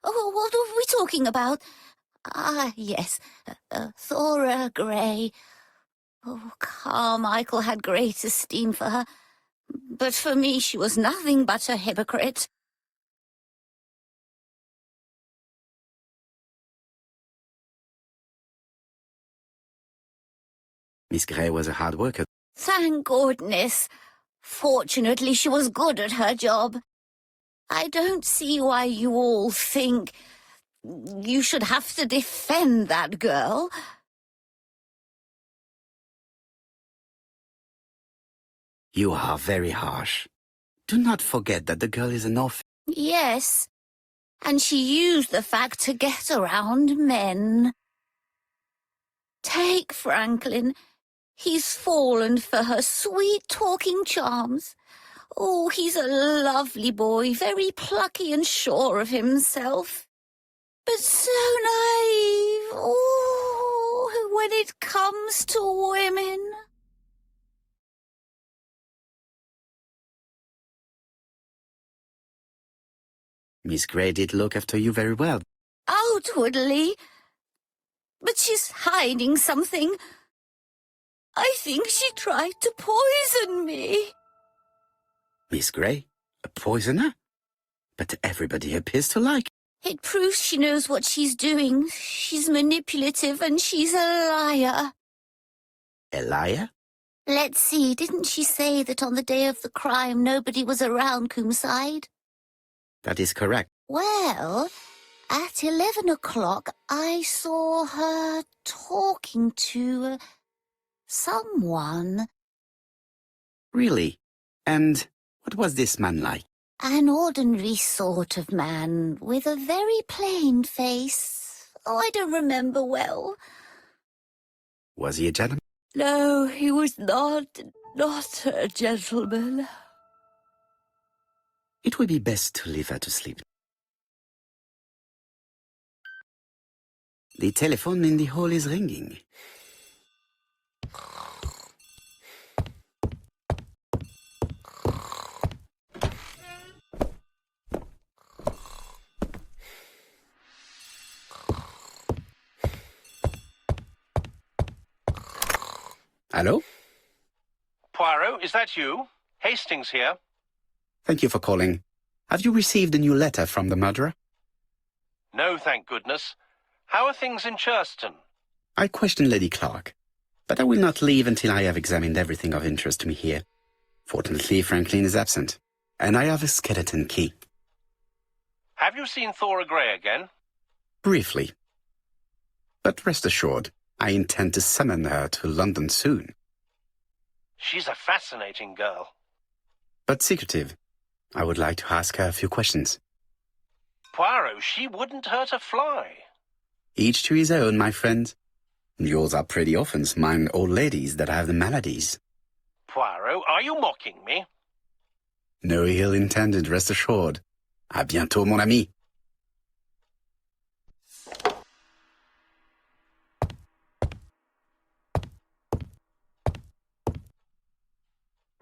Oh, what are we talking about? Ah, yes, Thora Grey. Oh, Carmichael had great esteem for her, but for me she was nothing but a hypocrite. Miss Grey was a hard worker. Thank goodness. Fortunately, she was good at her job. I don't see why you all think you should have to defend that girl. You are very harsh. Do not forget that the girl is an orphan. Yes, and she used the fact to get around men. Take Franklin. He's fallen for her sweet-talking charms. Oh, he's a lovely boy, very plucky and sure of himself. But so naive. Oh, when it comes to women. Miss Grey did look after you very well. Outwardly. But she's hiding something. I think she tried to poison me. Miss Grey? A poisoner? But everybody appears to like her. It proves she knows what she's doing. She's manipulative and she's a liar. A liar? Let's see, didn't she say that on the day of the crime nobody was around Coomside? That is correct. Well, at 11 o'clock I saw her talking to someone. Really? And what was this man like? An ordinary sort of man with a very plain face. Oh, I don't remember well. Was he a gentleman? No, he was not a gentleman. It would be best to leave her to sleep. The telephone in the hall is ringing. Hello? Poirot, is that you? Hastings here. Thank you for calling. Have you received a new letter from the murderer? No, thank goodness. How are things in Churston? I questioned Lady Clark, but I will not leave until I have examined everything of interest to me here. Fortunately, Franklin is absent, and I have a skeleton key. Have you seen Thora Grey again? Briefly. But rest assured, I intend to summon her to London soon. She's a fascinating girl. But secretive. I would like to ask her a few questions. Poirot, she wouldn't hurt a fly. Each to his own, my friend. Yours are pretty often mine old ladies that have the maladies. Poirot, are you mocking me? No ill intended, rest assured. À bientôt, mon ami.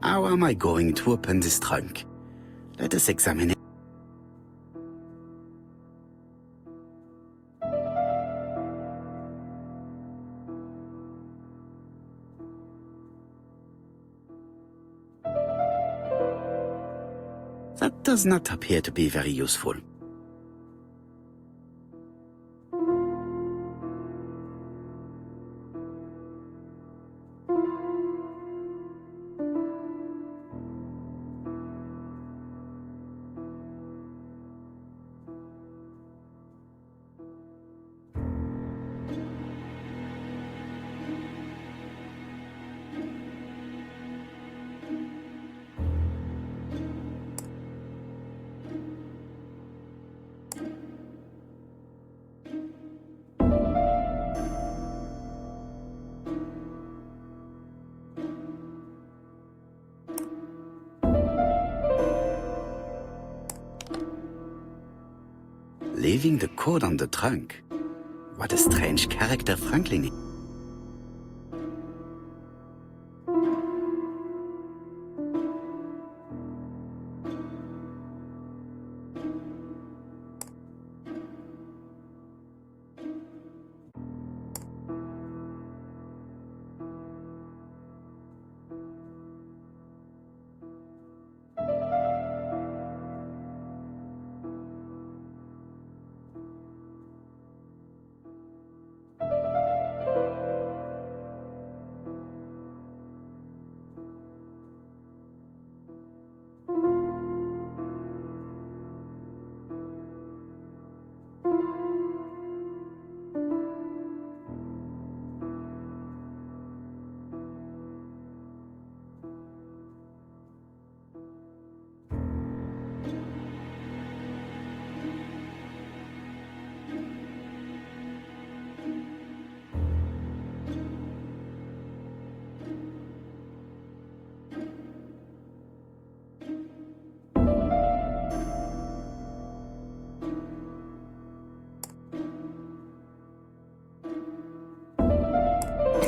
How am I going to open this trunk? Let us examine it. That does not appear to be very useful. Leaving the code on the trunk. What a strange character Franklin is.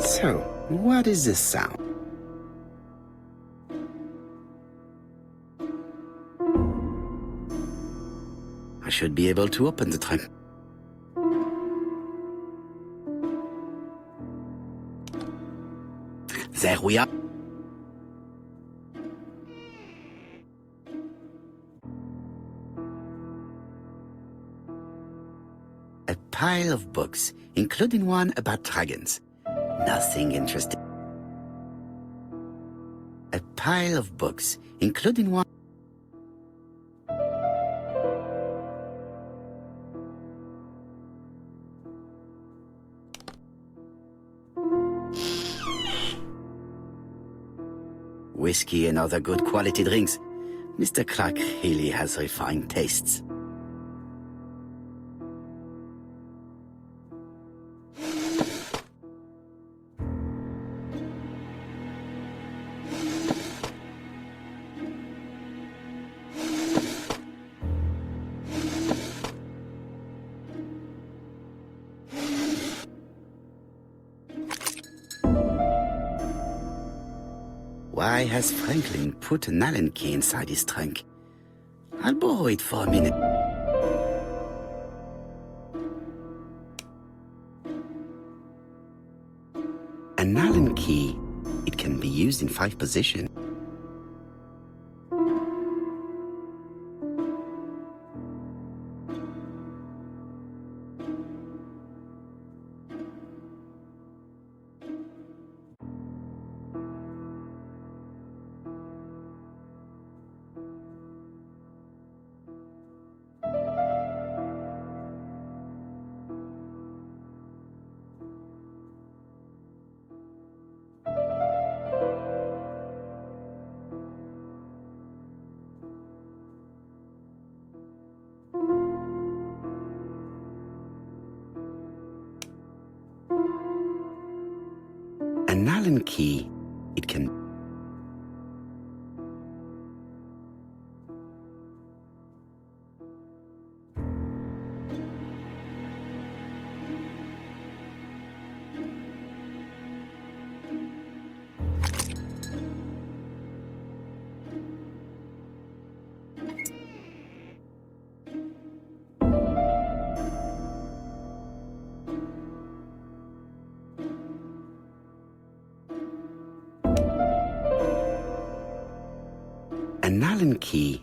So, what is this sound? I should be able to open the trunk. There we are. A pile of books, including one about dragons. Nothing interesting. A pile of books, including one. Whiskey and other good quality drinks. Mr. Clark really has refined tastes. Why has Franklin put an Allen key inside his trunk? I'll borrow it for a minute. An Allen key, it can be used in 5 positions. An Allen key, it can... An Allen key.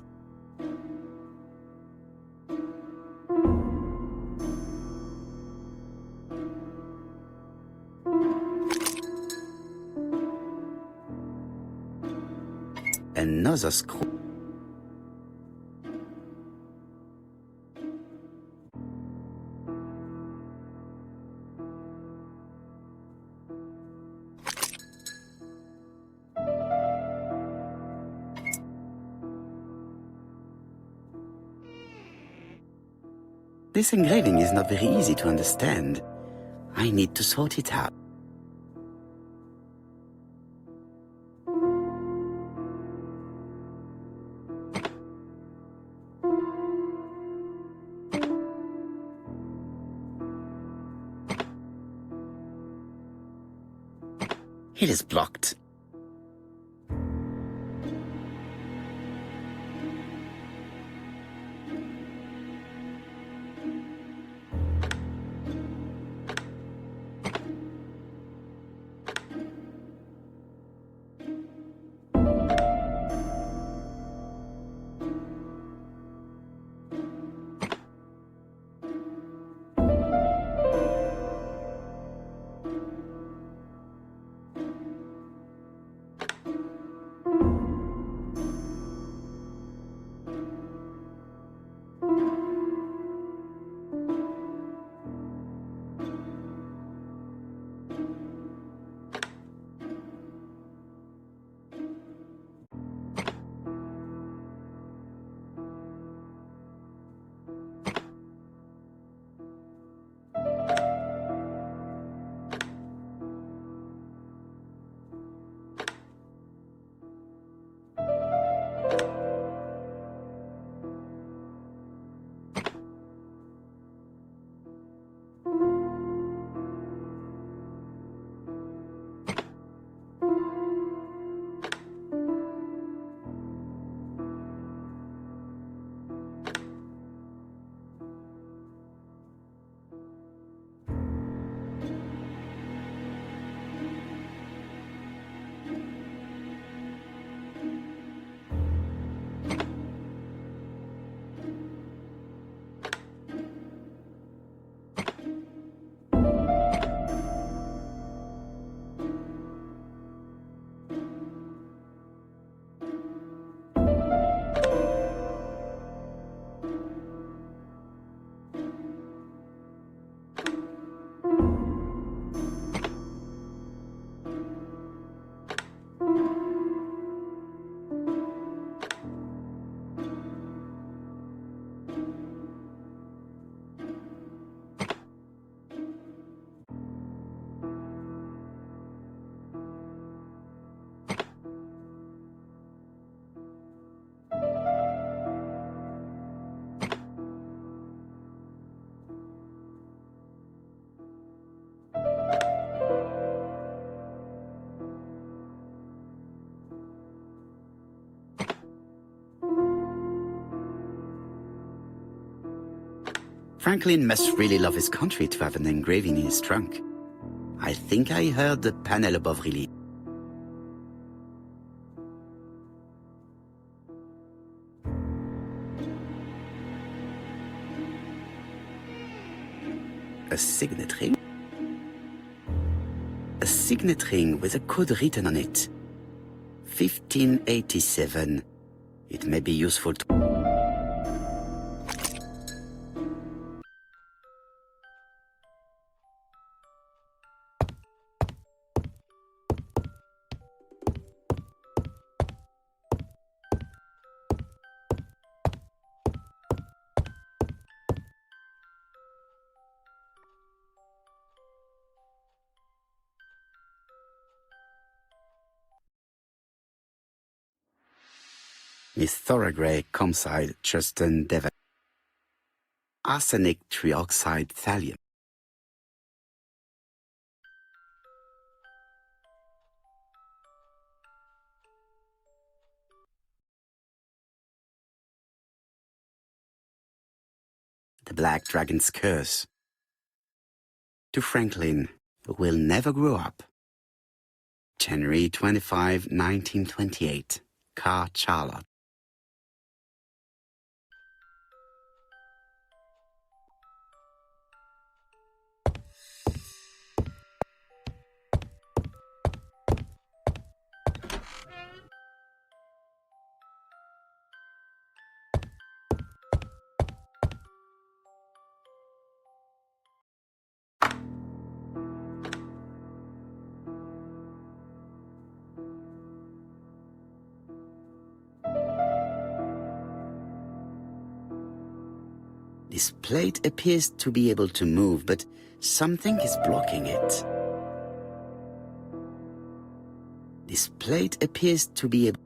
Another screw. This engraving is not very easy to understand. I need to sort it out. It is blocked. Franklin must really love his country to have an engraving in his trunk. I think I heard the panel above release. A signet ring? A signet ring with a code written on it. 1587. It may be useful to... Miss Thoroughgrey, Comside, Chuston, Devon. Arsenic trioxide thallium. The Black Dragon's Curse. To Franklin, who will never grow up. January 25, 1928. Car Charlotte. This plate appears to be able to move, but something is blocking it. This plate appears to be able...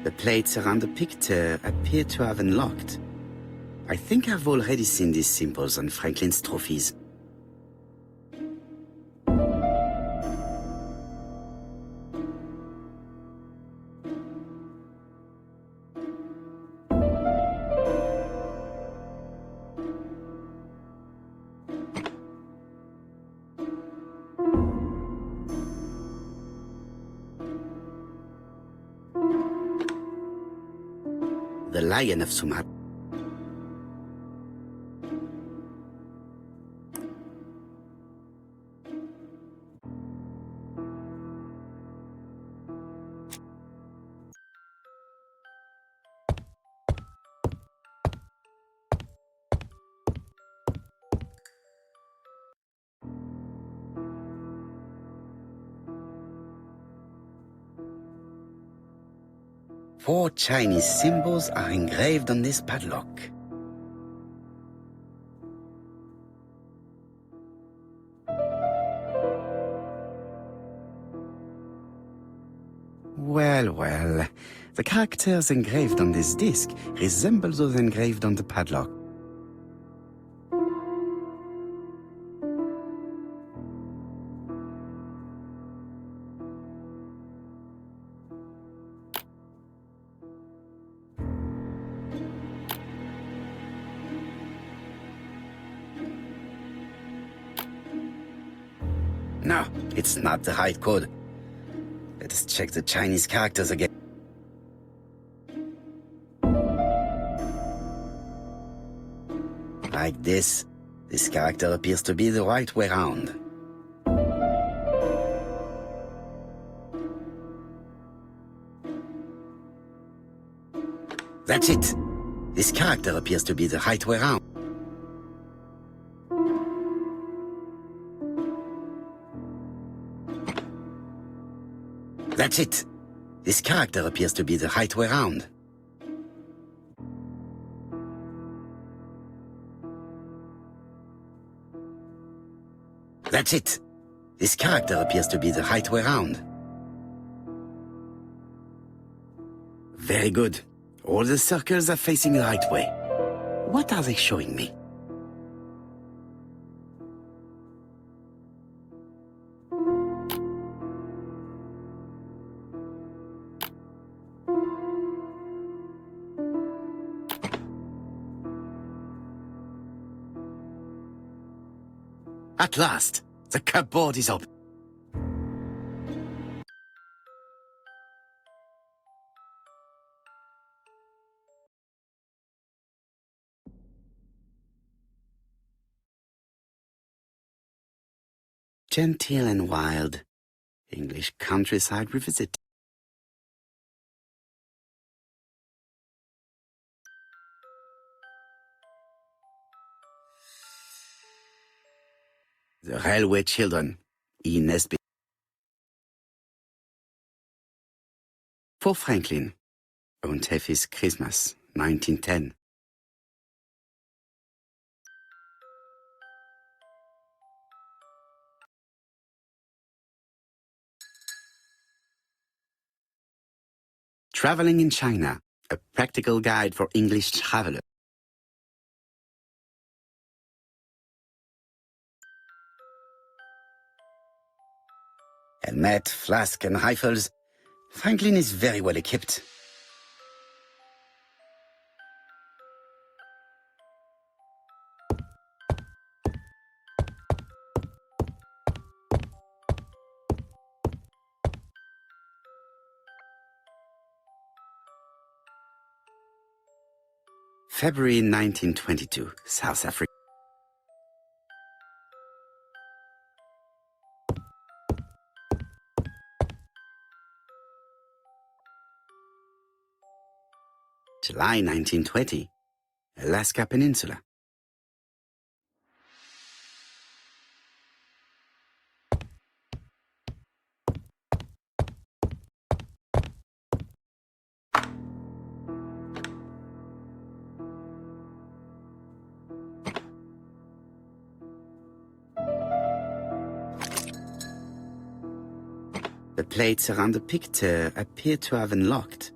The plates around the picture appear to have unlocked. I think I've already seen these symbols on Franklin's trophies. The Lion of Sumatra. Four Chinese symbols are engraved on this padlock. Well, well, the characters engraved on this disc resemble those engraved on the padlock. No, it's not the right code. Let us check the Chinese characters again. Like this character appears to be the right way round. That's it. This character appears to be the right way round. That's it. This character appears to be the right way round. That's it. This character appears to be the right way round. Very good. All the circles are facing the right way. What are they showing me? At last, the cupboard is open. Genteel and wild. English countryside revisit. The Railway Children, E. Nesbit. For Franklin, Und Effie's Christmas, 1910. Traveling in China, a practical guide for English travelers. Helmet, flask and rifles. Franklin is very well equipped. February 1922, South Africa. July 1920, Alaska Peninsula. The plates around the picture appear to have unlocked.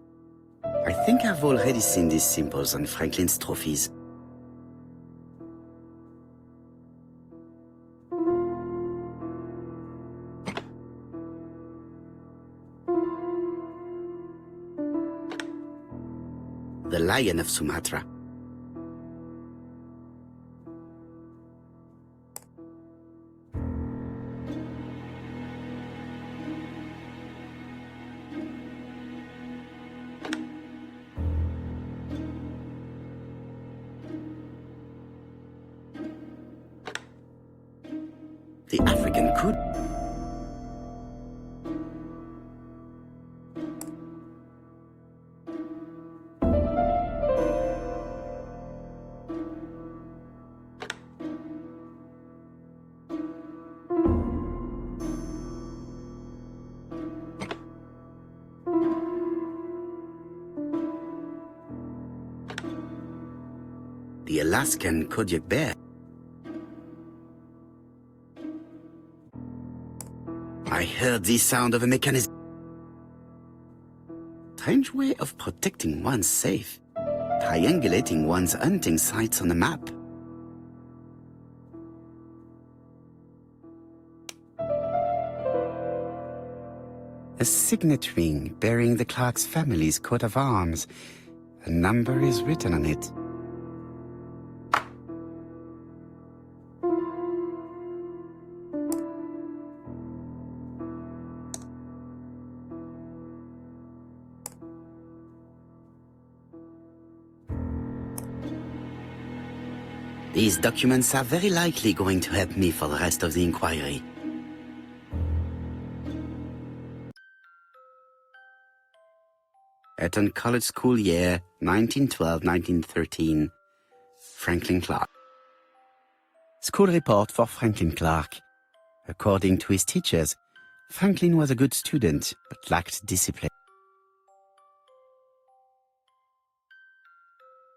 I think I've already seen these symbols on Franklin's trophies. The Lion of Sumatra. The African could. The Alaskan Kodiak bear. I heard the sound of a mechanism. Strange way of protecting one's safe. Triangulating one's hunting sites on the map. A signet ring bearing the Clark's family's coat of arms. A number is written on it. These documents are very likely going to help me for the rest of the inquiry. Eton College School year, 1912-1913. Franklin Clark. School report for Franklin Clark. According to his teachers, Franklin was a good student, but lacked discipline.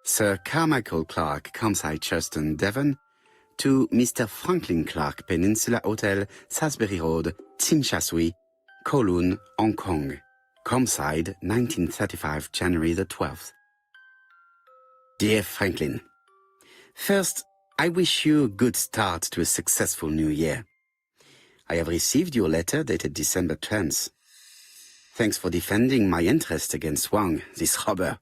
Sir Carmichael Clark, Campside Churchton, Devon, to Mr. Franklin Clark, Peninsula Hotel, Salisbury Road, Tsim Sha Tsui, Kowloon, Hong Kong. Campside, 1935, January the 12th. Dear Franklin, first, I wish you a good start to a successful new year. I have received your letter dated December 10th. Thanks for defending my interest against Wang, this robber.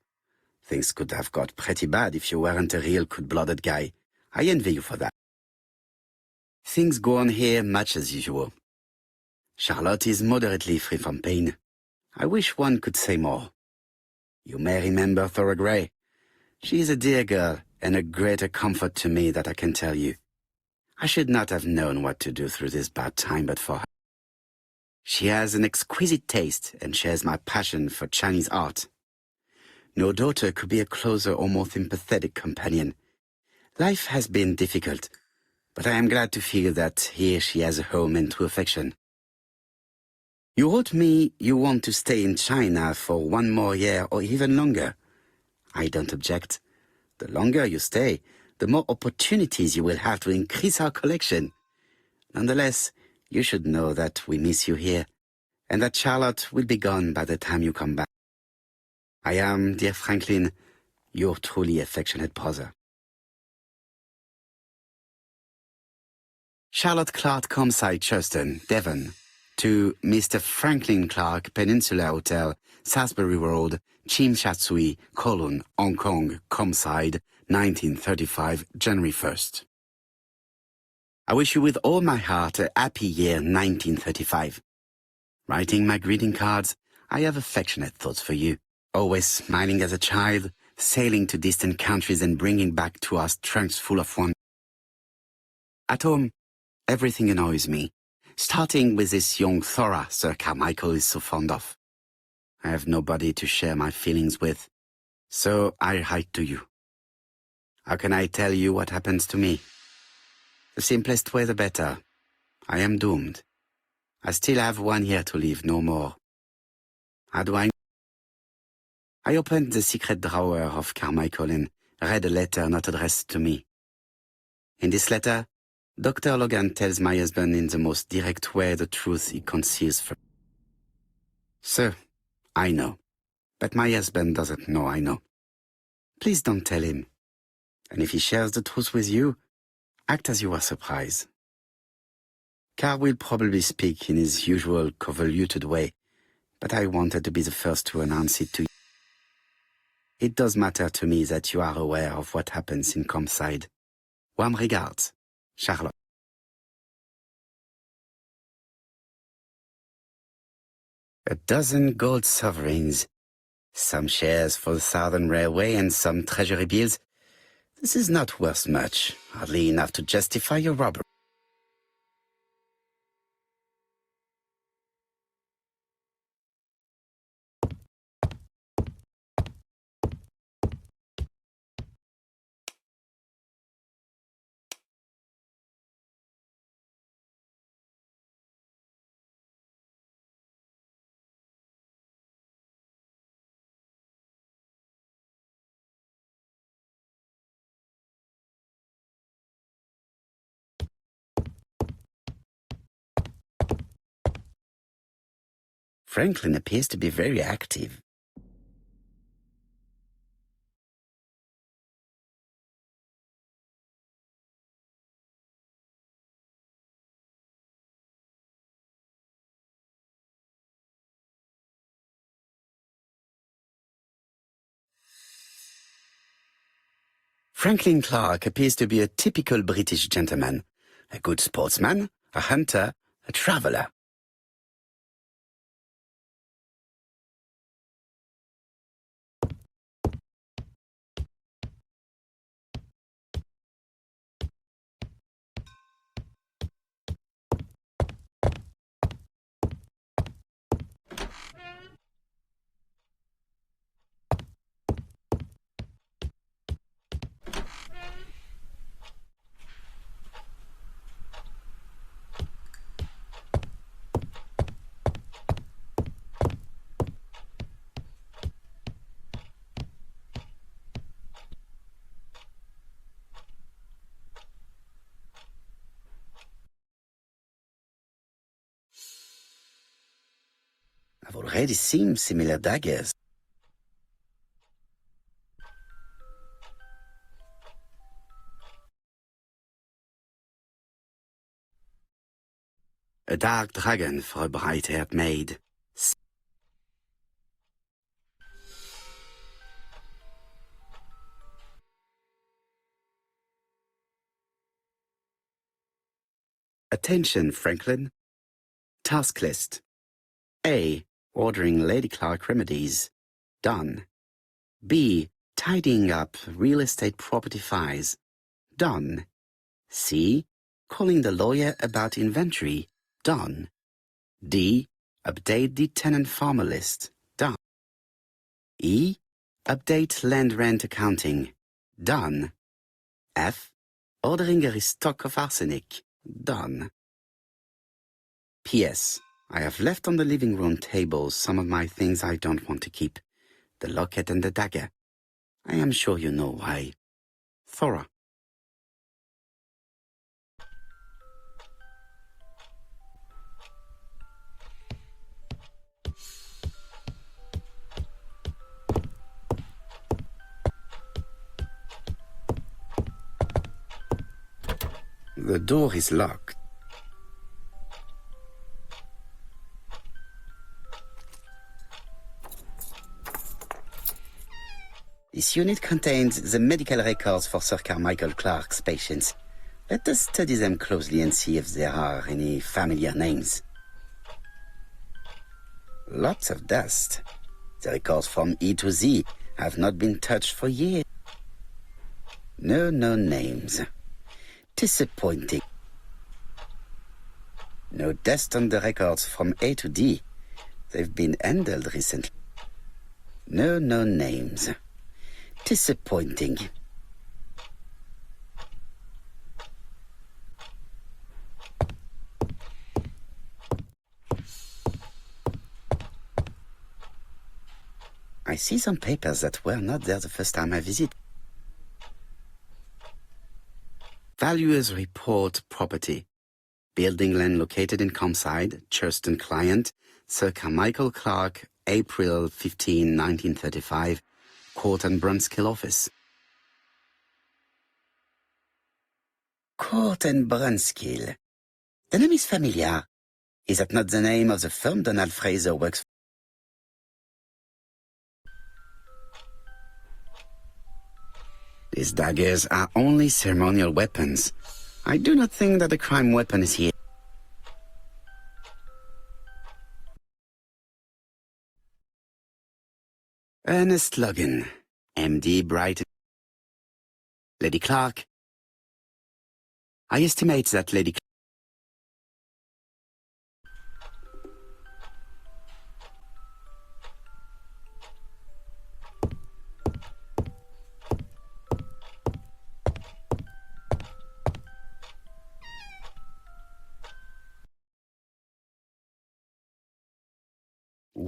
Things could have got pretty bad if you weren't a real cold-blooded guy. I envy you for that. Things go on here much as usual. Charlotte is moderately free from pain. I wish one could say more. You may remember Thora Gray. She is a dear girl and a greater comfort to me that I can tell you. I should not have known what to do through this bad time but for her. She has an exquisite taste and shares my passion for Chinese art. No daughter could be a closer or more sympathetic companion. Life has been difficult, but I am glad to feel that here she has a home and true affection. You wrote me you want to stay in China for 1 more year or even longer. I don't object. The longer you stay, the more opportunities you will have to increase our collection. Nonetheless, you should know that we miss you here, and that Charlotte will be gone by the time you come back. I am, dear Franklin, your truly affectionate brother. Charlotte Clark, Comside, Churston, Devon, to Mr. Franklin Clark, Peninsula Hotel, Salisbury Road, Chim Sha Tsui, Kowloon, Hong Kong, Comside, 1935, January 1st. I wish you with all my heart a happy year 1935. Writing my greeting cards, I have affectionate thoughts for you. Always smiling as a child, sailing to distant countries and bringing back to us trunks full of wonder. At home, everything annoys me, starting with this young Thora Sir Carmichael is so fond of. I have nobody to share my feelings with, so I write to you. How can I tell you what happens to me? The simplest way the better. I am doomed. I still have 1 year to live, no more. How do I opened the secret drawer of Carmichael and read a letter not addressed to me. In this letter, Dr. Logan tells my husband in the most direct way the truth he conceals from. Sir, I know, but my husband doesn't know I know. Please don't tell him. And if he shares the truth with you, act as you are surprised. Carl will probably speak in his usual convoluted way, but I wanted to be the first to announce it to you. It does matter to me that you are aware of what happens in Comside. Warm regards, Charlotte. A dozen gold sovereigns, some shares for the Southern Railway and some treasury bills. This is not worth much, hardly enough to justify your robbery. Franklin appears to be very active. Franklin Clark appears to be a typical British gentleman, a good sportsman, a hunter, a traveler. I've already seen similar daggers. A dark dragon for a bright-haired maid. Attention, Franklin. Task list. A. Ordering Lady Clark remedies. Done. B. Tidying up real estate property files. Done. C. Calling the lawyer about inventory. Done. D. Update the tenant farmer list. Done. E. Update land rent accounting. Done. F. Ordering a restock of arsenic. Done. P.S. I have left on the living room table some of my things I don't want to keep. The locket and the dagger. I am sure you know why. Thora. The door is locked. This unit contains the medical records for Sir Carmichael Clark's patients. Let us study them closely and see if there are any familiar names. Lots of dust. The records from E to Z have not been touched for years. No names. Disappointing. No dust on the records from A to D. They've been handled recently. No names. Disappointing. I see some papers that were not there the first time I visited. Valuers report property. Building land located in Comside, Churston client, Sir Carmichael Clark, April 15, 1935, Court and Brunskill office. Court and Brunskill. The name is familiar. Is that not the name of the firm Donald Fraser works for? These daggers are only ceremonial weapons. I do not think that a crime weapon is here. Ernest Logan, M.D. Brighton. Lady Clark. I estimate that Lady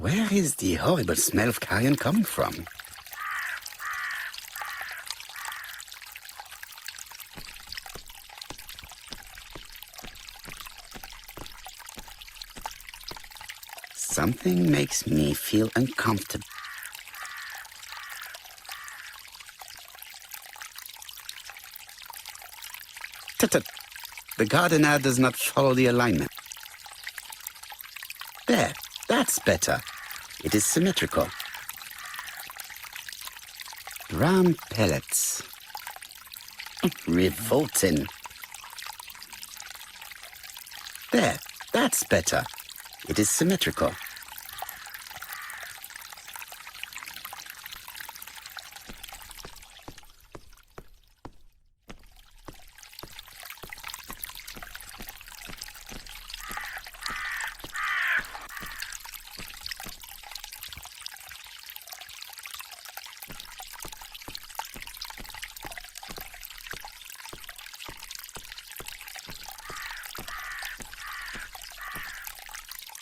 Where is the horrible smell of carrion coming from? Something makes me feel uncomfortable. Tut-tut. The gardener does not follow the alignment. There, that's better. It is symmetrical. Brown pellets. Revolting. There, that's better. It is symmetrical.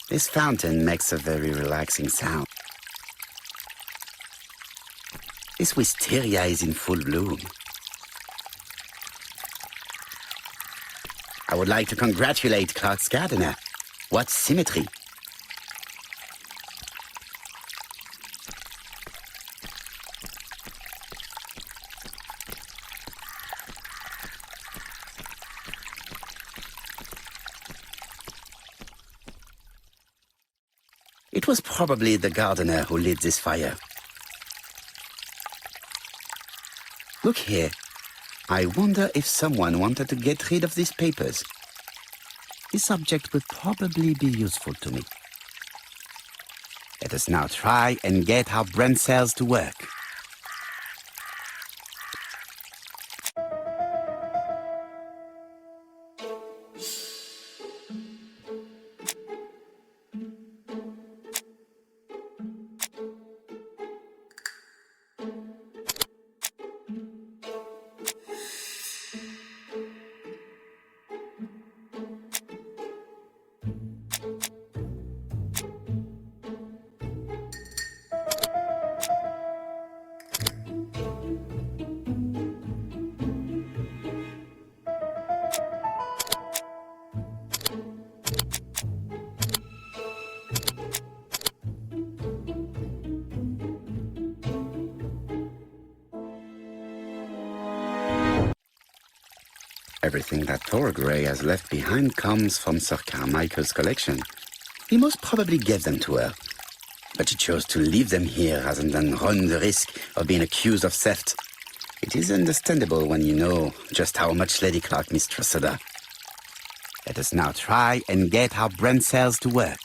This fountain makes a very relaxing sound. This wisteria is in full bloom. I would like to congratulate Clark's gardener. What symmetry! It was probably the gardener who lit this fire. Look here. I wonder if someone wanted to get rid of these papers. This object would probably be useful to me. Let us now try and get our brain cells to work. Everything that Thorgray has left behind comes from Sir Carmichael's collection. He most probably gave them to her. But she chose to leave them here rather than run the risk of being accused of theft. It is understandable when you know just how much Lady Clark mistrusted her. Let us now try and get our brain cells to work.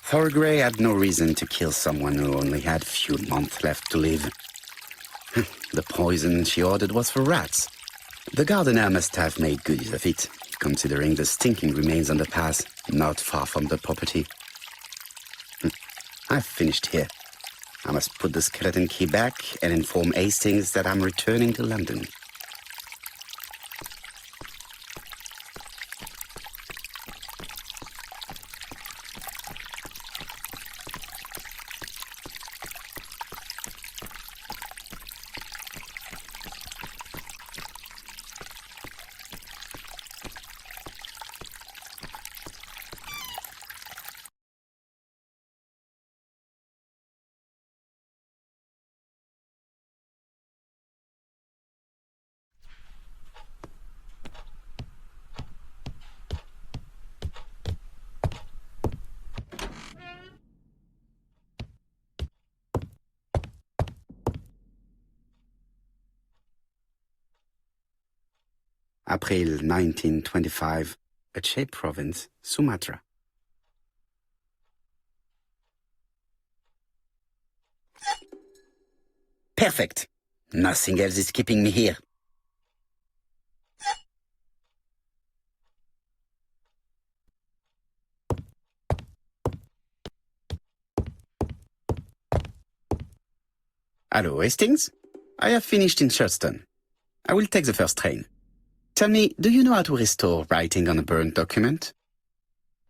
Thorgray had no reason to kill someone who only had few months left to live. The poison she ordered was for rats. The gardener must have made good use of it, considering the stinking remains on the path, not far from the property. I've finished here. I must put the skeleton key back and inform Hastings that I'm returning to London. April 1925, Aceh Province, Sumatra. Perfect. Nothing else is keeping me here. Hello, Hastings. I have finished in Sherstone. I will take the first train. Tell me, do you know how to restore writing on a burnt document?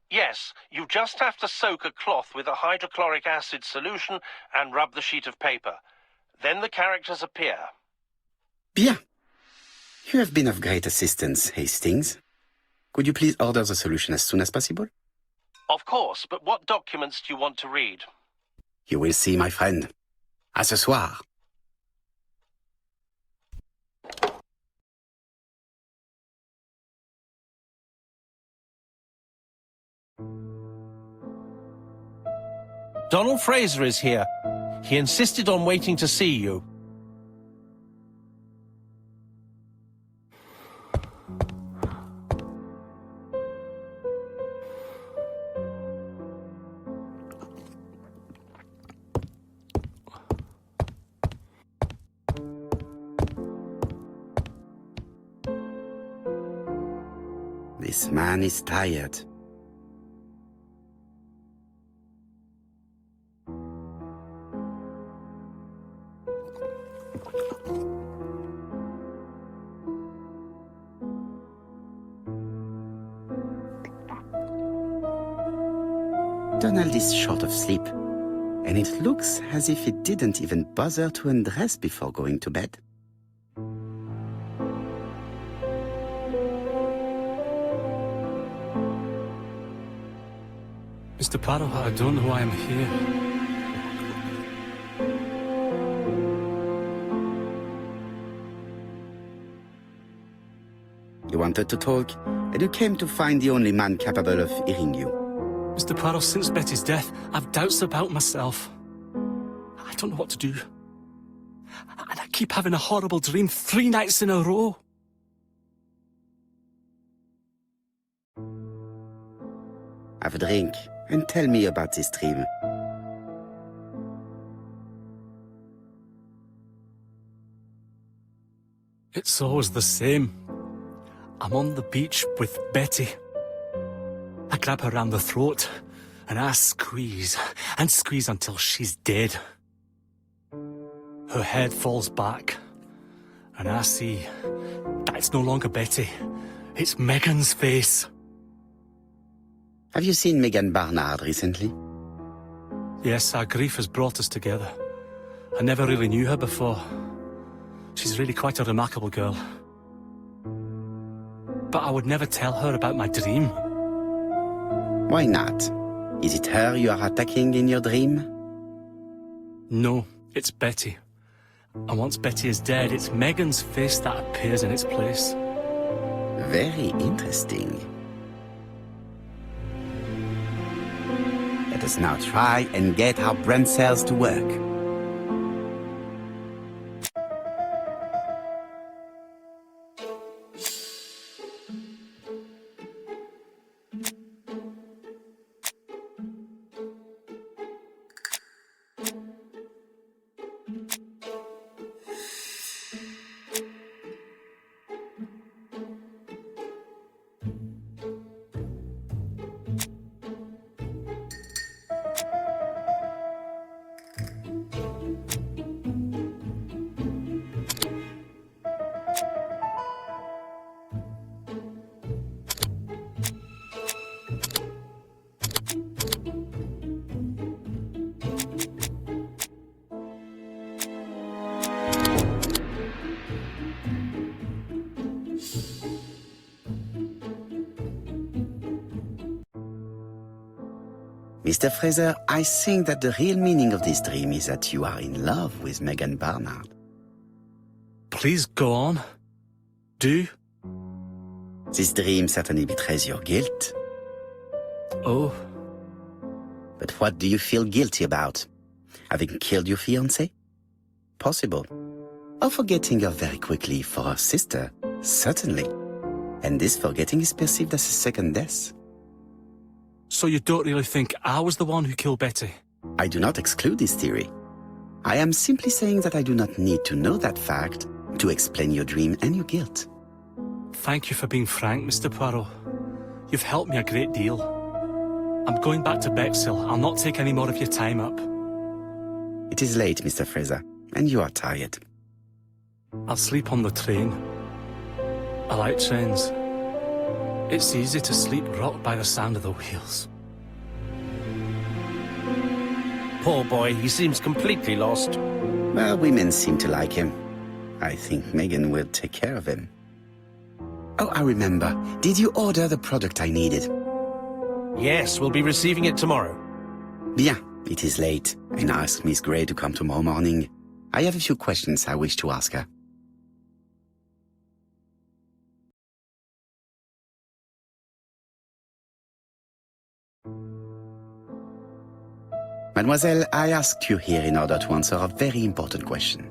Yes, you just have to soak a cloth with a hydrochloric acid solution and rub the sheet of paper. Then the characters appear. Bien. You have been of great assistance, Hastings. Could you please order the solution as soon as possible? Of course, but what documents do you want to read? You will see, my friend. À ce soir. Donald Fraser is here. He insisted on waiting to see you. This man is tired. Donald is short of sleep, and it looks as if he didn't even bother to undress before going to bed. Mr. Poirot, I don't know why I'm here. You wanted to talk, and you came to find the only man capable of hearing you. Mr. Poirot, since Betty's death, I've doubts about myself. I don't know what to do. And I keep having a horrible dream 3 nights in a row. Have a drink, and tell me about this dream. It's always the same. I'm on the beach with Betty. I grab her round the throat, and I squeeze, and squeeze until she's dead. Her head falls back, and I see that it's no longer Betty. It's Megan's face. Have you seen Megan Barnard recently? Yes, our grief has brought us together. I never really knew her before. She's really quite a remarkable girl. But I would never tell her about my dream. Why not? Is it her you are attacking in your dream? No, it's Betty. And once Betty is dead, it's Megan's face that appears in its place. Very interesting. Let us now try and get our brain cells to work. Mr. Fraser, I think that the real meaning of this dream is that you are in love with Megan Barnard. Please go on. Do. This dream certainly betrays your guilt. Oh. But what do you feel guilty about? Having killed your fiancé? Possible. Or forgetting her very quickly for her sister? Certainly. And this forgetting is perceived as a second death. So you don't really think I was the one who killed Betty? I do not exclude this theory. I am simply saying that I do not need to know that fact to explain your dream and your guilt. Thank you for being frank, Mr. Poirot. You've helped me a great deal. I'm going back to Bexhill. I'll not take any more of your time up. It is late, Mr. Fraser, and you are tired. I'll sleep on the train. I like trains. It's easy to sleep rocked by the sound of the wheels. Poor boy, he seems completely lost. Well, women seem to like him. I think Megan will take care of him. Oh, I remember. Did you order the product I needed? Yes, we'll be receiving it tomorrow. Bien, it is late, and I asked Miss Gray to come tomorrow morning. I have a few questions I wish to ask her. Mademoiselle, I asked you here in order to answer a very important question.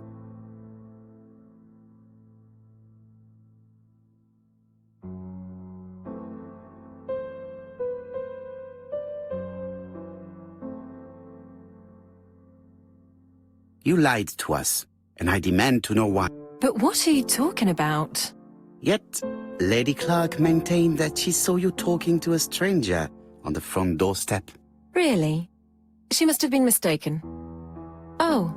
You lied to us, and I demand to know why. But what are you talking about? Yet, Lady Clark maintained that she saw you talking to a stranger on the front doorstep. Really? She must have been mistaken. Oh,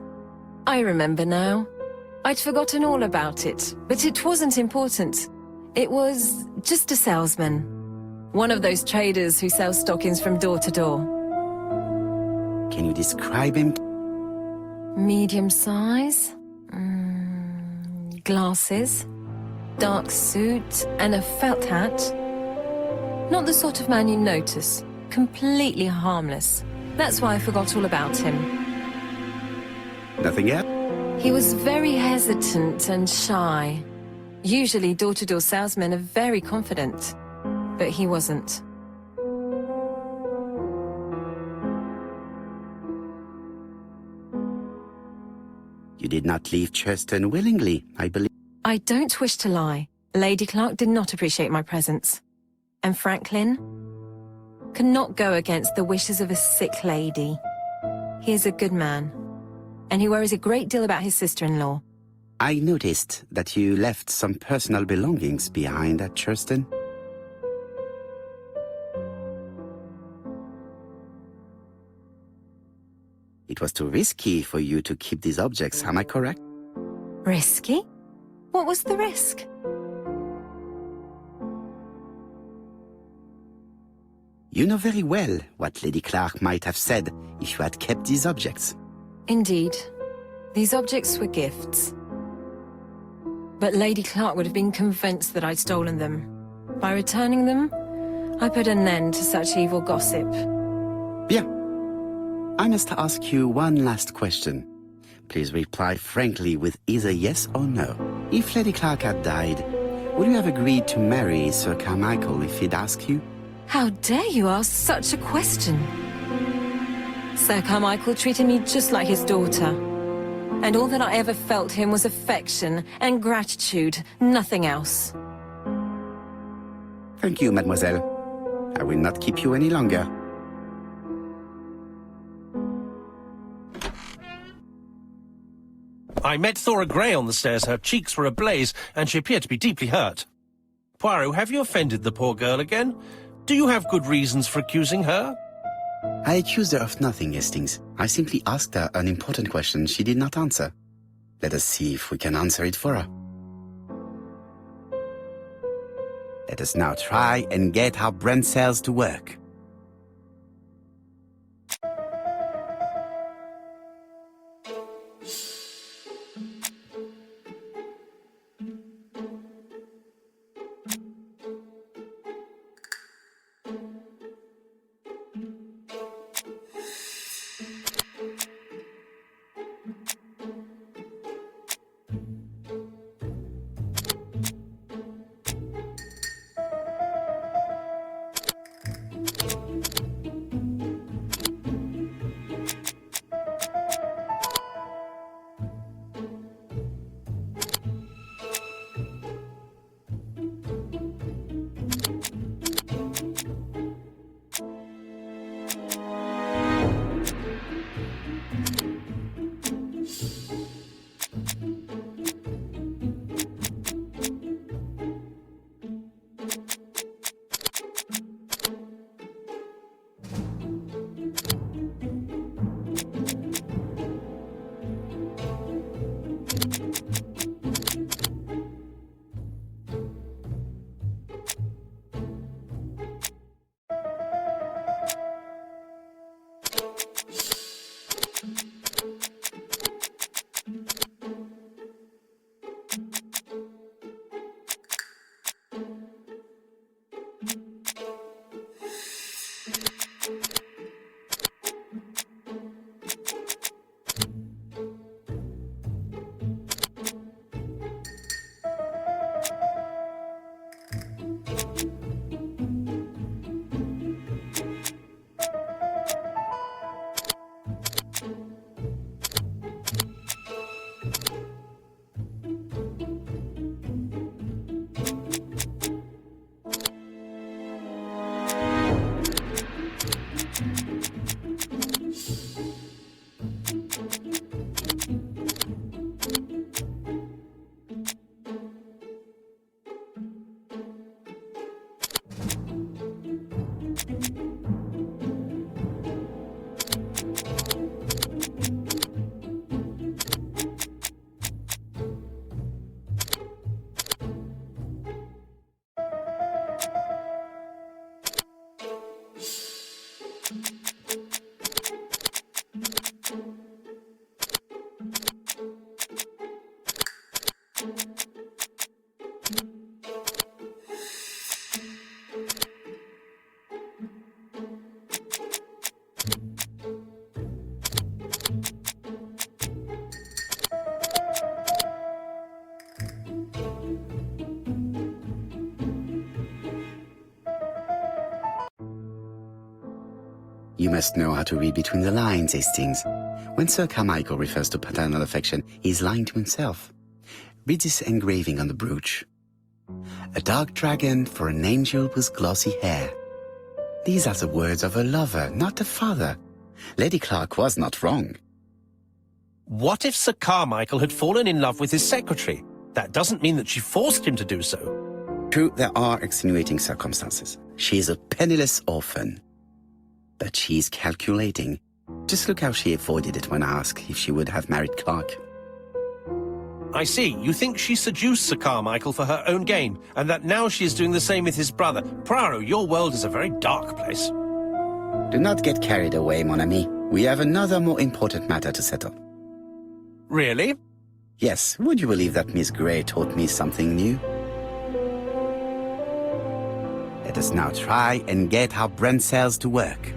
I remember now. I'd forgotten all about it, but it wasn't important. It was just a salesman. One of those traders who sell stockings from door to door. Can you describe him? Medium size, glasses, dark suit, and a felt hat. Not the sort of man you notice. Completely harmless. That's why I forgot all about him. Nothing else? He was very hesitant and shy. Usually door-to-door salesmen are very confident, but he wasn't. You did not leave Churston willingly, I believe. I don't wish to lie. Lady Clark did not appreciate my presence. And Franklin could not go against the wishes of a sick lady. He is a good man, and he worries a great deal about his sister-in-law. I noticed that you left some personal belongings behind at Churston. It was too risky for you to keep these objects, am I correct? Risky? What was the risk? You know very well what Lady Clark might have said if you had kept these objects. Indeed. These objects were gifts. But Lady Clark would have been convinced that I'd stolen them. By returning them, I put an end to such evil gossip. Bien. I must ask you one last question. Please reply frankly with either yes or no. If Lady Clark had died, would you have agreed to marry Sir Carmichael if he'd ask you? How dare you ask such a question? Sir Carmichael treated me just like his daughter. And all that I ever felt him was affection and gratitude, nothing else. Thank you, mademoiselle. I will not keep you any longer. I met Thora Grey on the stairs. Her cheeks were ablaze, and she appeared to be deeply hurt. Poirot, have you offended the poor girl again? Do you have good reasons for accusing her? I accused her of nothing, Hastings. I simply asked her an important question she did not answer. Let us see if we can answer it for her. Let us now try and get our brain cells to work. You must know how to read between the lines, Hastings. When Sir Carmichael refers to paternal affection, he's lying to himself. Read this engraving on the brooch. A dark dragon for an angel with glossy hair. These are the words of a lover, not a father. Lady Clark was not wrong. What if Sir Carmichael had fallen in love with his secretary? That doesn't mean that she forced him to do so. True, there are extenuating circumstances. She is a penniless orphan. But she's calculating. Just look how she avoided it when asked if she would have married Clark. I see. You think she seduced Sir Carmichael for her own gain, and that now she is doing the same with his brother. Poirot, your world is a very dark place. Do not get carried away, mon ami. We have another more important matter to settle. Really? Yes, would you believe that Miss Grey taught me something new? Let us now try and get our brain cells to work.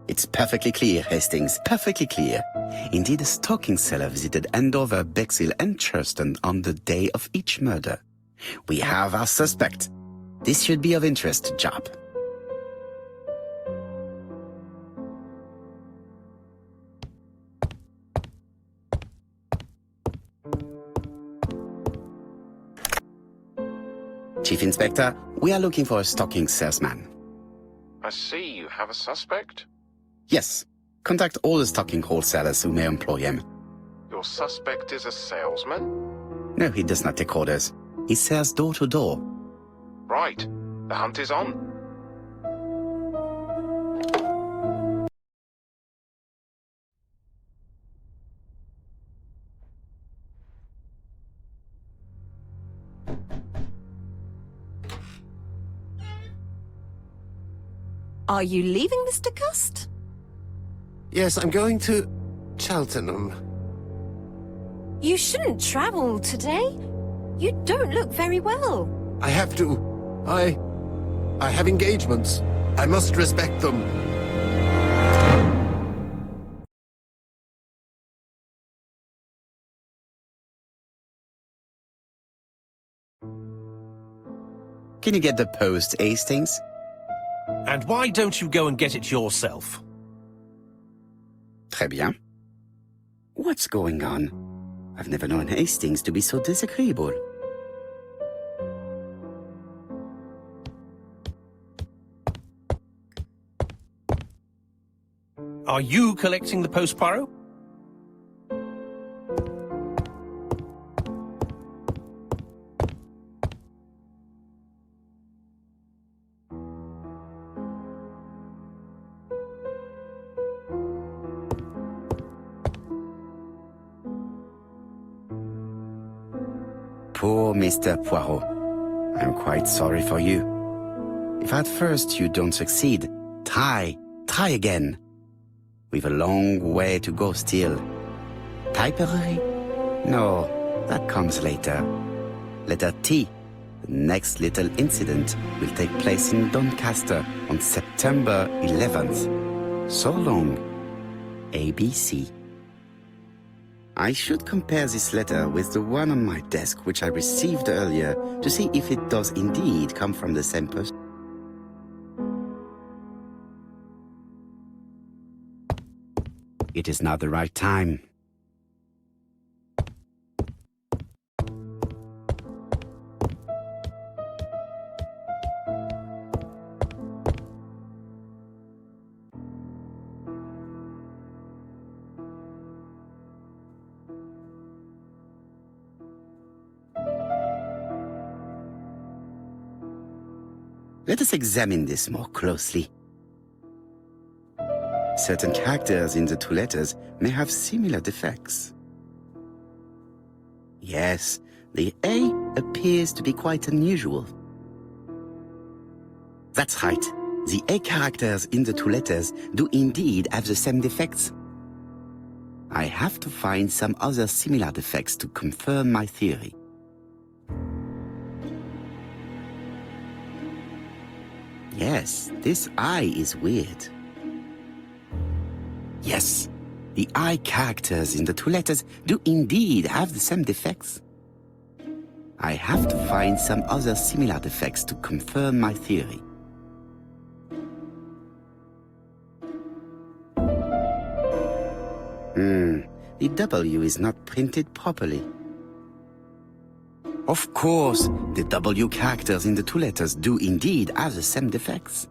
It's perfectly clear, Hastings, perfectly clear. Indeed, a stalking seller visited Andover, Bexhill and Churston on the day of each murder. We have our suspect. This should be of interest, Job. Chief Inspector, we are looking for a stalking salesman. I see you have a suspect. Yes. Contact all the stocking wholesalers who may employ him. Your suspect is a salesman? No, he does not take orders. He sells door to door. Right. The hunt is on. Are you leaving, Mr. Cust? Yes, I'm going to Cheltenham. You shouldn't travel today. You don't look very well. I have to. I have engagements. I must respect them. Can you get the post, Hastings? And why don't you go and get it yourself? Très bien. What's going on? I've never known Hastings to be so disagreeable. Are you collecting the post, Poirot? Poor Mr. Poirot. I'm quite sorry for you. If at first you don't succeed, try again. We've a long way to go still. Typery? No, that comes later. Letter T. The next little incident will take place in Doncaster on September 11th. So long. ABC. I should compare this letter with the one on my desk which I received earlier to see if it does indeed come from the same person. It is not the right time. Let us examine this more closely. Certain characters in the two letters may have similar defects. Yes, the A appears to be quite unusual. That's right. The A characters in the two letters do indeed have the same defects. I have to find some other similar defects to confirm my theory. Yes, this I is weird. Yes, the I characters in the two letters do indeed have the same defects. I have to find some other similar defects to confirm my theory. The W is not printed properly. Of course, the W characters in the two letters do indeed have the same defects.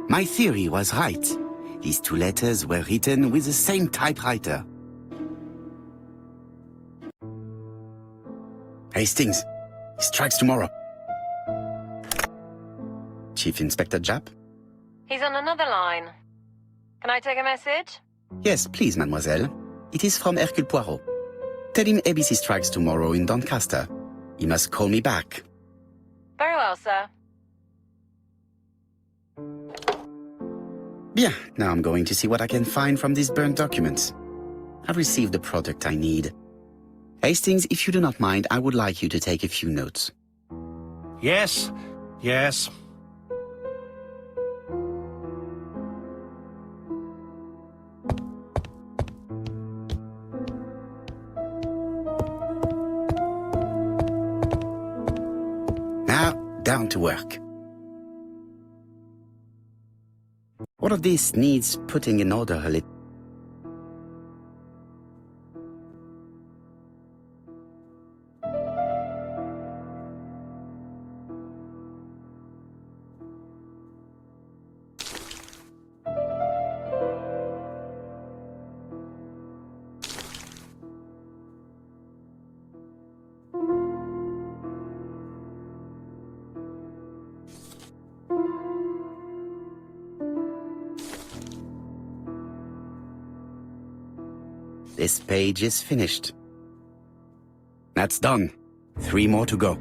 My theory was right. These two letters were written with the same typewriter. Hastings, he strikes tomorrow. Chief Inspector Japp? He's on another line. Can I take a message? Yes, please, mademoiselle. It is from Hercule Poirot. Tell him ABC strikes tomorrow in Doncaster. He must call me back. Very well, sir. Bien, now I'm going to see what I can find from these burnt documents. I've received the product I need. Hastings, if you do not mind, I would like you to take a few notes. Yes, yes. Now, down to work. All of this needs putting in order a little. This page is finished. That's done. 3 more to go.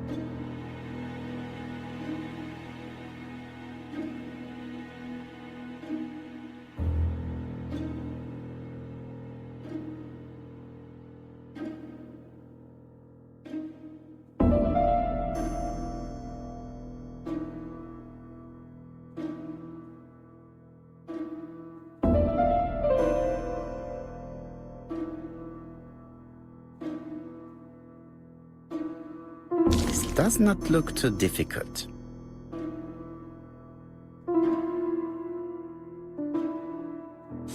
This does not look too difficult.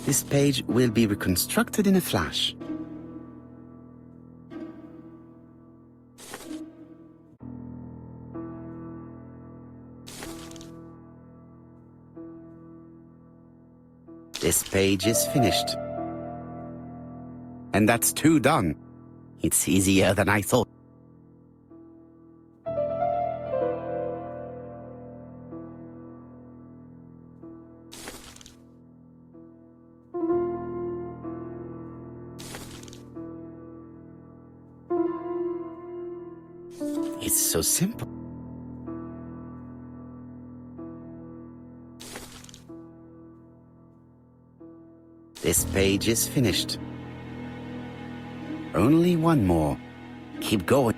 This page will be reconstructed in a flash. This page is finished. And that's 2 done. It's easier than I thought. It's so simple. This page is finished. Only 1 more. Keep going.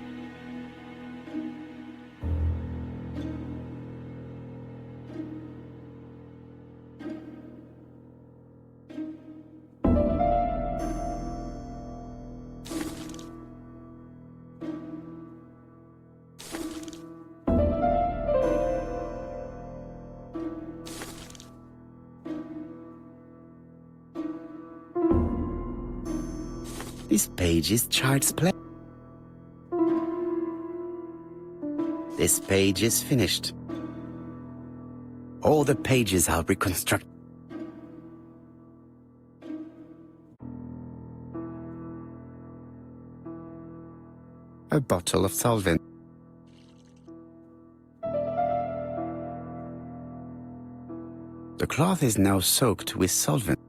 This page is child's play. This page is finished. All the pages are reconstructed. A bottle of solvent. The cloth is now soaked with solvent.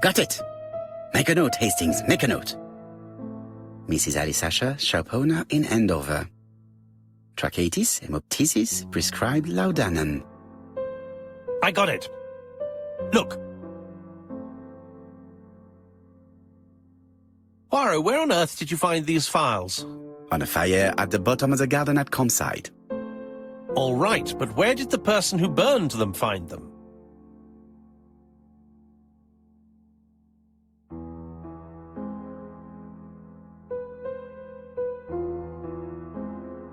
Got it! Make a note, Hastings, make a note. Mrs. Alice Asher, shop owner in Andover. Tracheitis, hemoptysis, prescribed laudanum. I got it. Look. Poirot, where on earth did you find these files? On a fire at the bottom of the garden at campsite. All right, but where did the person who burned them find them?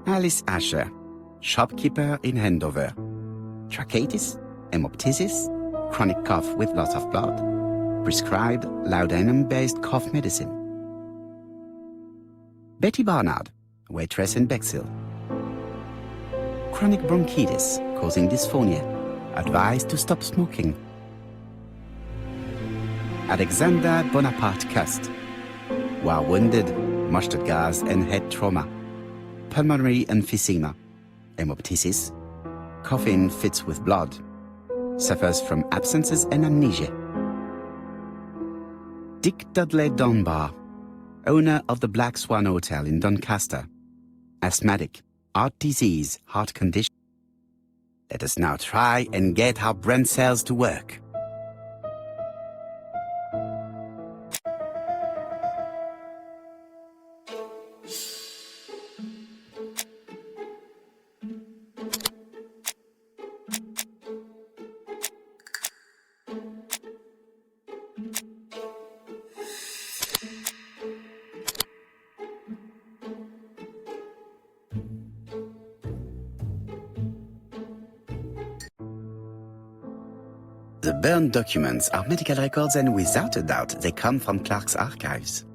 Alice Asher, shopkeeper in Andover. Tracheitis, hemoptysis, chronic cough with loss of blood. Prescribed laudanum-based cough medicine. Betty Barnard, waitress in Bexhill. Chronic bronchitis causing dysphonia. advised to stop smoking. Alexander Bonaparte Cust, war wounded, mustard gas and head trauma, pulmonary emphysema, hemoptysis, coughing fits with blood, suffers from absences and amnesia. Dick Dudley Dunbar, owner of the Black Swan Hotel in Doncaster, asthmatic, heart disease, heart condition. Let us now try and get our brain cells to work. The burned documents are medical records, and without a doubt they come from Clark's archives.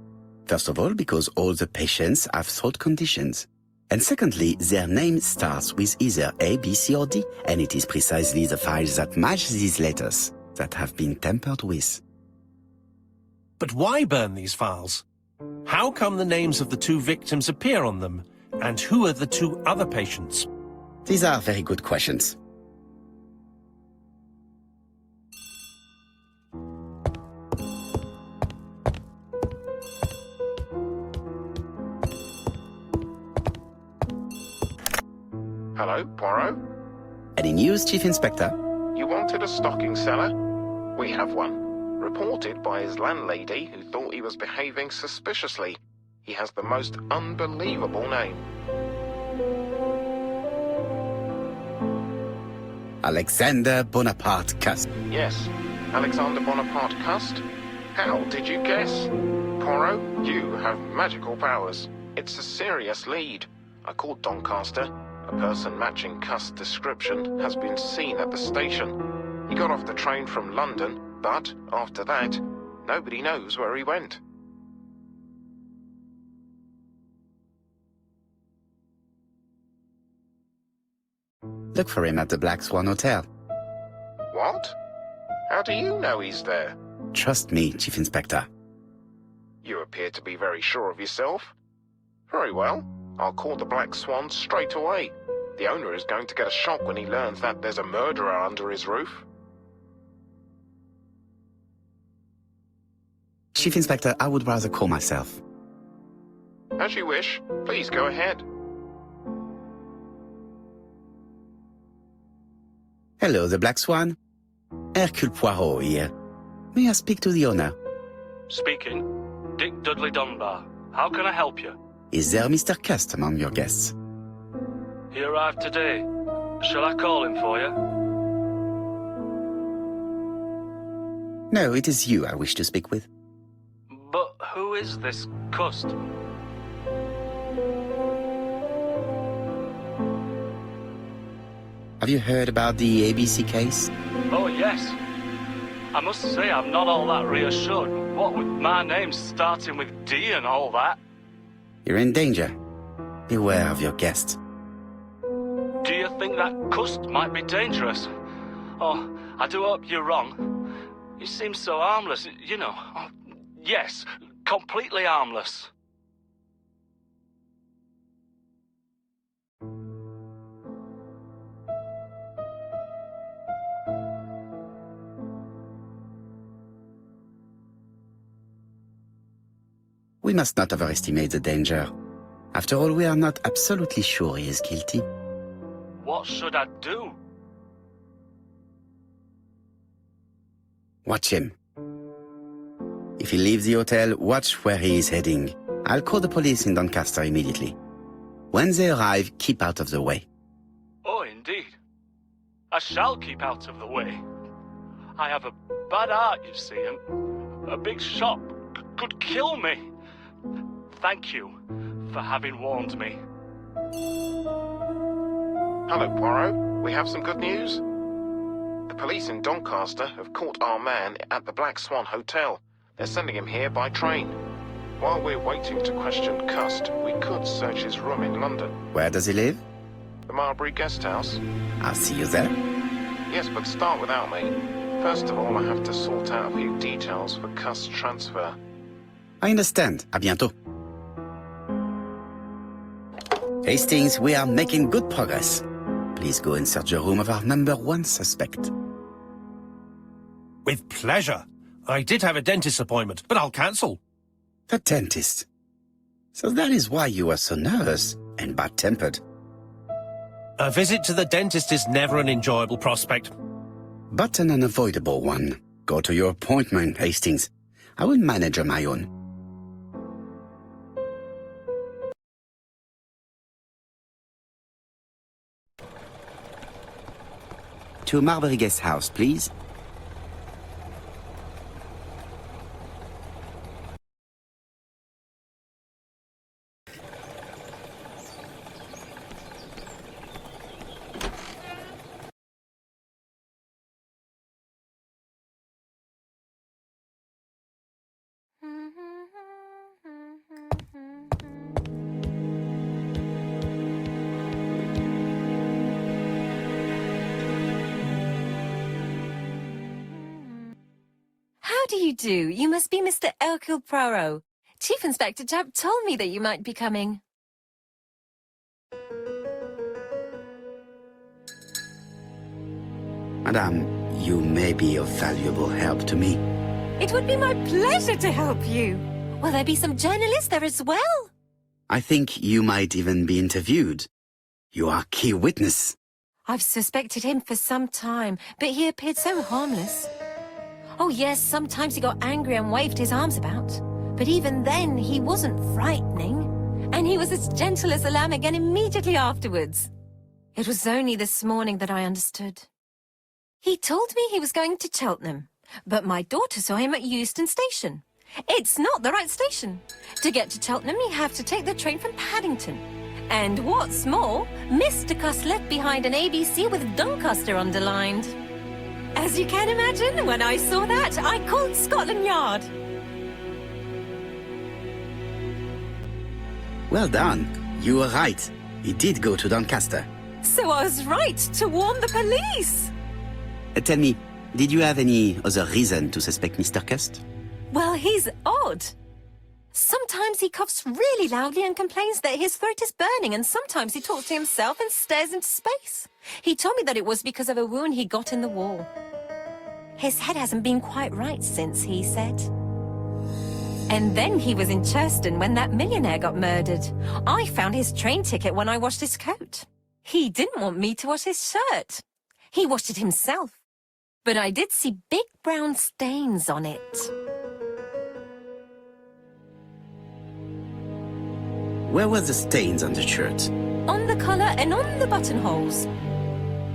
First of all, because all the patients have throat conditions. And secondly, their name starts with either A, B, C or D, and it is precisely the files that match these letters that have been tampered with. But why burn these files? How come the names of the two victims appear on them? And who are the two other patients? These are very good questions. Hello, Poirot? Any news, Chief Inspector? You wanted a stocking seller? We have one. Reported by his landlady, who thought he was behaving suspiciously. He has the most unbelievable name. Alexander Bonaparte Cust. Yes, Alexander Bonaparte Cust. How did you guess? Poirot, you have magical powers. It's a serious lead. I called Doncaster. A person matching Cust's description has been seen at the station. He got off the train from London, but after that, nobody knows where he went. Look for him at the Black Swan Hotel. What? How do you know he's there? Trust me, Chief Inspector. You appear to be very sure of yourself. Very well. I'll call the Black Swan straight away. The owner is going to get a shock when he learns that there's a murderer under his roof. Chief Inspector, I would rather call myself. As you wish. Please go ahead. Hello, the Black Swan. Hercule Poirot here. May I speak to the owner? Speaking. Dick Dudley Dunbar. How can I help you? Is there Mr. Cust among your guests? He arrived today. Shall I call him for you? No, it is you I wish to speak with. But who is this Cust? Have you heard about the ABC case? Oh, yes. I must say I'm not all that reassured. What with my name starting with D and all that. You're in danger. Beware of your guests. Do you think that Cust might be dangerous? Oh, I do hope you're wrong. He seems so harmless, you know. Oh, yes, completely harmless. We must not overestimate the danger. After all, we are not absolutely sure he is guilty. What should I do? Watch him. If he leaves the hotel, watch where he is heading. I'll call the police in Doncaster immediately. When they arrive, keep out of the way. Oh, indeed. I shall keep out of the way. I have a bad heart, you see, and a big shot could kill me. Thank you for having warned me. Hello, Poirot. We have some good news. The police in Doncaster have caught our man at the Black Swan Hotel. They're sending him here by train. While we're waiting to question Cust, we could search his room in London. Where does he live? The Marbury Guest House. I'll see you there. Yes, but start without me. First of all, I have to sort out a few details for cust transfer. I understand. À bientôt. Hastings, we are making good progress. Please go and search the room of our #1 suspect. With pleasure. I did have a dentist appointment, but I'll cancel. The dentist. So that is why you are so nervous and bad-tempered. A visit to the dentist is never an enjoyable prospect. But an unavoidable one. Go to your appointment, Hastings. I will manage on my own. To Marbury Guest House, please. How do you do? You must be Mr. Hercule Poirot. Chief Inspector Japp told me that you might be coming. Madame, you may be of valuable help to me. It would be my pleasure to help you. Will there be some journalists there as well? I think you might even be interviewed. You are key witness. I've suspected him for some time, but he appeared so harmless. Oh yes, sometimes he got angry and waved his arms about. But even then, he wasn't frightening. And he was as gentle as a lamb again immediately afterwards. It was only this morning that I understood. He told me he was going to Cheltenham, but my daughter saw him at Euston Station. It's not the right station. To get to Cheltenham, you have to take the train from Paddington. And what's more, Mr. Cuss left behind an ABC with Doncaster underlined. As you can imagine, when I saw that, I called Scotland Yard. Well done. You were right. He did go to Doncaster. So I was right to warn the police. Tell me, did you have any other reason to suspect Mr. Cust? Well, he's odd. Sometimes he coughs really loudly and complains that his throat is burning, and sometimes he talks to himself and stares into space. He told me that it was because of a wound he got in the wall. His head hasn't been quite right since, he said. And then he was in Churston when that millionaire got murdered. I found his train ticket when I washed his coat. He didn't want me to wash his shirt. He washed it himself. But I did see big brown stains on it. Where were the stains on the shirt? On the collar and on the buttonholes.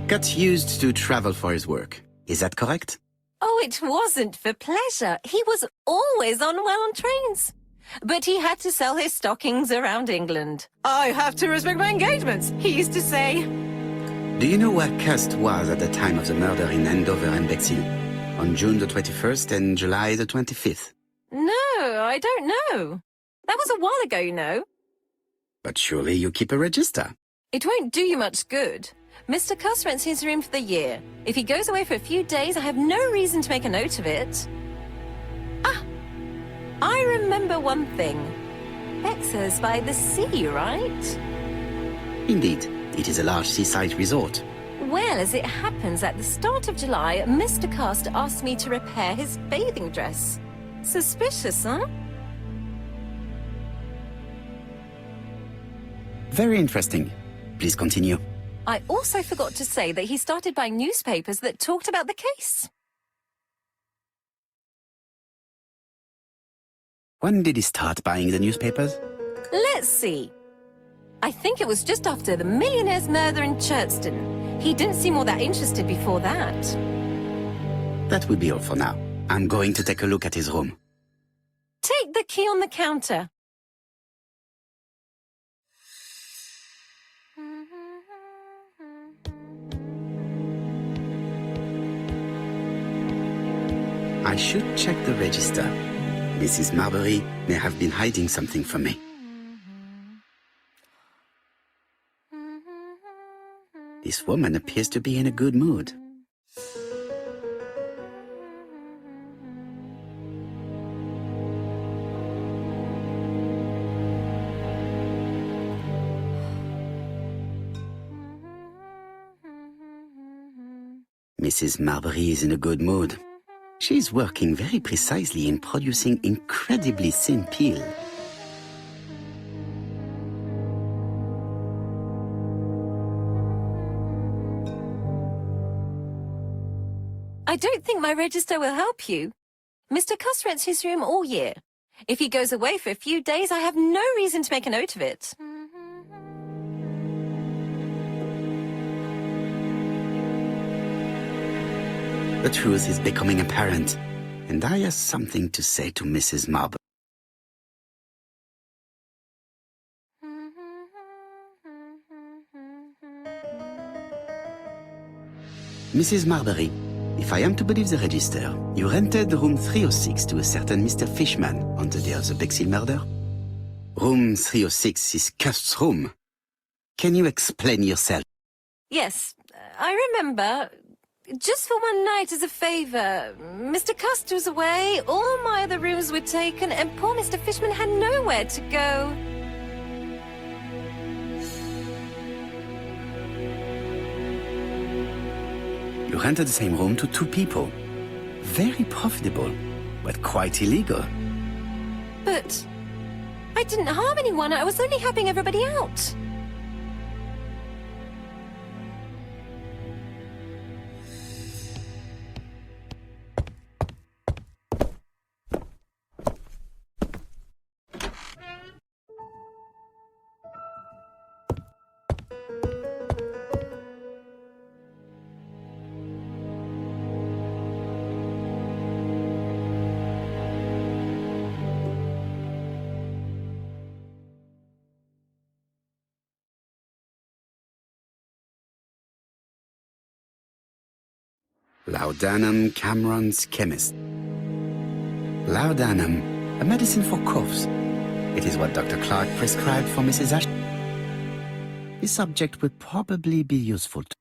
Cut used to travel for his work. Is that correct? Oh, it wasn't for pleasure. He was always unwell on trains. But he had to sell his stockings around England. I have to respect my engagements, he used to say. Do you know where Cust was at the time of the murder in Andover and Bexhill? On June the 21st and July the 25th? No, I don't know. That was a while ago, you know. But surely you keep a register. It won't do you much good. Mr. Cuss rents his room for the year. If he goes away for a few days, I have no reason to make a note of it. Ah, I remember one thing. Bexhill by the sea, right? Indeed, it is a large seaside resort. Well, as it happens, at the start of July, Mr. Cust asked me to repair his bathing dress. Suspicious, huh? Very interesting. Please continue. I also forgot to say that he started buying newspapers that talked about the case. When did he start buying the newspapers? Let's see. I think it was just after the millionaire's murder in Churston. He didn't seem all that interested before that. That will be all for now. I'm going to take a look at his room. Take the key on the counter. I should check the register. Mrs. Marbury may have been hiding something from me. This woman appears to be in a good mood. Mrs. Marbury is in a good mood. She's working very precisely in producing incredibly thin peel. I don't think my register will help you. Mr. Cuss rents his room all year. If he goes away for a few days, I have no reason to make a note of it. The truth is becoming apparent, and I have something to say to Mrs. Marbury. Mrs. Marbury, if I am to believe the register, you rented room 306 to a certain Mr. Fishman on the day of the Bexhill murder? Room 306 is Cust's room. Can you explain yourself? Yes, I remember. Just for one night as a favour. Mr. Cust was away, all my other rooms were taken, and poor Mr. Fishman had nowhere to go. You rented the same room to two people. Very profitable, but quite illegal. But I didn't harm anyone, I was only helping everybody out. Laudanum Cameron's chemist. Laudanum, a medicine for coughs. It is what Dr. Clark prescribed for Mrs. Ash. This subject would probably be useful to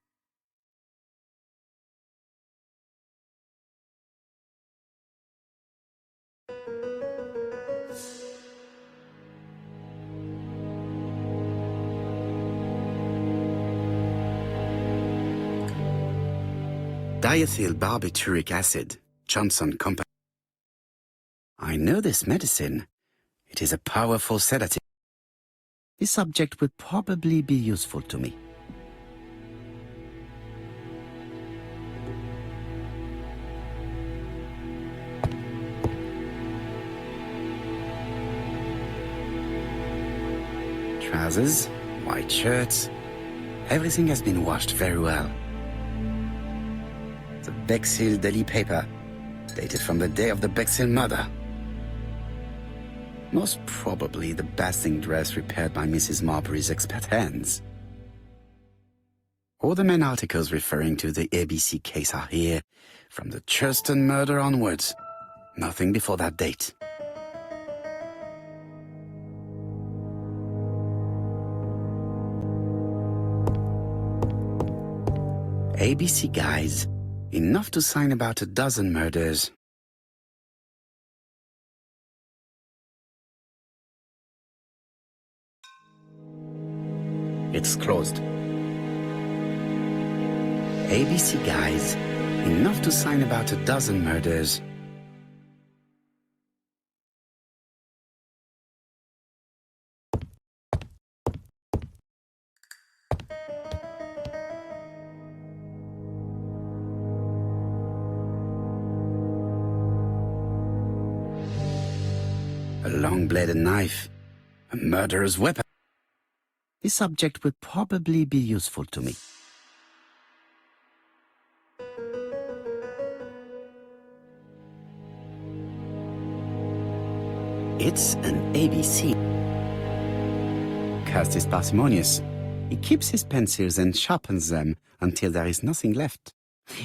diethyl barbituric acid, Johnson Company. I know this medicine. It is a powerful sedative. This subject would probably be useful to me. Trousers, white shirts. Everything has been washed very well. The Bexhill Daily paper, dated from the day of the Bexhill murder. Most probably the bathing dress repaired by Mrs. Marbury's expert hands. All the main articles referring to the ABC case are here, from the Churston murder onwards. Nothing before that date. ABC guys. Enough to sign about a dozen murders. It's closed. ABC guys. Enough to sign about a dozen murders. A long-bladed knife. A murderer's weapon. This subject would probably be useful to me. It's an ABC. Cust is parsimonious. He keeps his pencils and sharpens them until there is nothing left.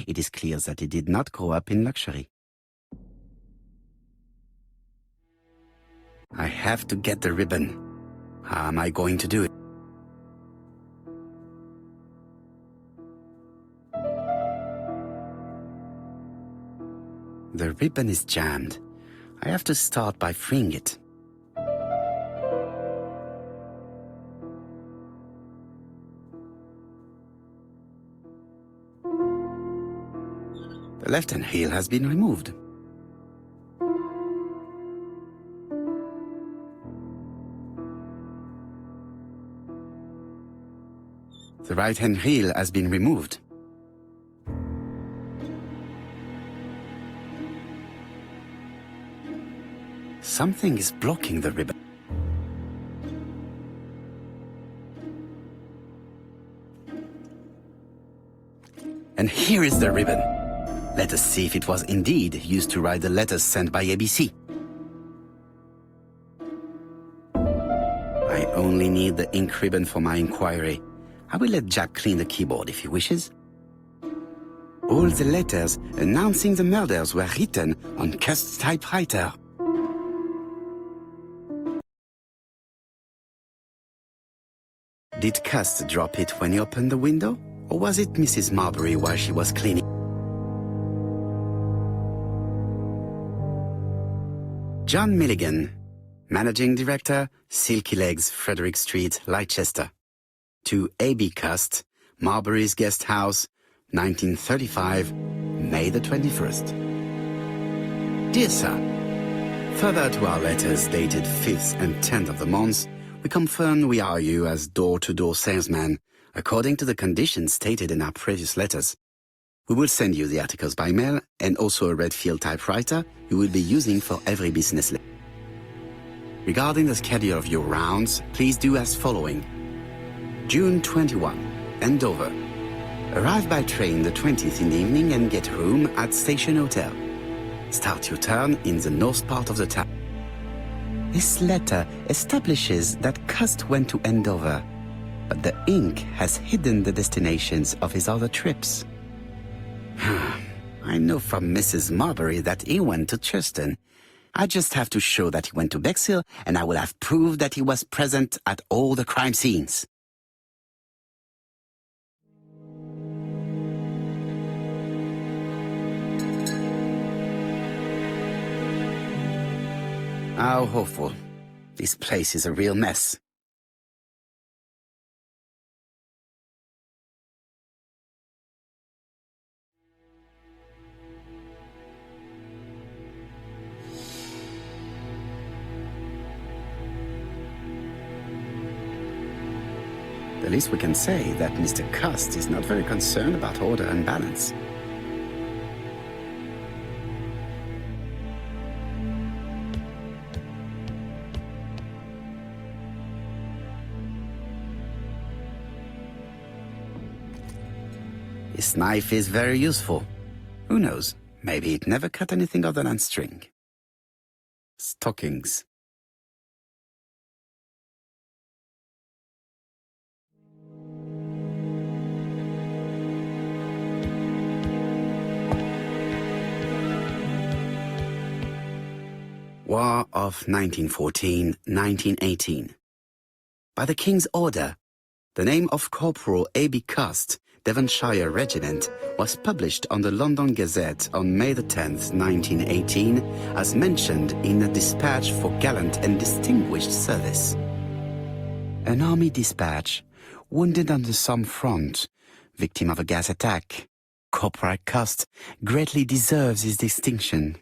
It is clear that he did not grow up in luxury. I have to get the ribbon. How am I going to do it? The ribbon is jammed. I have to start by freeing it. The left-hand heel has been removed. The right-hand heel has been removed. Something is blocking the ribbon. And here is the ribbon. Let us see if it was indeed used to write the letters sent by ABC. I only need the ink ribbon for my inquiry. I will let Jack clean the keyboard if he wishes. All the letters announcing the murders were written on Cust's typewriter. Did Cust drop it when he opened the window? Or was it Mrs. Marbury while she was cleaning? John Milligan, Managing Director, Silky Legs, Frederick Street, Leicester. To A.B. Cust, Marbury's Guest House, 1935, May the 21st. Dear Sir, further to our letters dated 5th and 10th of the month, we confirm we are you as door-to-door salesman, according to the conditions stated in our previous letters. We will send you the articles by mail and also a Redfield typewriter you will be using for every business letter. Regarding the schedule of your rounds, please do as following. June 21, Andover. Arrive by train the 20th in the evening and get a room at Station Hotel. Start your turn in the north part of the town. This letter establishes that Cust went to Andover, but the ink has hidden the destinations of his other trips. I know from Mrs. Marbury that he went to Churston. I just have to show that he went to Bexhill, and I will have proved that he was present at all the crime scenes. How awful. This place is a real mess. The least we can say that Mr. Cust is not very concerned about order and balance. This knife is very useful. Who knows, maybe it never cut anything other than string. Stockings. War of 1914-1918. By the King's order, the name of Corporal A.B. Cust, Devonshire Regiment, was published on the London Gazette on May the 10th, 1918, as mentioned in a dispatch for gallant and distinguished service. An army dispatch, wounded on the Somme front, victim of a gas attack. Corporal Cust greatly deserves his distinction.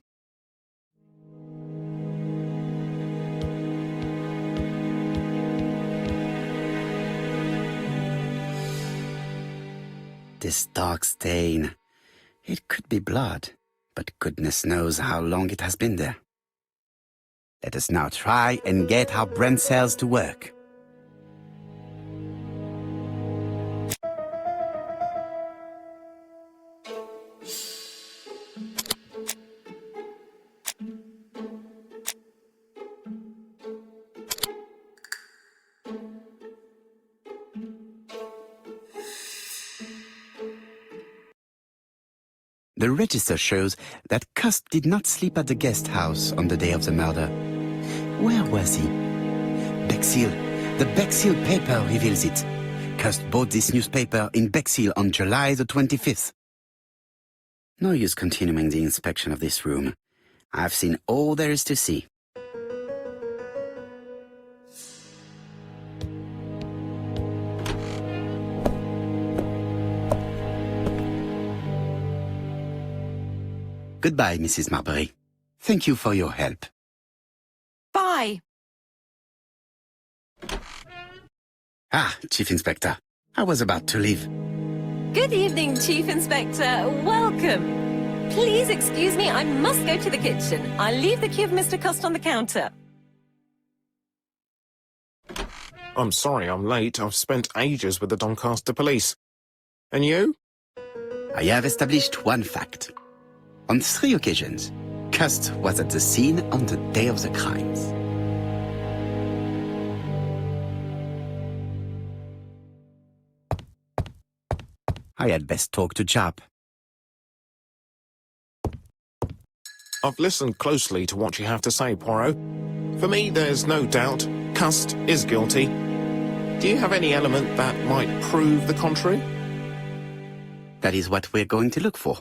This dark stain. It could be blood, but goodness knows how long it has been there. Let us now try and get our brain cells to work. The register shows that Cust did not sleep at the guest house on the day of the murder. Where was he? Bexhill. The Bexhill paper reveals it. Cust bought this newspaper in Bexhill on July the 25th. No use continuing the inspection of this room. I've seen all there is to see. Goodbye, Mrs. Marbury. Thank you for your help. Bye. Ah, Chief Inspector. I was about to leave. Good evening, Chief Inspector. Welcome. Please excuse me, I must go to the kitchen. I'll leave the key of Mr. Cust on the counter. I'm sorry I'm late. I've spent ages with the Doncaster police. And you? I have established one fact. On 3 occasions, Cust was at the scene on the day of the crimes. I had best talk to Jap. I've listened closely to what you have to say, Poirot. For me, there's no doubt Cust is guilty. Do you have any element that might prove the contrary? That is what we're going to look for.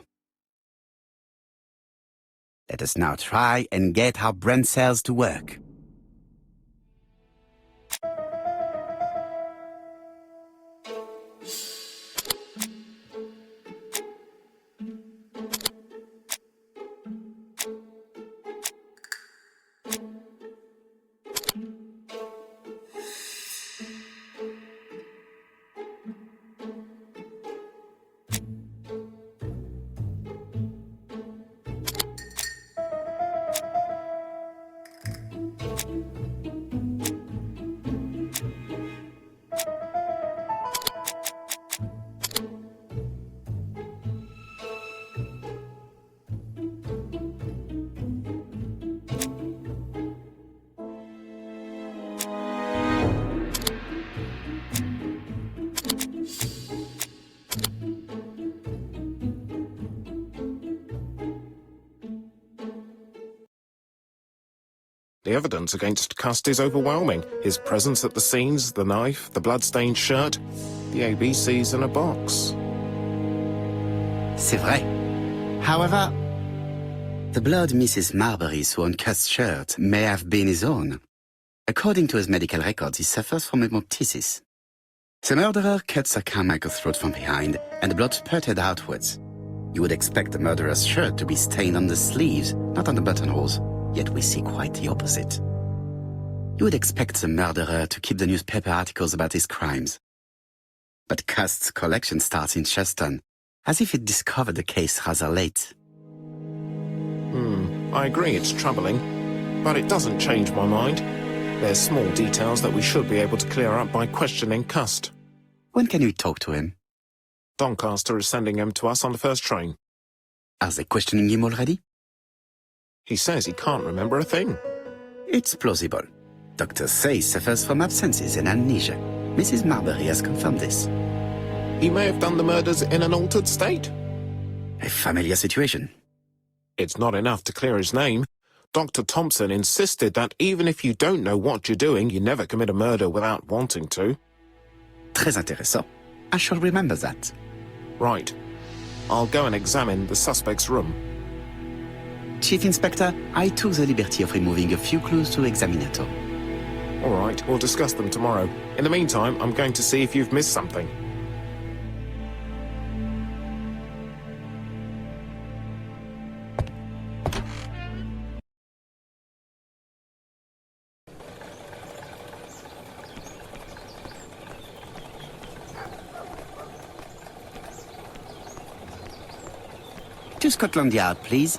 Let us now try and get our brain cells to work. The evidence against Cust is overwhelming. His presence at the scenes, the knife, the blood-stained shirt, the ABCs in a box. C'est vrai. However, the blood Mrs. Marbury saw on Cust's shirt may have been his own. According to his medical records, he suffers from hemoptysis. The murderer cut Sir Carmichael's throat from behind, and the blood spurted outwards. You would expect the murderer's shirt to be stained on the sleeves, not on the buttonholes. Yet we see quite the opposite. You would expect the murderer to keep the newspaper articles about his crimes. But Cust's collection starts in Cheston, as if it discovered the case rather late. I agree it's troubling, but it doesn't change my mind. There's small details that we should be able to clear up by questioning Cust. When can we talk to him? Doncaster is sending him to us on the first train. Are they questioning him already? He says he can't remember a thing. It's plausible. Doctors say he suffers from absences and amnesia. Mrs. Marbury has confirmed this. He may have done the murders in an altered state. A familiar situation. It's not enough to clear his name. Dr. Thompson insisted that even if you don't know what you're doing, you never commit a murder without wanting to. Très intéressant. I shall remember that. Right. I'll go and examine the suspect's room. Chief Inspector, I took the liberty of removing a few clues to Examinator. All right, we'll discuss them tomorrow. In the meantime, I'm going to see if you've missed something. To Scotland Yard, please.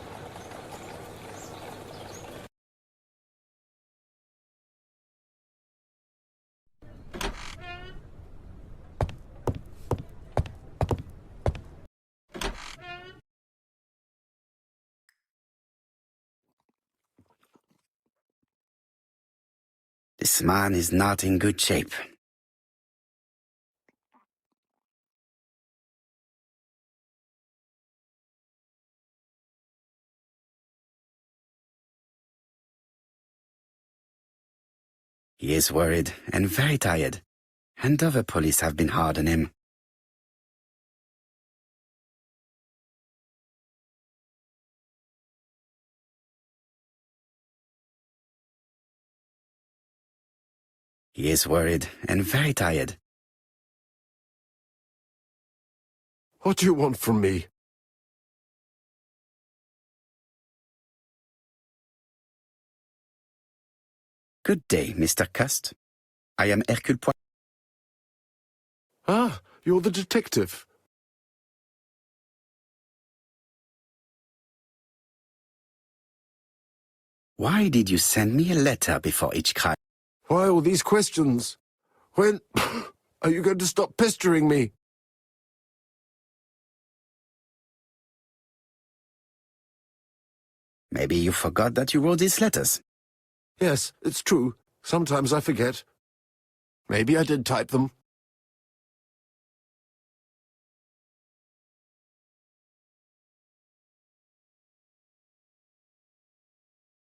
This man is not in good shape. He is worried and very tired, and other police have been hard on him. He is worried and very tired. What do you want from me? Good day, Mr. Cust. I am Hercule Poirot. Ah, you're the detective. Why did you send me a letter before each crime? Why all these questions? When are you going to stop pestering me? Maybe you forgot that you wrote these letters. Yes, it's true. Sometimes I forget. Maybe I did type them.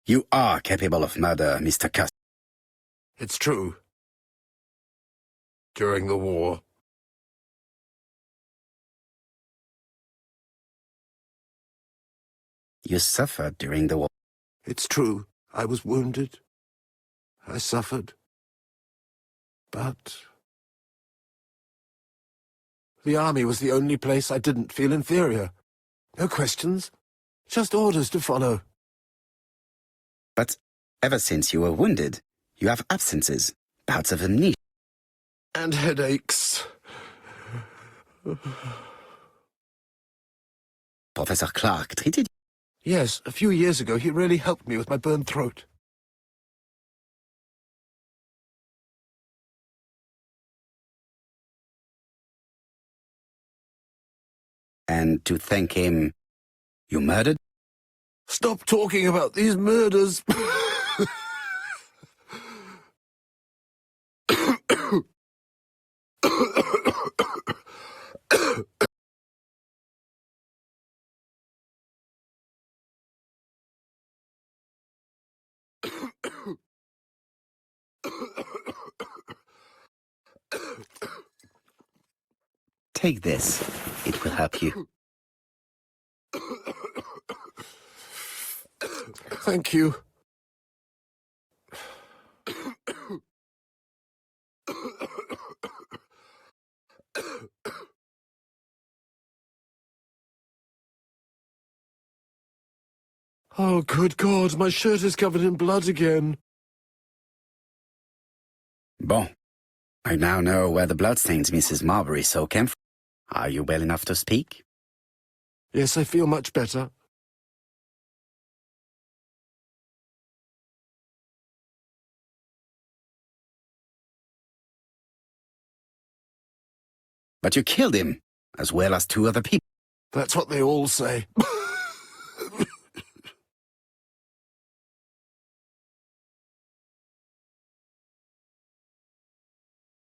You are capable of murder, Mr. Cust. It's true. During the war. You suffered during the war. It's true. I was wounded. I suffered. But the army was the only place I didn't feel inferior. No questions. Just orders to follow. But ever since you were wounded, you have absences, bouts of amnesia. And headaches. Professor Clark treated you. Yes, a few years ago he really helped me with my burned throat. And to thank him, you murdered? Stop talking about these murders. Take this. It will help you. Thank you. Oh, good God, my shirt is covered in blood again. Bon. I now know where the bloodstains Mrs. Marbury saw came from. Are you well enough to speak? Yes, I feel much better. But you killed him, as well as 2 other people. That's what they all say.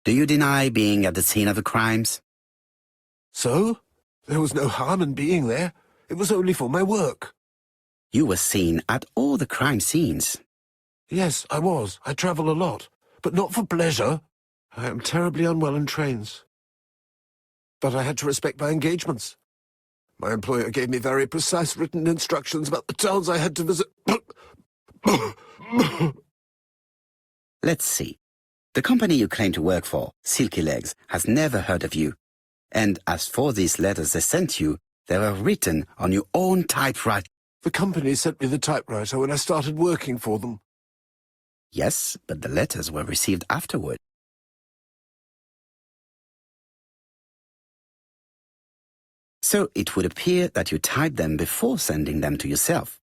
Do you deny being at the scene of the crimes? So? There was no harm in being there. It was only for my work. You were seen at all the crime scenes. Yes, I was. I travel a lot, but not for pleasure. I am terribly unwell in trains. But I had to respect my engagements. My employer gave me very precise written instructions about the towns I had to visit. Let's see. The company you claim to work for, Silky Legs, has never heard of you. And as for these letters they sent you, they were written on your own typewriter. The company sent me the typewriter when I started working for them. Yes, but the letters were received afterward. So it would appear that you typed them before sending them to yourself.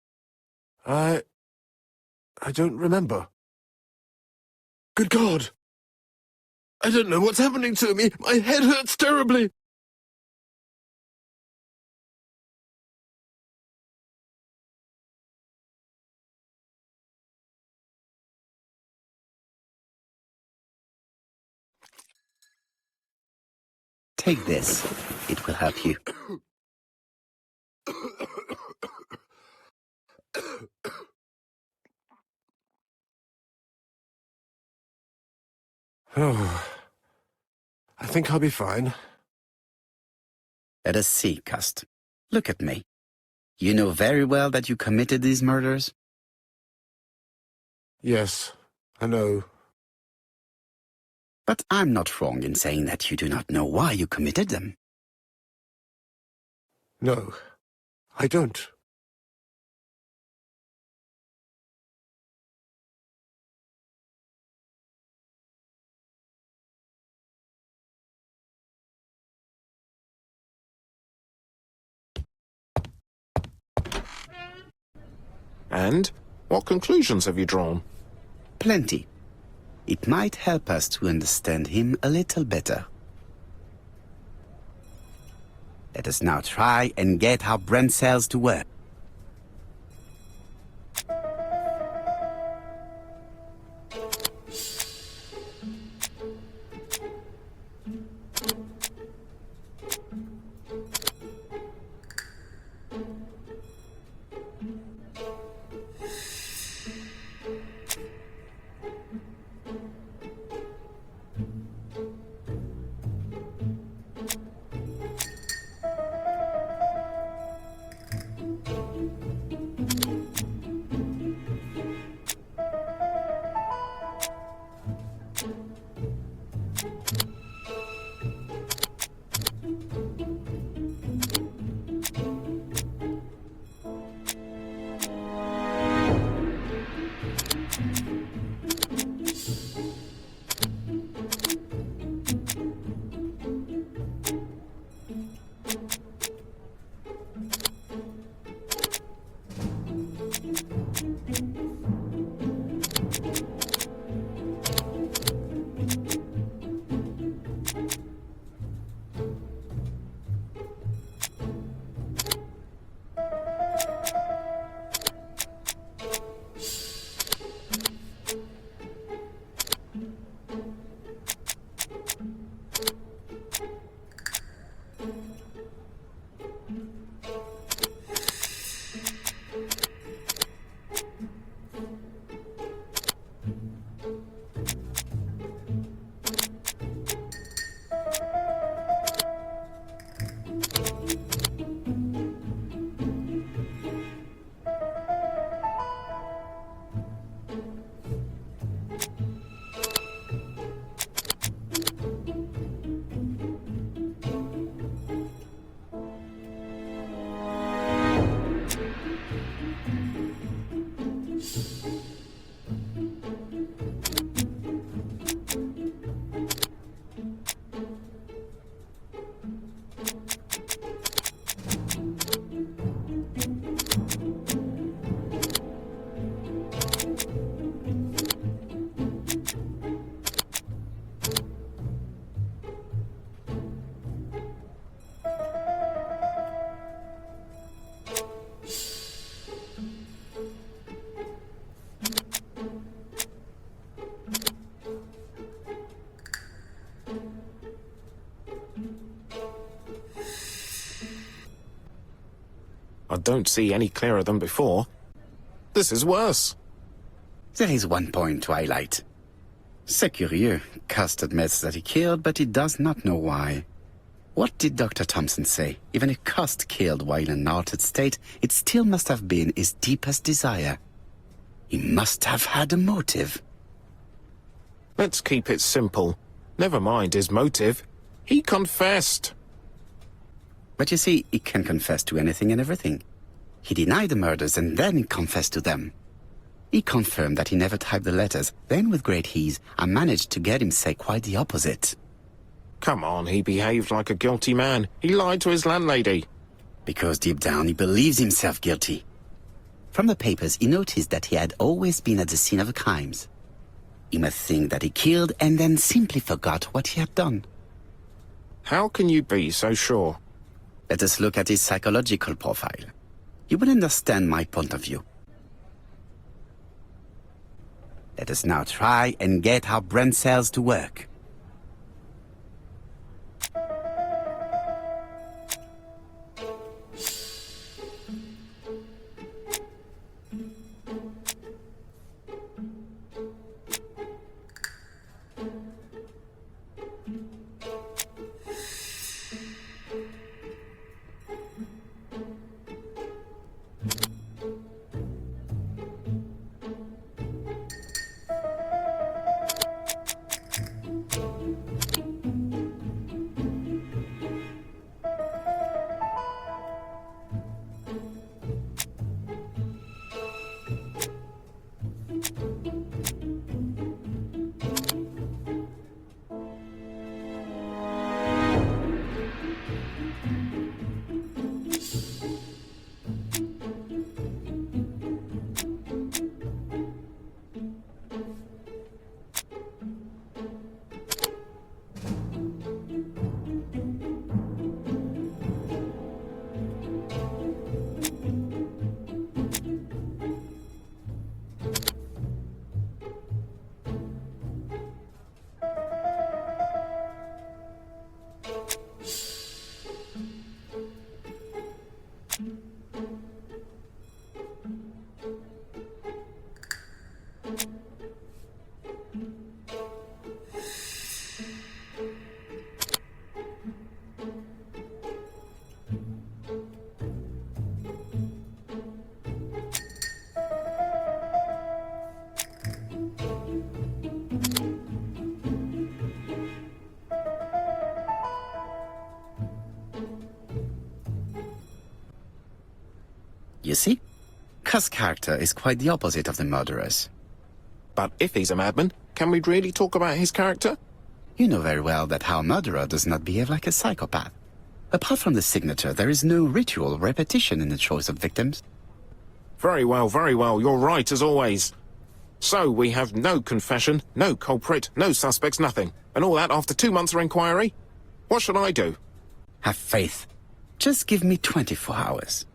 I don't remember. Good God! I don't know what's happening to me. My head hurts terribly. Take this. It will help you. Oh, I think I'll be fine. Let us see, Cust. Look at me. You know very well that you committed these murders? Yes, I know. But I'm not wrong in saying that you do not know why you committed them. No, I don't. And what conclusions have you drawn? Plenty. It might help us to understand him a little better. Let us now try and get our brain cells to work. I don't see any clearer than before. This is worse. There is one point to highlight. C'est curieux. Cust admits that he killed, but he does not know why. What did Dr. Thompson say? Even if Cust killed while in an altered state, it still must have been his deepest desire. He must have had a motive. Let's keep it simple. Never mind his motive. He confessed. But you see, he can confess to anything and everything. He denied the murders and then he confessed to them. He confirmed that he never typed the letters. Then, with great ease, I managed to get him say quite the opposite. Come on, he behaved like a guilty man. He lied to his landlady. Because deep down he believes himself guilty. From the papers, he noticed that he had always been at the scene of the crimes. He must think that he killed and then simply forgot what he had done. How can you be so sure? Let us look at his psychological profile. You will understand my point of view. Let us now try and get our brain cells to work. You see? Cuss' character is quite the opposite of the murderer's. But if he's a madman, can we really talk about his character? You know very well that our murderer does not behave like a psychopath. Apart from the signature, there is no ritual repetition in the choice of victims. Very well, you're right as always. So we have no confession, no culprit, no suspects, nothing. And all that after 2 months of inquiry? What should I do? Have faith. Just give me 24 hours.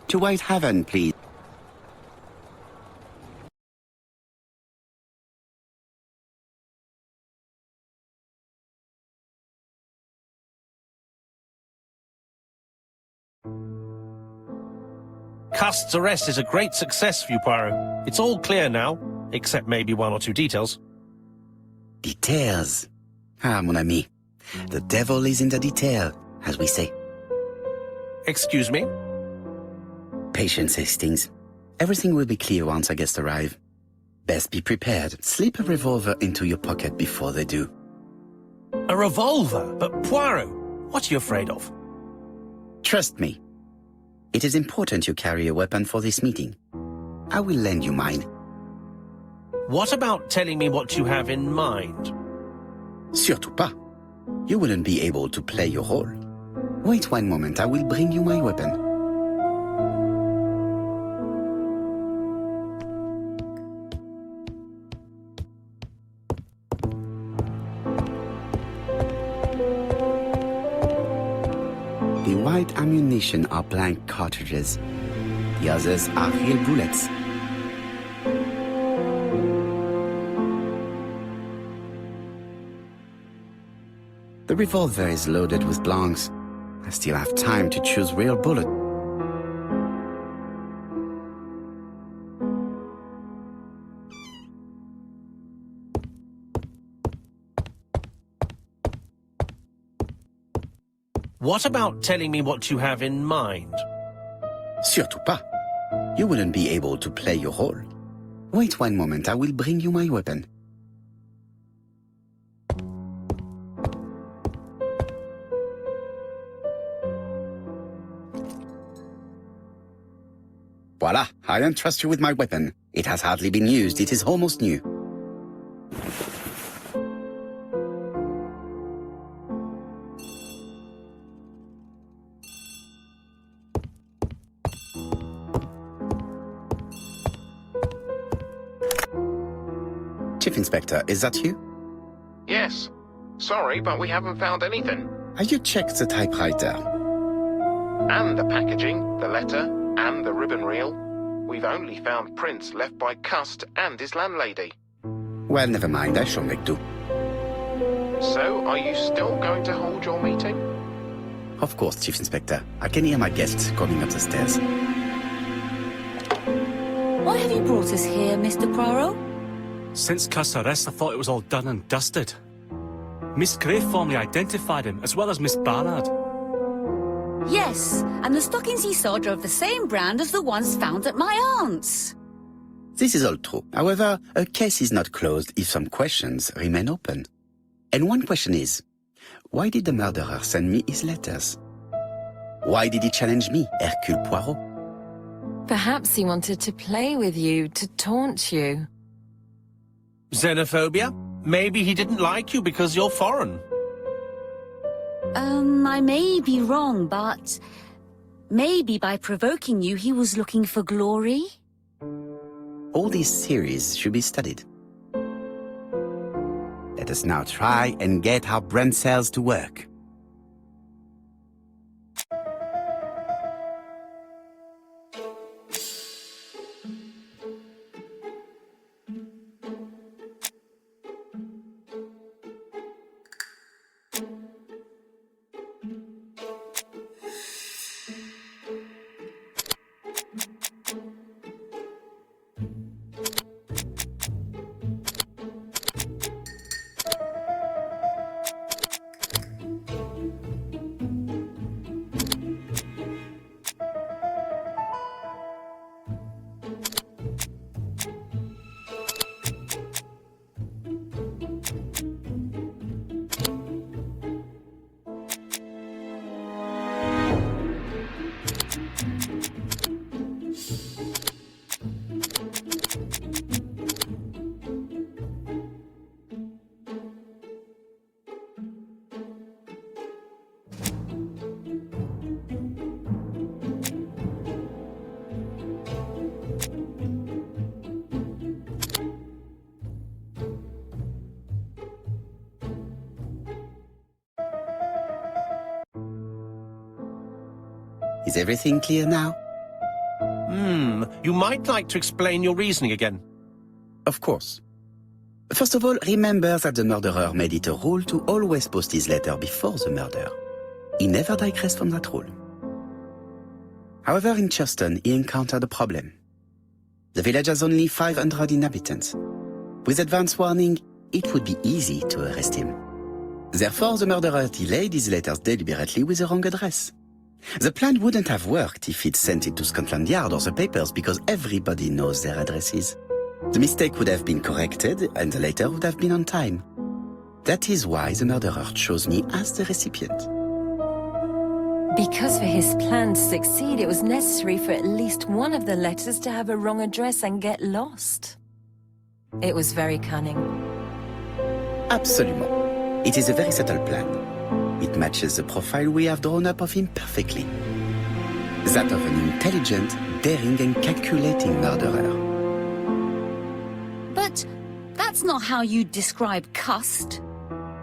To Whitehaven, please. Cust's arrest is a great success for you, Poirot. It's all clear now, except maybe 1 or 2 details. Details. Ah, mon ami. The devil is in the detail, as we say. Excuse me? Patience, Hastings. Everything will be clear once our guests arrive. Best be prepared. Slip a revolver into your pocket before they do. A revolver? But Poirot, what are you afraid of? Trust me. It is important you carry a weapon for this meeting. I will lend you mine. What about telling me what you have in mind? Surtout pas. You wouldn't be able to play your role. Wait 1 moment, I will bring you my weapon. The white ammunition are blank cartridges. The others are real bullets. The revolver is loaded with blanks. I still have time to choose real bullet. What about telling me what you have in mind? Surtout pas. You wouldn't be able to play your role. Wait 1 moment, I will bring you my weapon. Voila, I entrust you with my weapon. It has hardly been used, it is almost new. Chief Inspector, is that you? Yes. Sorry, but we haven't found anything. Have you checked the typewriter? And the packaging, the letter, and the ribbon reel. We've only found prints left by Cust and his landlady. Well, never mind, I shall make do. So, are you still going to hold your meeting? Of course, Chief Inspector. I can hear my guests coming up the stairs. Why have you brought us here, Mr. Poirot? Since Cust's arrest, I thought it was all done and dusted. Miss Gray formally identified him, as well as Miss Barnard. Yes, and the stockings he saw drove the same brand as the ones found at my aunt's. This is all true. However, a case is not closed if some questions remain open. And one question is, why did the murderer send me his letters? Why did he challenge me, Hercule Poirot? Perhaps he wanted to play with you, to taunt you. Xenophobia? Maybe he didn't like you because you're foreign. I may be wrong, but maybe by provoking you, he was looking for glory? All these theories should be studied. Let us now try and get our brain cells to work. Is everything clear now? You might like to explain your reasoning again. Of course. First of all, remember that the murderer made it a rule to always post his letter before the murder. He never digressed from that rule. However, in Churston, he encountered a problem. The village has only 500 inhabitants. With advance warning, it would be easy to arrest him. Therefore, the murderer delayed his letters deliberately with the wrong address. The plan wouldn't have worked if he'd sent it to Scotland Yard or the papers because everybody knows their addresses. The mistake would have been corrected and the letter would have been on time. That is why the murderer chose me as the recipient. Because for his plan to succeed, it was necessary for at least one of the letters to have a wrong address and get lost. It was very cunning. Absolument. It is a very subtle plan. It matches the profile we have drawn up of him perfectly. That of an intelligent, daring and calculating murderer. But that's not how you describe Cust.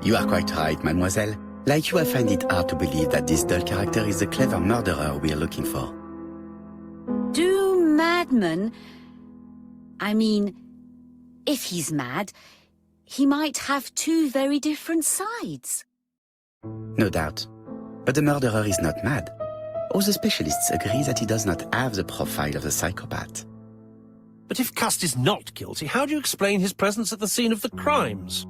You are quite right, mademoiselle. Like you, I find it hard to believe that this dull character is the clever murderer we are looking for. Do madmen... I mean, if he's mad, he might have two very different sides. No doubt. But the murderer is not mad. All the specialists agree that he does not have the profile of a psychopath. But if Cust is not guilty, how do you explain his presence at the scene of the crimes?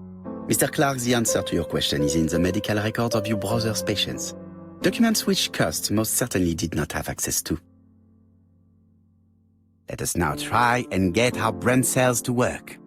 Mr. Clark, the answer to your question is in the medical records of your brother's patients. Documents which Cust most certainly did not have access to. Let us now try and get our brain cells to work.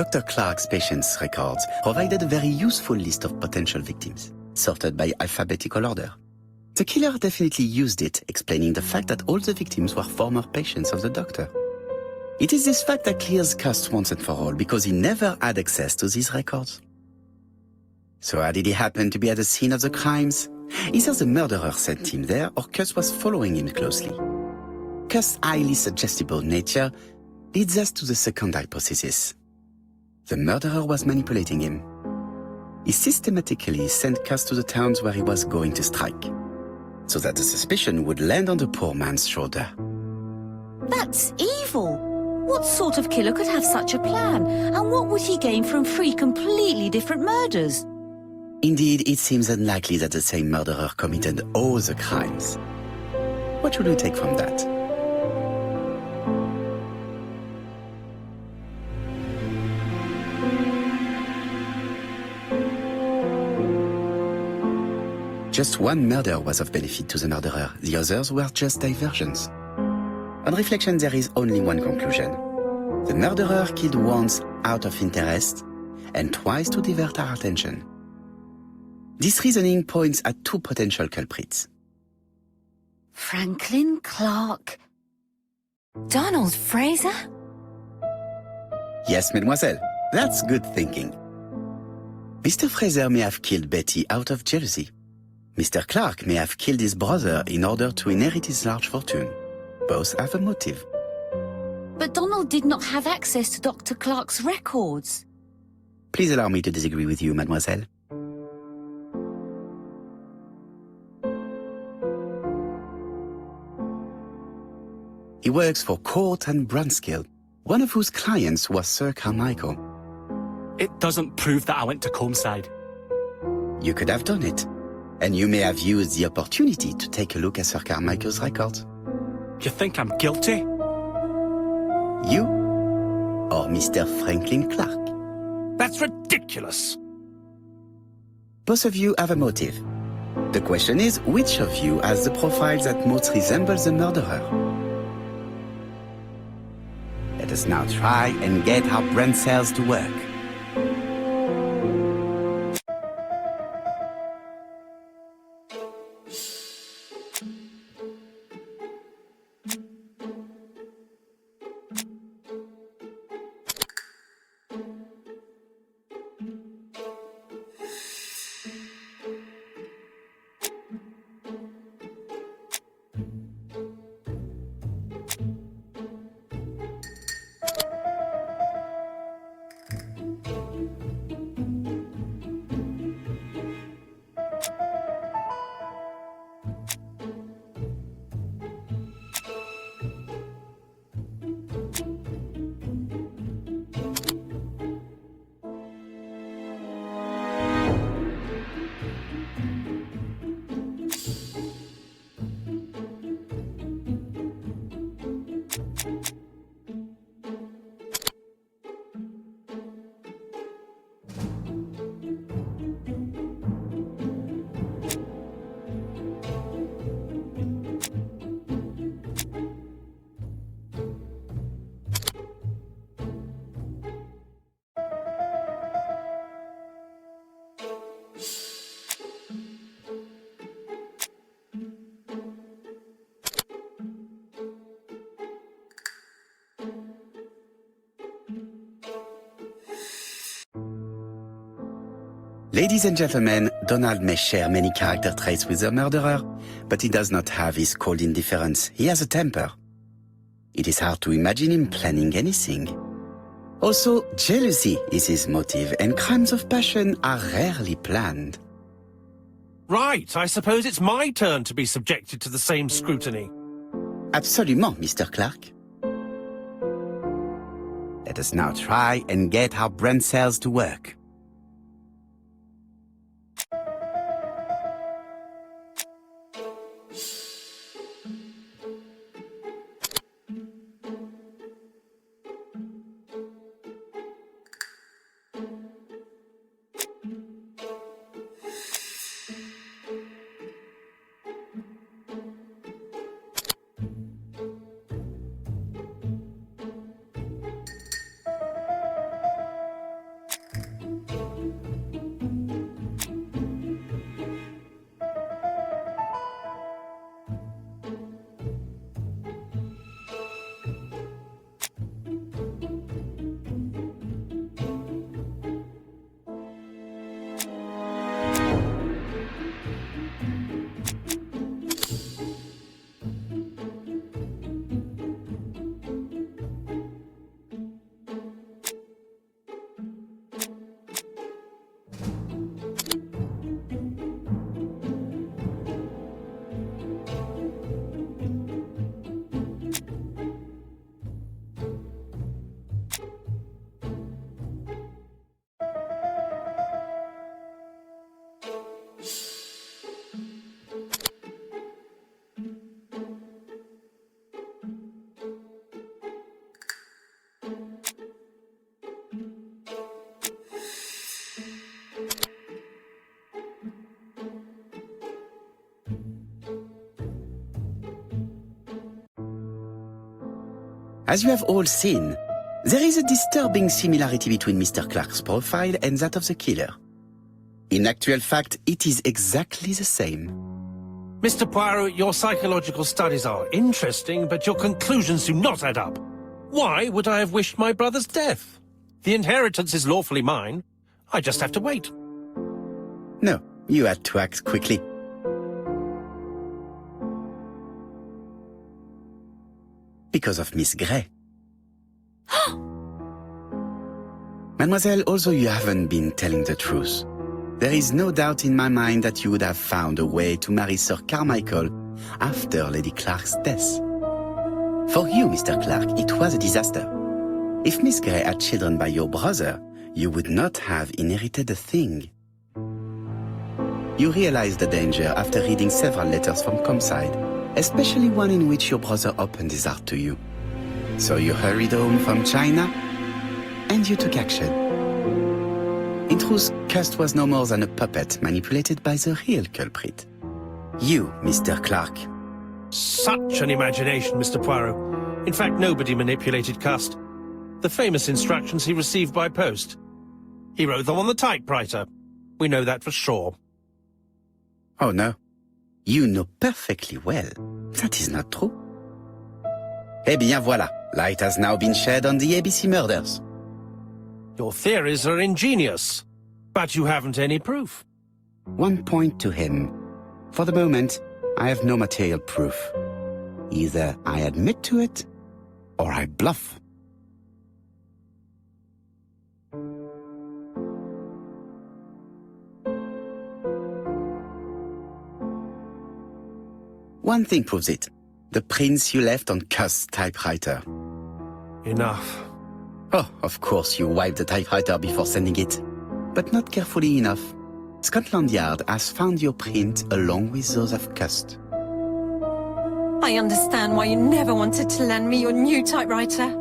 Dr. Clark's patients' records provided a very useful list of potential victims, sorted by alphabetical order. The killer definitely used it, explaining the fact that all the victims were former patients of the doctor. It is this fact that clears Cust once and for all, because he never had access to these records. So how did he happen to be at the scene of the crimes? Either the murderer sent him there, or Cust was following him closely. Cust's highly suggestible nature leads us to the second hypothesis. The murderer was manipulating him. He systematically sent Cust to the towns where he was going to strike, so that the suspicion would land on the poor man's shoulder. That's evil. What sort of killer could have such a plan? And what would he gain from 3 completely different murders? Indeed, it seems unlikely that the same murderer committed all the crimes. What should we take from that? Just one murder was of benefit to the murderer. The others were just diversions. On reflection, there is only one conclusion. The murderer killed once out of interest and twice to divert our attention. This reasoning points at 2 potential culprits. Franklin Clark. Donald Fraser? Yes, mademoiselle, that's good thinking. Mr. Fraser may have killed Betty out of jealousy. Mr. Clark may have killed his brother in order to inherit his large fortune. Both have a motive. But Donald did not have access to Dr. Clark's records. Please allow me to disagree with you, mademoiselle. He works for Court and Brunskill, one of whose clients was Sir Carmichael. It doesn't prove that I went to Comeside. You could have done it, and you may have used the opportunity to take a look at Sir Carmichael's records. You think I'm guilty? You or Mr. Franklin Clark? That's ridiculous. Both of you have a motive. The question is, which of you has the profile that most resembles the murderer? Let us now try and get our brain cells to work. Ladies and gentlemen, Donald may share many character traits with the murderer, but he does not have his cold indifference. He has a temper. It is hard to imagine him planning anything. Also, jealousy is his motive, and crimes of passion are rarely planned. Right, I suppose it's my turn to be subjected to the same scrutiny. Absolument, Mr. Clark. Let us now try and get our brain cells to work. As you have all seen, there is a disturbing similarity between Mr. Clark's profile and that of the killer. In actual fact, it is exactly the same. Mr. Poirot, your psychological studies are interesting, but your conclusions do not add up. Why would I have wished my brother's death? The inheritance is lawfully mine. I just have to wait. No, you had to act quickly. Because of Miss Grey. Mademoiselle, although you haven't been telling the truth, there is no doubt in my mind that you would have found a way to marry Sir Carmichael after Lady Clark's death. For you, Mr. Clark, it was a disaster. If Miss Grey had children by your brother, you would not have inherited a thing. You realized the danger after reading several letters from Comside, especially one in which your brother opened his heart to you. So you hurried home from China, and you took action. In truth, Cust was no more than a puppet manipulated by the real culprit. You, Mr. Clark. Such an imagination, Mr. Poirot. In fact, nobody manipulated Cust. The famous instructions he received by post. He wrote them on the typewriter. We know that for sure. Oh no. You know perfectly well. That is not true. Eh bien voilà, light has now been shed on the ABC murders. Your theories are ingenious, but you haven't any proof. One point to him. For the moment, I have no material proof. Either I admit to it, or I bluff. One thing proves it. The prints you left on Cust's typewriter. Enough. Oh, of course you wiped the typewriter before sending it. But not carefully enough. Scotland Yard has found your print along with those of Cust. I understand why you never wanted to lend me your new typewriter,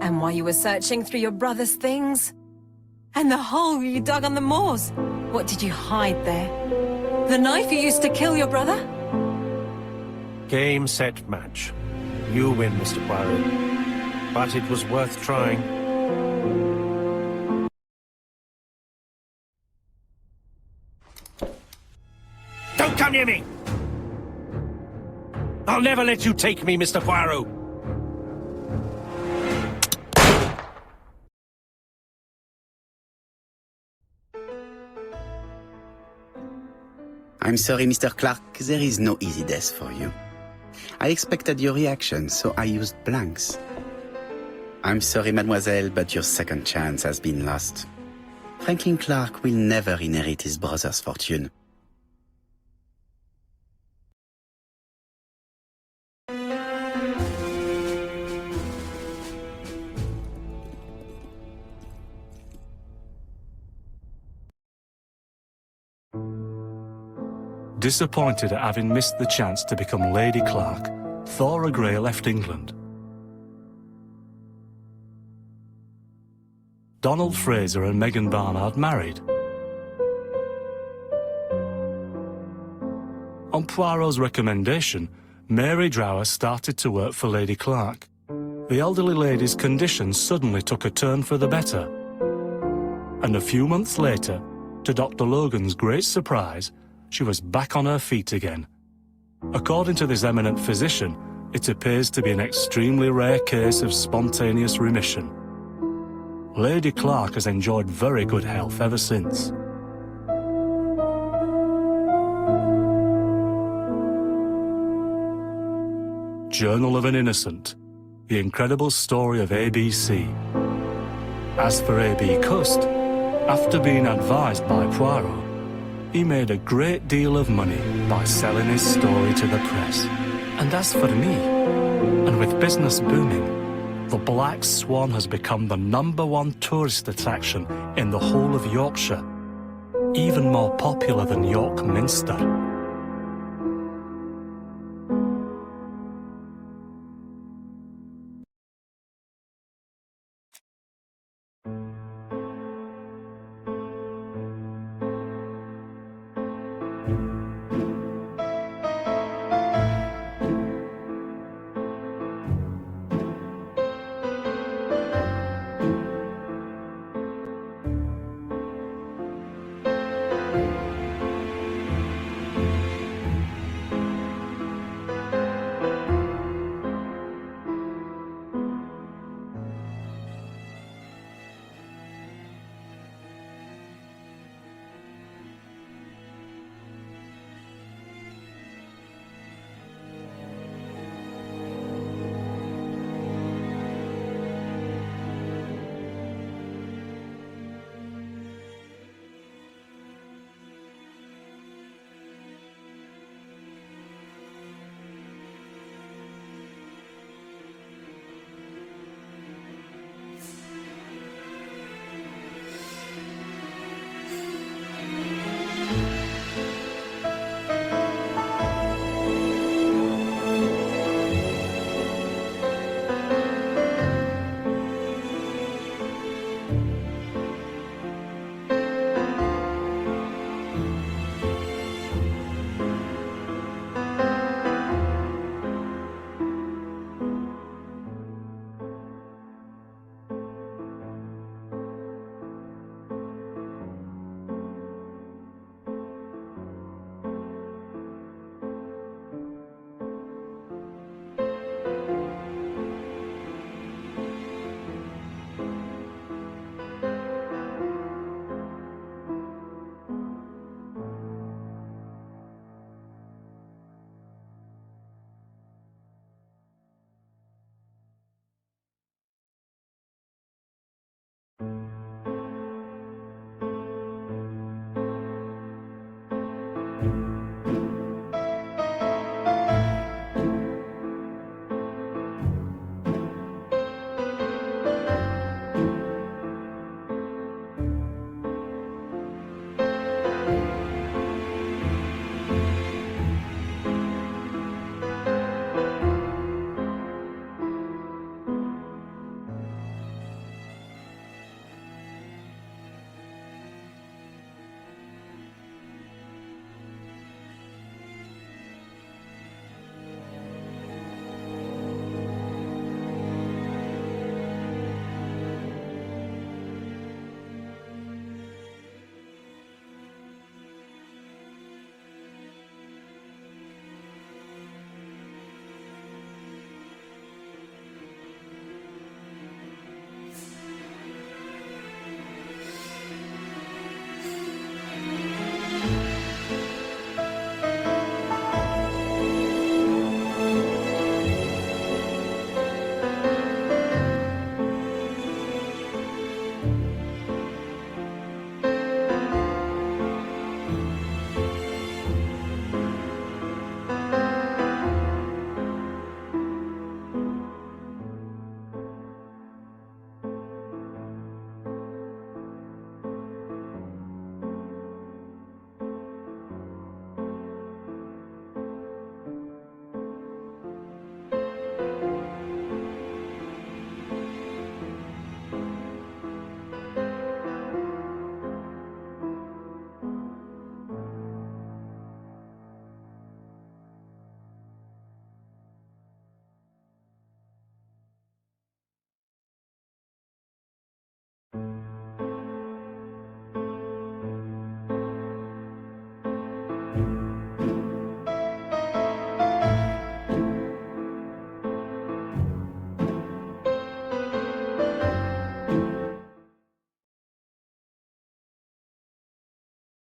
and why you were searching through your brother's things. And the hole you dug on the moors. What did you hide there? The knife you used to kill your brother? Game, set, match. You win, Mr. Poirot. But it was worth trying. Don't come near me! I'll never let you take me, Mr. Poirot! I'm sorry, Mr. Clark, there is no easy death for you. I expected your reaction, so I used blanks. I'm sorry, mademoiselle, but your second chance has been lost. Franklin Clark will never inherit his brother's fortune. Disappointed at having missed the chance to become Lady Clark, Thora Grey left England. Donald Fraser and Megan Barnard married. On Poirot's recommendation, Mary Drower started to work for Lady Clark. The elderly lady's condition suddenly took a turn for the better. And a few months later, to Dr. Logan's great surprise, she was back on her feet again. According to this eminent physician, it appears to be an extremely rare case of spontaneous remission. Lady Clark has enjoyed very good health ever since. Journal of an Innocent, the incredible story of ABC. As for A.B. Cust, after being advised by Poirot, he made a great deal of money by selling his story to the press. And as for me, and with business booming, the Black Swan has become the #1 tourist attraction in the whole of Yorkshire, even more popular than York Minster.